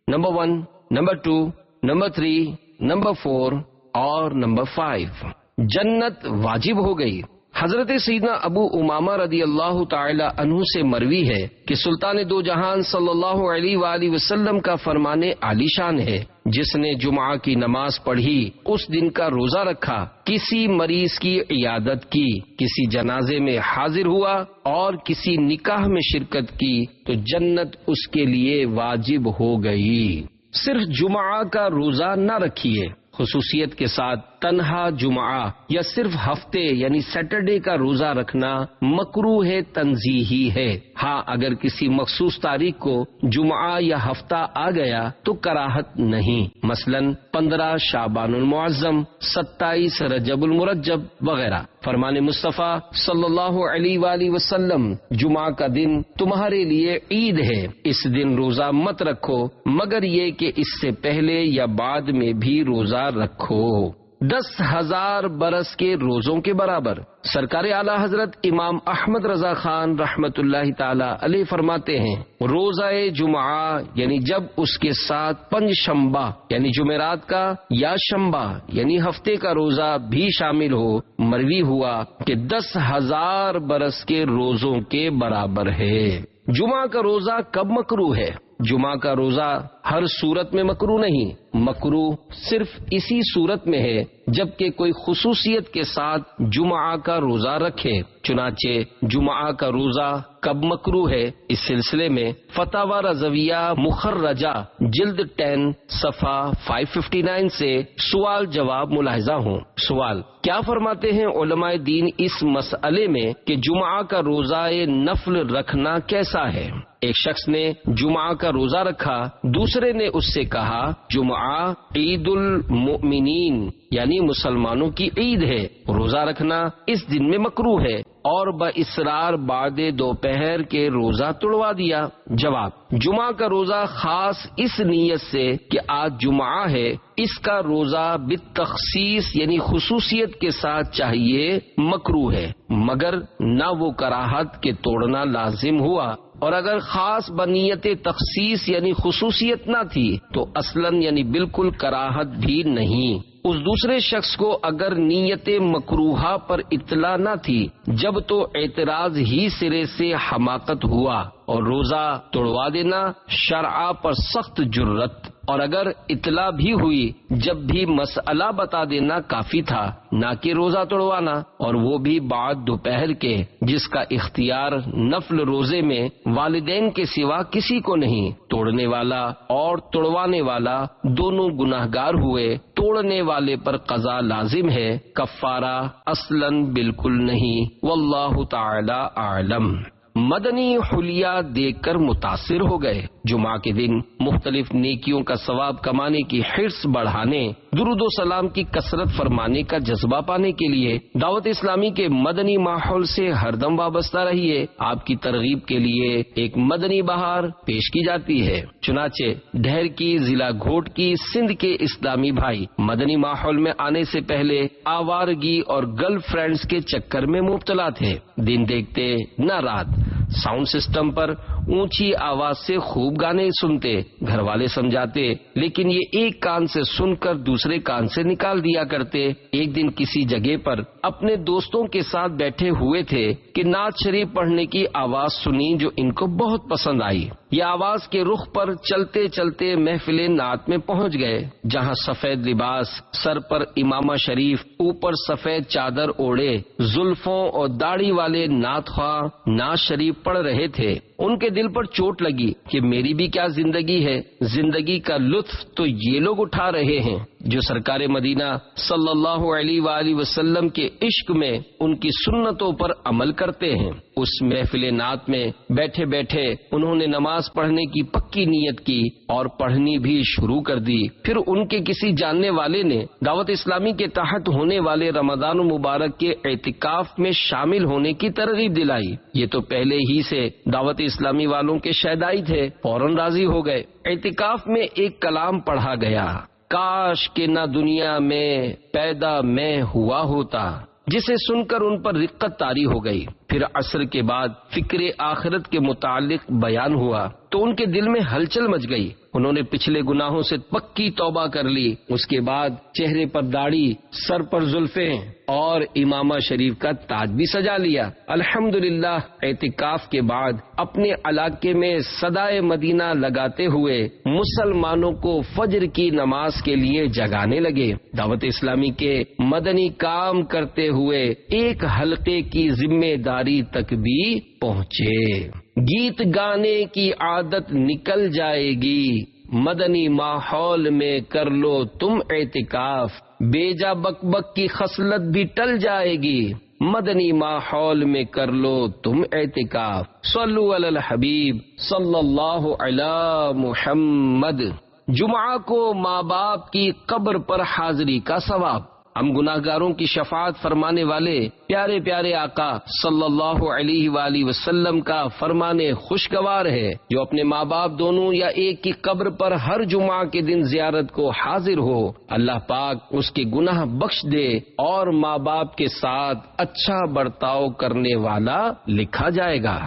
نمبر 1، نمبر 2، نمبر 3، نمبر 4 اور نمبر 5 جنت واجب ہو گئی۔ حضرت سیدنا ابو امامہ رضی اللہ تعالی عنہ سے مروی ہے کہ سلطان دو جہان صلی اللہ علیہ وآلہ وسلم کا فرمان عالی شان ہے، جس نے جمعہ کی نماز پڑھی، اس دن کا روزہ رکھا، کسی مریض کی عیادت کی، کسی جنازے میں حاضر ہوا اور کسی نکاح میں شرکت کی تو جنت اس کے لیے واجب ہو گئی۔ صرف جمعہ کا روزہ نہ رکھیے، خصوصیت کے ساتھ تنہا جمعہ یا صرف ہفتے یعنی سیٹرڈے کا روزہ رکھنا مکروہ تنزیہی ہے۔ ہاں، اگر کسی مخصوص تاریخ کو جمعہ یا ہفتہ آ گیا تو کراہت نہیں، مثلا 15 شعبان المعظم، 27 رجب المرجب وغیرہ۔ فرمان مصطفیٰ صلی اللہ علیہ وآلہ وسلم، جمعہ کا دن تمہارے لیے عید ہے، اس دن روزہ مت رکھو مگر یہ کہ اس سے پہلے یا بعد میں بھی روزہ رکھو۔ 10,000 برس کے روزوں کے برابر۔ سرکار اعلی حضرت امام احمد رضا خان رحمت اللہ تعالی علیہ فرماتے ہیں، روزہ جمعہ یعنی جب اس کے ساتھ پنج شنبہ یعنی جمعرات کا یا شنبہ یعنی ہفتے کا روزہ بھی شامل ہو، مروی ہوا کہ 10,000 برس کے روزوں کے برابر ہے۔ جمعہ کا روزہ کب مکروہ ہے؟ جمعہ کا روزہ ہر صورت میں مکروہ نہیں، مکروہ صرف اسی صورت میں ہے جبکہ کوئی خصوصیت کے ساتھ جمعہ کا روزہ رکھے۔ چنانچہ جمعہ کا روزہ کب مکروہ ہے، اس سلسلے میں فتاوی رضویہ مخرجہ جلد 10 صفحہ 559 سے سوال جواب ملاحظہ ہوں۔ سوال: کیا فرماتے ہیں علماء دین اس مسئلے میں کہ جمعہ کا روزہ نفل رکھنا کیسا ہے؟ ایک شخص نے جمعہ کا روزہ رکھا، دوسرے نے اس سے کہا جمعہ عید المؤمنین یعنی مسلمانوں کی عید ہے، روزہ رکھنا اس دن میں مکروہ ہے، اور باصرار بعد دوپہر کے روزہ توڑوا دیا۔ جواب: جمعہ کا روزہ خاص اس نیت سے کہ آج جمعہ ہے، اس کا روزہ بالتخصیص یعنی خصوصیت کے ساتھ چاہیے مکروہ ہے، مگر نہ وہ کراہت کے توڑنا لازم ہوا، اور اگر خاص بنیت تخصیص یعنی خصوصیت نہ تھی تو اصلاً یعنی بالکل کراہت بھی نہیں۔ اس دوسرے شخص کو اگر نیت مکروہہ پر اطلاع نہ تھی، جب تو اعتراض ہی سرے سے حماقت ہوا، اور روزہ توڑوا دینا شرع پر سخت جرت۔ اور اگر اطلاع بھی ہوئی جب بھی مسئلہ بتا دینا کافی تھا، نہ کہ روزہ توڑوانا، اور وہ بھی بعد دوپہر کے، جس کا اختیار نفل روزے میں والدین کے سوا کسی کو نہیں۔ توڑنے والا اور توڑوانے والا دونوں گناہگار ہوئے۔ توڑنے والے پر قضا لازم ہے، کفارہ اصلاً بالکل نہیں۔ واللہ تعالی اعلم۔ مدنی حلیہ دیکھ کر متاثر ہو گئے۔ جمعہ کے دن مختلف نیکیوں کا ثواب کمانے کی حرص بڑھانے، درود و سلام کی کثرت فرمانے کا جذبہ پانے کے لیے دعوت اسلامی کے مدنی ماحول سے ہر دم وابستہ رہیے۔ آپ کی ترغیب کے لیے ایک مدنی بہار پیش کی جاتی ہے۔ چنانچہ ڈھیر کی ضلع گھوٹ کی سندھ کے اسلامی بھائی مدنی ماحول میں آنے سے پہلے آوارگی اور گرل فرینڈز کے چکر میں مبتلا تھے۔ دن دیکھتے نہ رات ساؤنڈ سسٹم پر اونچی آواز سے خوب گانے سنتے، گھر والے سمجھاتے، لیکن یہ ایک کان سے سن کر دوسرے کان سے نکال دیا کرتے۔ ایک دن کسی جگہ پر اپنے دوستوں کے ساتھ بیٹھے ہوئے تھے کہ نعت شریف پڑھنے کی آواز سنی جو ان کو بہت پسند آئی۔ یہ آواز کے رخ پر چلتے چلتے محفل نعت میں پہنچ گئے، جہاں سفید لباس، سر پر امامہ شریف، اوپر سفید چادر اوڑے، زلفوں اور داڑھی والے نعت خواہ نعت شریف پڑھ رہے تھے۔ ان کے دل پر چوٹ لگی کہ میری بھی کیا زندگی ہے، زندگی کا لطف تو یہ لوگ اٹھا رہے ہیں جو سرکار مدینہ صلی اللہ علیہ وآلہ وسلم کے عشق میں ان کی سنتوں پر عمل کرتے ہیں۔ اس محفل نعت میں بیٹھے بیٹھے انہوں نے نماز پڑھنے کی پکی نیت کی اور پڑھنی بھی شروع کر دی۔ پھر ان کے کسی جاننے والے نے دعوت اسلامی کے تحت ہونے والے رمضان مبارک کے اعتکاف میں شامل ہونے کی ترغیب دلائی۔ یہ تو پہلے ہی سے دعوت اسلامی والوں کے شیدائی تھے، فوراً راضی ہو گئے۔ اعتکاف میں ایک کلام پڑھا گیا، کاش کہ نہ دنیا میں پیدا میں ہوا ہوتا، جسے سن کر ان پر رقت طاری ہو گئی۔ پھر عصر کے بعد فکر آخرت کے متعلق بیان ہوا تو ان کے دل میں ہلچل مچ گئی۔ انہوں نے پچھلے گناہوں سے پکی توبہ کر لی۔ اس کے بعد چہرے پر داڑھی، سر پر زلفیں اور امامہ شریف کا تاج بھی سجا لیا۔ الحمدللہ اعتکاف کے بعد اپنے علاقے میں صدائے مدینہ لگاتے ہوئے مسلمانوں کو فجر کی نماز کے لیے جگانے لگے۔ دعوت اسلامی کے مدنی کام کرتے ہوئے ایک حلقے کی ذمہ داری تک بھی پہنچے۔ گیت گانے کی عادت نکل جائے گی، مدنی ماحول میں کر لو تم اعتکاف، بیجا بک بک کی خصلت بھی ٹل جائے گی، مدنی ماحول میں کر لو تم اعتکاف۔ صلو علی الحبیب صلی اللہ علی محمد۔ جمعہ کو ماں باپ کی قبر پر حاضری کا ثواب۔ ہم گناہگاروں کی شفاعت فرمانے والے پیارے پیارے آقا صلی اللہ علیہ وآلہ وسلم کا فرمان خوشگوار ہے، جو اپنے ماں باپ دونوں یا ایک کی قبر پر ہر جمعہ کے دن زیارت کو حاضر ہو، اللہ پاک اس کے گناہ بخش دے اور ماں باپ کے ساتھ اچھا برتاؤ کرنے والا لکھا جائے گا۔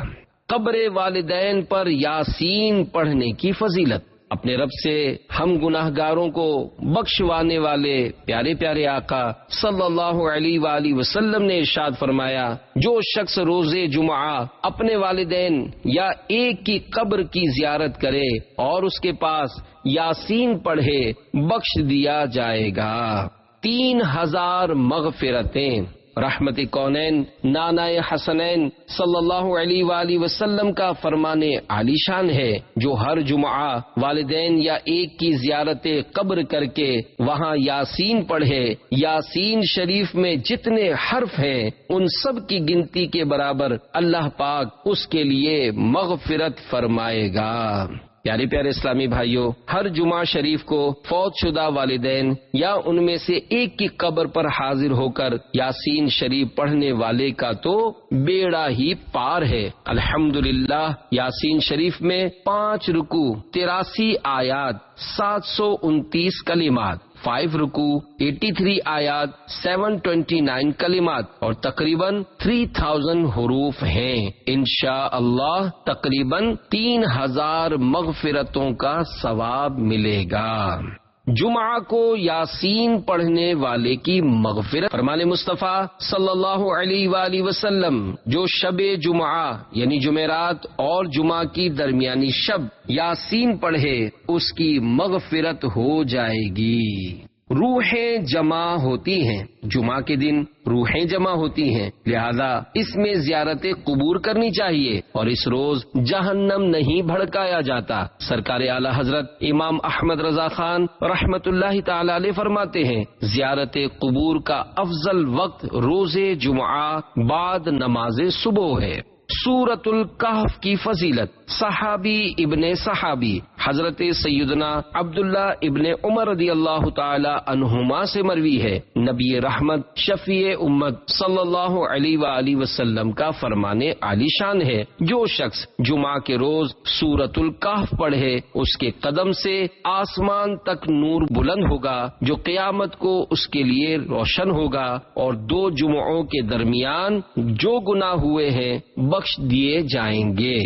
قبر والدین پر یاسین پڑھنے کی فضیلت۔ اپنے رب سے ہم گناہگاروں کو بخشوانے والے پیارے پیارے آقا صلی اللہ علیہ وآلہ وسلم نے ارشاد فرمایا، جو شخص روز جمعہ اپنے والدین یا ایک کی قبر کی زیارت کرے اور اس کے پاس یاسین پڑھے، بخش دیا جائے گا 3000 مغفرتیں۔ رحمت کونین نانائے حسنین صلی اللہ علیہ وآلہ وسلم کا فرمان عالی شان ہے، جو ہر جمعہ والدین یا ایک کی زیارت قبر کر کے وہاں یاسین پڑھے، یاسین شریف میں جتنے حرف ہیں ان سب کی گنتی کے برابر اللہ پاک اس کے لیے مغفرت فرمائے گا۔ پیارے پیارے اسلامی بھائیوں، ہر جمعہ شریف کو فوت شدہ والدین یا ان میں سے ایک کی قبر پر حاضر ہو کر یاسین شریف پڑھنے والے کا تو بیڑا ہی پار ہے۔ الحمدللہ یاسین شریف میں 5 رکوع، 83 آیات، 729 کلمات، 5 رکوع، 83 آیات، 729 کلمات اور تقریباً 3000 حروف ہیں۔ انشاءاللہ تقریباً 3000 مغفرتوں کا ثواب ملے گا۔ جمعہ کو یاسین پڑھنے والے کی مغفرت۔ فرمان مصطفیٰ صلی اللہ علیہ وآلہ وسلم، جو شب جمعہ یعنی جمعرات اور جمعہ کی درمیانی شب یاسین پڑھے اس کی مغفرت ہو جائے گی۔ روحیں جمع ہوتی ہیں، جمعہ کے دن روحیں جمع ہوتی ہیں، لہذا اس میں زیارت قبور کرنی چاہیے اور اس روز جہنم نہیں بھڑکایا جاتا۔ سرکار اعلی حضرت امام احمد رضا خان رحمت اللہ تعالی علیہ فرماتے ہیں، زیارت قبور کا افضل وقت روز جمعہ بعد نماز صبح ہے۔ سورۃ الکہف کی فضیلت صحابی ابن صحابی حضرت سیدنا عبداللہ ابن عمر رضی اللہ تعالی عنہما سے مروی ہے، نبی رحمت شفیع امت صلی اللہ علیہ وآلہ وسلم کا فرمان عالی شان ہے، جو شخص جمعہ کے روز سورۃ الکہف پڑھے اس کے قدم سے آسمان تک نور بلند ہوگا جو قیامت کو اس کے لیے روشن ہوگا، اور دو جمعوں کے درمیان جو گناہ ہوئے ہیں بخش دیے جائیں گے۔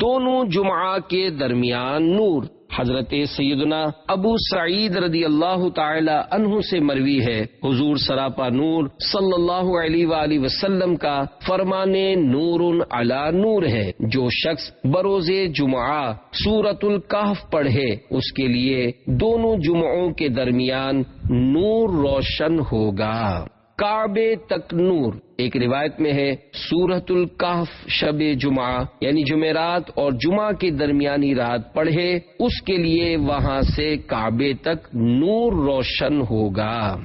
دونوں جمعہ کے درمیان نور حضرت سیدنا ابو سعید رضی اللہ تعالی عنہ سے مروی ہے، حضور سراپا نور صلی اللہ علیہ وآلہ وسلم کا فرمان نور علی نور ہے، جو شخص بروز جمعہ سورۃ الکہف پڑھے اس کے لیے دونوں جمعوں کے درمیان نور روشن ہوگا۔ کعبے تک نور، ایک روایت میں ہے سورۃ الکہف شب جمعہ یعنی جمعرات اور جمعہ کے درمیانی رات پڑھے اس کے لیے وہاں سے کعبے تک نور روشن ہوگا۔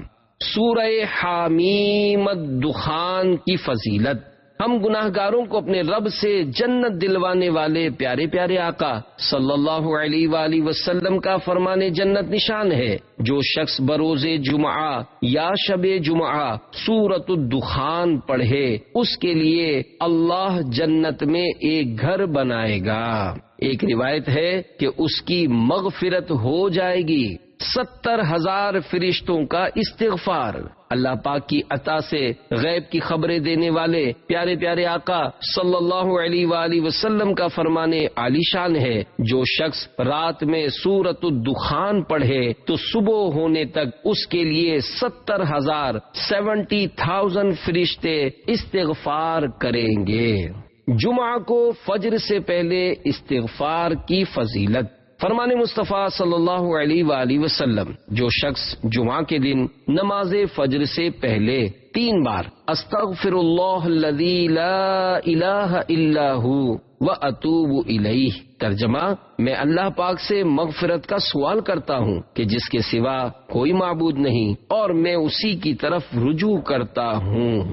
سورہ حامیم الدخان کی فضیلت، ہم گناہ گاروں کو اپنے رب سے جنت دلوانے والے پیارے پیارے آقا صلی اللہ علیہ وآلہ وسلم کا فرمان جنت نشان ہے، جو شخص بروز جمعہ یا شب جمعہ سورۃ الدخان پڑھے اس کے لیے اللہ جنت میں ایک گھر بنائے گا۔ ایک روایت ہے کہ اس کی مغفرت ہو جائے گی۔ 70,000 فرشتوں کا استغفار، اللہ پاک کی عطا سے غیب کی خبریں دینے والے پیارے پیارے آقا صلی اللہ علیہ وآلہ وسلم کا فرمان عالی شان ہے، جو شخص رات میں سورۃ الدخان پڑھے تو صبح ہونے تک اس کے لیے 70,000 فرشتے استغفار کریں گے۔ جمعہ کو فجر سے پہلے استغفار کی فضیلت، فرمان مصطفیٰ صلی اللہ علیہ وآلہ وسلم، جو شخص جمعہ کے دن نماز فجر سے پہلے 3 بار استغفر اللہ الذی لا الہ الا ہو واتوب الیہ، ترجمہ میں اللہ پاک سے مغفرت کا سوال کرتا ہوں کہ جس کے سوا کوئی معبود نہیں اور میں اسی کی طرف رجوع کرتا ہوں۔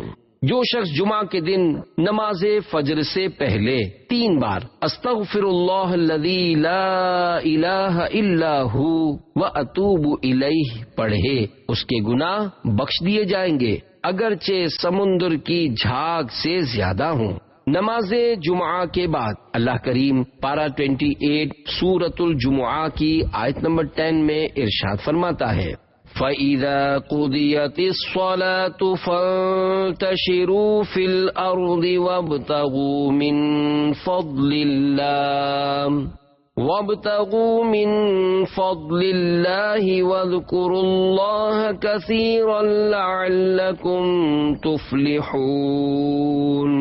جو شخص جمعہ کے دن نماز فجر سے پہلے 3 بار استغفر اللہ الذی لا الہ الا ہو واتوب الیہ پڑھے اس کے گناہ بخش دیے جائیں گے، اگرچہ سمندر کی جھاگ سے زیادہ ہوں۔ نماز جمعہ کے بعد اللہ کریم پارہ 28 سورۃ الجمعہ کی آیت نمبر 10 میں ارشاد فرماتا ہے، فَإِذَا قُضِيَتِ الصَّلَاةُ فَانتَشِرُوا فِي الْأَرْضِ وَابْتَغُوا مِنْ فَضْلِ اللَّهِ وَاذْكُرُوا اللَّهَ كَثِيرًا لَعَلَّكُمْ تُفْلِحُونَ۔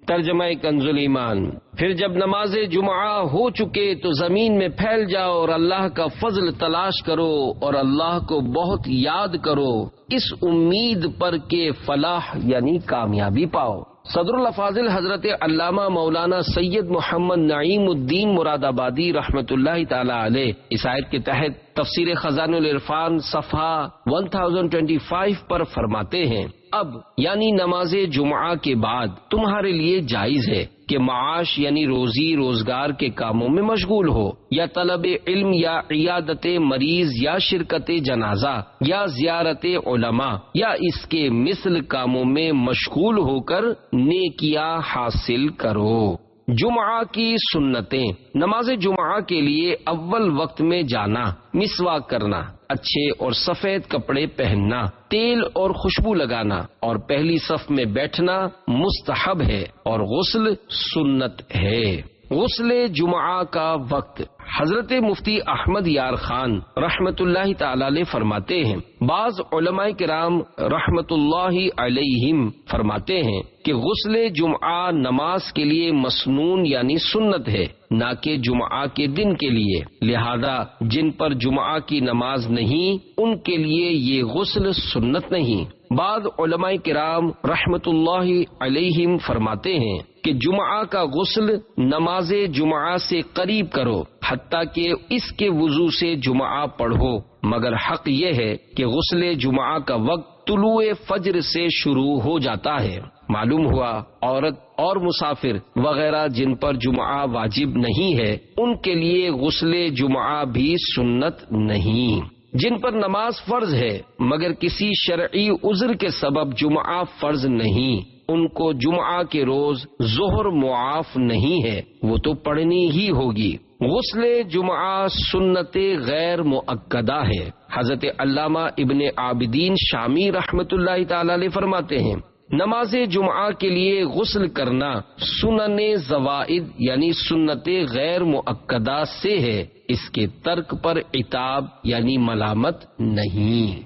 ترجمہ کنز ایمان، پھر جب نماز جمعہ ہو چکے تو زمین میں پھیل جاؤ اور اللہ کا فضل تلاش کرو اور اللہ کو بہت یاد کرو، اس امید پر کہ فلاح یعنی کامیابی پاؤ۔ صدر الافاضل حضرت علامہ مولانا سید محمد نعیم الدین مراد آبادی رحمت اللہ تعالی علیہ اس آیت کے تحت تفسیر خزان العرفان صفحہ 1025 پر فرماتے ہیں، اب یعنی نماز جمعہ کے بعد تمہارے لیے جائز ہے کہ معاش یعنی روزی روزگار کے کاموں میں مشغول ہو، یا طلب علم یا عیادت مریض یا شرکت جنازہ یا زیارت علماء یا اس کے مثل کاموں میں مشغول ہو کر نیکیاں حاصل کرو۔ جمعہ کی سنتیں، نماز جمعہ کے لیے اول وقت میں جانا، مسواک کرنا، اچھے اور سفید کپڑے پہننا، تیل اور خوشبو لگانا اور پہلی صف میں بیٹھنا مستحب ہے اور غسل سنت ہے۔ غسل جمعہ کا وقت، حضرت مفتی احمد یار خان رحمت اللہ تعالی علیہ فرماتے ہیں، بعض علماء کرام رحمت اللہ علیہم فرماتے ہیں کہ غسل جمعہ نماز کے لیے مسنون یعنی سنت ہے، نہ کہ جمعہ کے دن کے لیے، لہذا جن پر جمعہ کی نماز نہیں ان کے لیے یہ غسل سنت نہیں۔ بعض علماء کرام رحمت اللہ علیہم فرماتے ہیں کہ جمعہ کا غسل نماز جمعہ سے قریب کرو، حتیٰ کہ اس کے وضو سے جمعہ پڑھو، مگر حق یہ ہے کہ غسل جمعہ کا وقت طلوع فجر سے شروع ہو جاتا ہے۔ معلوم ہوا عورت اور مسافر وغیرہ جن پر جمعہ واجب نہیں ہے ان کے لیے غسل جمعہ بھی سنت نہیں۔ جن پر نماز فرض ہے مگر کسی شرعی عذر کے سبب جمعہ فرض نہیں، ان کو جمعہ کے روز ظہر معاف نہیں ہے، وہ تو پڑھنی ہی ہوگی۔ غسل جمعہ سنت غیر مؤکدہ ہے۔ حضرت علامہ ابن عابدین شامی رحمت اللہ تعالی علیہ فرماتے ہیں، نماز جمعہ کے لیے غسل کرنا سنن زوائد یعنی سنت غیر مؤکدہ سے ہے، اس کے ترک پر عتاب یعنی ملامت نہیں۔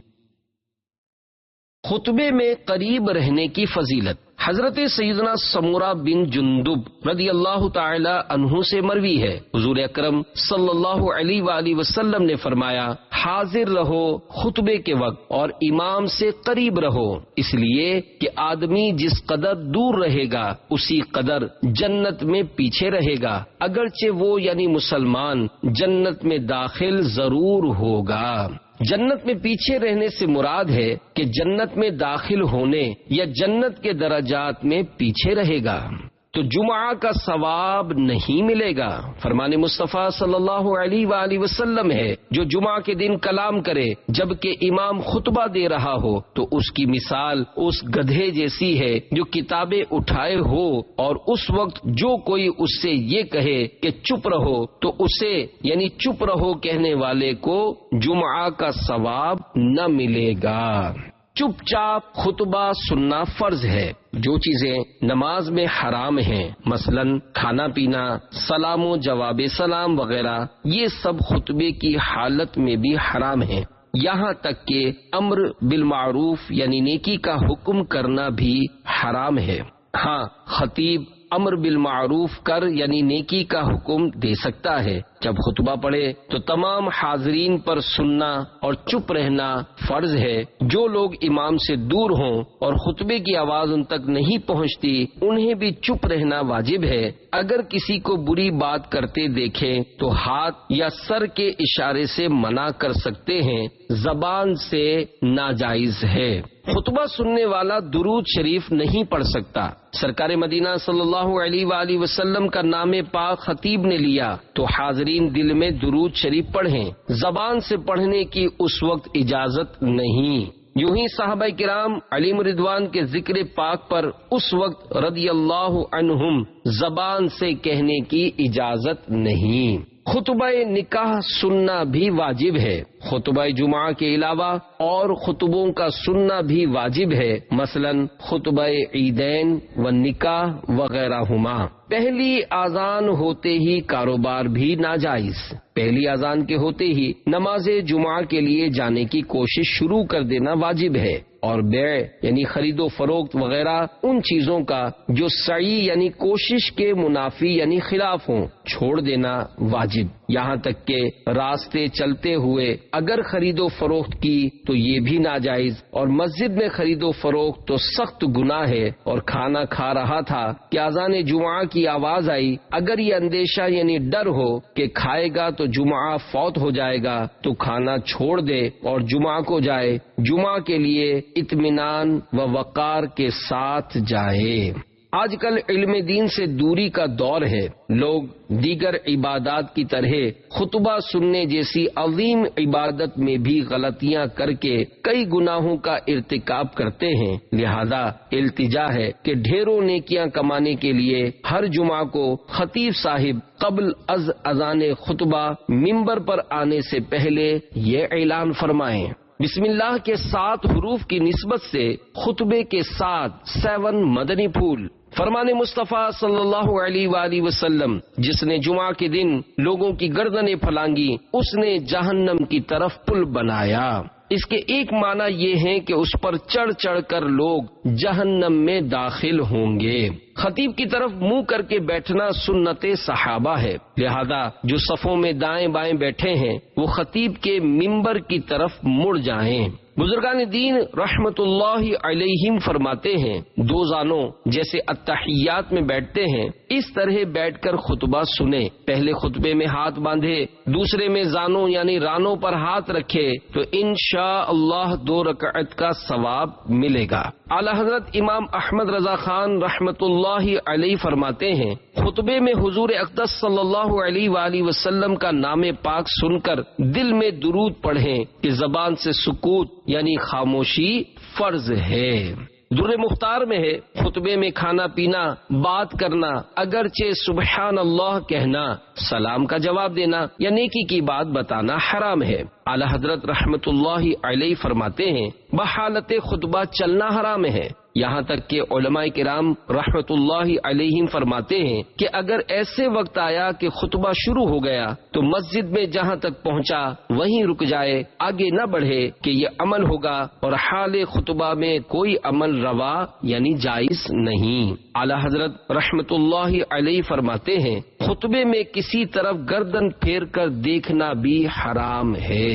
خطبے میں قریب رہنے کی فضیلت۔ حضرت سیدنا سمورہ بن جندب رضی اللہ تعالی عنہ سے مروی ہے، حضور اکرم صلی اللہ علیہ وآلہ وسلم نے فرمایا، حاضر رہو خطبے کے وقت اور امام سے قریب رہو، اس لیے کہ آدمی جس قدر دور رہے گا اسی قدر جنت میں پیچھے رہے گا، اگرچہ وہ یعنی مسلمان جنت میں داخل ضرور ہوگا۔ جنت میں پیچھے رہنے سے مراد ہے کہ جنت میں داخل ہونے یا جنت کے درجات میں پیچھے رہے گا تو جمعہ کا ثواب نہیں ملے گا۔ فرمان مصطفیٰ صلی اللہ علیہ وآلہ وسلم ہے، جو جمعہ کے دن کلام کرے جبکہ امام خطبہ دے رہا ہو تو اس کی مثال اس گدھے جیسی ہے جو کتابیں اٹھائے ہو، اور اس وقت جو کوئی اس سے یہ کہے کہ چپ رہو تو اسے یعنی چپ رہو کہنے والے کو جمعہ کا ثواب نہ ملے گا۔ چپ چاپ خطبہ سننا فرض ہے۔ جو چیزیں نماز میں حرام ہیں مثلا کھانا پینا، سلام و جواب سلام وغیرہ، یہ سب خطبے کی حالت میں بھی حرام ہیں، یہاں تک کہ امر بالمعروف یعنی نیکی کا حکم کرنا بھی حرام ہے۔ ہاں، خطیب امر بالمعروف کر یعنی نیکی کا حکم دے سکتا ہے۔ جب خطبہ پڑھے تو تمام حاضرین پر سننا اور چپ رہنا فرض ہے۔ جو لوگ امام سے دور ہوں اور خطبے کی آواز ان تک نہیں پہنچتی انہیں بھی چپ رہنا واجب ہے۔ اگر کسی کو بری بات کرتے دیکھیں تو ہاتھ یا سر کے اشارے سے منع کر سکتے ہیں، زبان سے ناجائز ہے۔ خطبہ سننے والا درود شریف نہیں پڑھ سکتا۔ سرکار مدینہ صلی اللہ علیہ وآلہ وسلم کا نام پاک خطیب نے لیا تو حاضرین دل میں درود شریف پڑھیں، زبان سے پڑھنے کی اس وقت اجازت نہیں۔ یوں ہی صحابہ کرام علیہم رضوان کے ذکر پاک پر اس وقت رضی اللہ عنہم زبان سے کہنے کی اجازت نہیں۔ خطبہ نکاح سننا بھی واجب ہے۔ خطبہ جمعہ کے علاوہ اور خطبوں کا سننا بھی واجب ہے، مثلا خطبہ عیدین و نکاح وغیرہ ہما۔ پہلی اذان ہوتے ہی کاروبار بھی ناجائز۔ پہلی اذان کے ہوتے ہی نماز جمعہ کے لیے جانے کی کوشش شروع کر دینا واجب ہے، اور بیع یعنی خرید و فروخت وغیرہ ان چیزوں کا جو سعی یعنی کوشش کے منافی یعنی خلاف ہوں چھوڑ دینا واجب۔ یہاں تک کہ راستے چلتے ہوئے اگر خرید و فروخت کی تو یہ بھی ناجائز، اور مسجد میں خرید و فروخت تو سخت گناہ ہے۔ اور کھانا کھا رہا تھا کہ اذان جمعہ کی آواز آئی، اگر یہ اندیشہ یعنی ڈر ہو کہ کھائے گا تو جمعہ فوت ہو جائے گا تو کھانا چھوڑ دے اور جمعہ کو جائے، جمعہ کے لیے اطمینان و وقار کے ساتھ جائے۔ آج کل علم دین سے دوری کا دور ہے، لوگ دیگر عبادات کی طرح خطبہ سننے جیسی عظیم عبادت میں بھی غلطیاں کر کے کئی گناہوں کا ارتکاب کرتے ہیں، لہذا التجا ہے کہ ڈھیروں نیکیاں کمانے کے لیے ہر جمعہ کو خطیب صاحب قبل از اذان خطبہ ممبر پر آنے سے پہلے یہ اعلان فرمائیں، بسم اللہ کے 7 حروف کی نسبت سے خطبے کے ساتھ 7 مدنی پھول، فرمان مصطفیٰ صلی اللہ علیہ وآلہ وسلم، جس نے جمعہ کے دن لوگوں کی گردنیں پھلانگی اس نے جہنم کی طرف پل بنایا۔ اس کے ایک معنی یہ ہے کہ اس پر چڑھ چڑھ کر لوگ جہنم میں داخل ہوں گے۔ خطیب کی طرف منہ کر کے بیٹھنا سنت صحابہ ہے، لہذا جو صفوں میں دائیں بائیں بیٹھے ہیں وہ خطیب کے منبر کی طرف مڑ جائیں۔ بزرگان دین رحمت اللہ علیہم فرماتے ہیں دو زانوں جیسے التحیات میں بیٹھتے ہیں اس طرح بیٹھ کر خطبہ سنے، پہلے خطبے میں ہاتھ باندھے، دوسرے میں زانوں یعنی رانوں پر ہاتھ رکھے تو انشاءاللہ 2 رکعت کا ثواب ملے گا۔ اعلی حضرت امام احمد رضا خان رحمت اللہ علیہ فرماتے ہیں خطبے میں حضور اقدس صلی اللہ علیہ وآلہ وسلم کا نام پاک سن کر دل میں درود پڑھیں کہ زبان سے سکوت یعنی خاموشی فرض ہے۔ در مختار میں ہے خطبے میں کھانا پینا، بات کرنا، اگرچہ سبحان اللہ کہنا، سلام کا جواب دینا یا نیکی کی بات بتانا حرام ہے۔ اعلی حضرت رحمت اللہ علیہ فرماتے ہیں بحالت خطبہ چلنا حرام ہے، یہاں تک کہ علماء کرام رحمت اللہ علیہم فرماتے ہیں کہ اگر ایسے وقت آیا کہ خطبہ شروع ہو گیا تو مسجد میں جہاں تک پہنچا وہیں رک جائے، آگے نہ بڑھے کہ یہ عمل ہوگا، اور حال خطبہ میں کوئی عمل روا یعنی جائز نہیں۔ اعلی حضرت رحمت اللہ علیہ فرماتے ہیں خطبے میں کسی طرف گردن پھیر کر دیکھنا بھی حرام ہے۔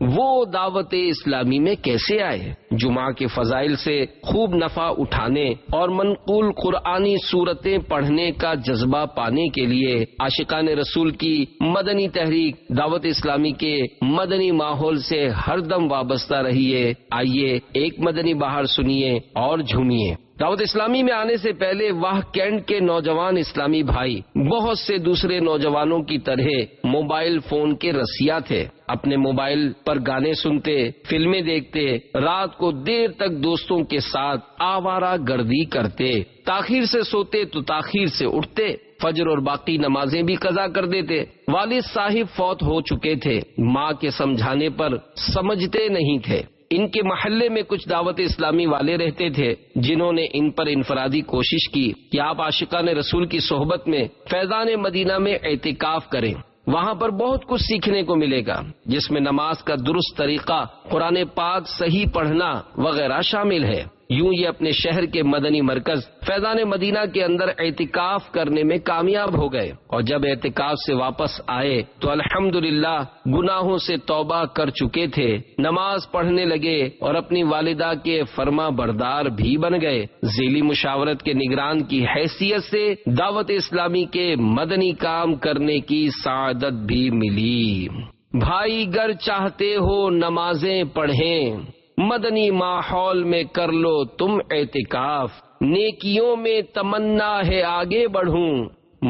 وہ دعوت اسلامی میں کیسے آئے؟ جمعہ کے فضائل سے خوب نفع اٹھانے اور منقول قرآنی صورتیں پڑھنے کا جذبہ پانے کے لیے عاشقان رسول کی مدنی تحریک دعوت اسلامی کے مدنی ماحول سے ہر دم وابستہ رہیے۔ آئیے ایک مدنی بہار سنیے اور جھومیے۔ دعوت اسلامی میں آنے سے پہلے واہ کینٹ کے نوجوان اسلامی بھائی بہت سے دوسرے نوجوانوں کی طرح موبائل فون کے رسیا تھے، اپنے موبائل پر گانے سنتے، فلمیں دیکھتے، رات کو دیر تک دوستوں کے ساتھ آوارہ گردی کرتے، تاخیر سے سوتے تو تاخیر سے اٹھتے، فجر اور باقی نمازیں بھی قضا کر دیتے۔ والد صاحب فوت ہو چکے تھے، ماں کے سمجھانے پر سمجھتے نہیں تھے۔ ان کے محلے میں کچھ دعوت اسلامی والے رہتے تھے جنہوں نے ان پر انفرادی کوشش کی کہ آپ عاشقان رسول کی صحبت میں فیضان مدینہ میں اعتکاف کریں، وہاں پر بہت کچھ سیکھنے کو ملے گا جس میں نماز کا درست طریقہ، قرآن پاک صحیح پڑھنا وغیرہ شامل ہے۔ یوں یہ اپنے شہر کے مدنی مرکز فیضان مدینہ کے اندر اعتکاف کرنے میں کامیاب ہو گئے، اور جب اعتکاف سے واپس آئے تو الحمدللہ گناہوں سے توبہ کر چکے تھے، نماز پڑھنے لگے اور اپنی والدہ کے فرما بردار بھی بن گئے۔ ذیلی مشاورت کے نگران کی حیثیت سے دعوت اسلامی کے مدنی کام کرنے کی سعادت بھی ملی۔ بھائی گر چاہتے ہو نمازیں پڑھیں، مدنی ماحول میں کر لو تم اعتکاف، نیکیوں میں تمنا ہے آگے بڑھوں،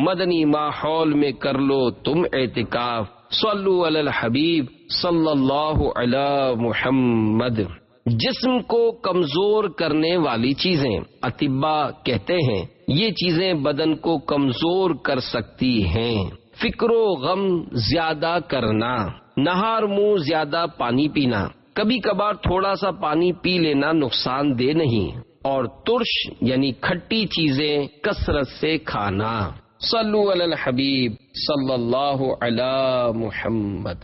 مدنی ماحول میں کر لو تم اعتکاف۔ صلو علی الحبیب صلی اللہ علی محمد۔ جسم کو کمزور کرنے والی چیزیں، اطباء کہتے ہیں یہ چیزیں بدن کو کمزور کر سکتی ہیں۔ فکر و غم زیادہ کرنا، نہار منہ زیادہ پانی پینا، کبھی کبھار تھوڑا سا پانی پی لینا نقصان دہ نہیں، اور ترش یعنی کھٹی چیزیں کثرت سے کھانا۔ صلو علی الحبیب صلی اللہ علی محمد۔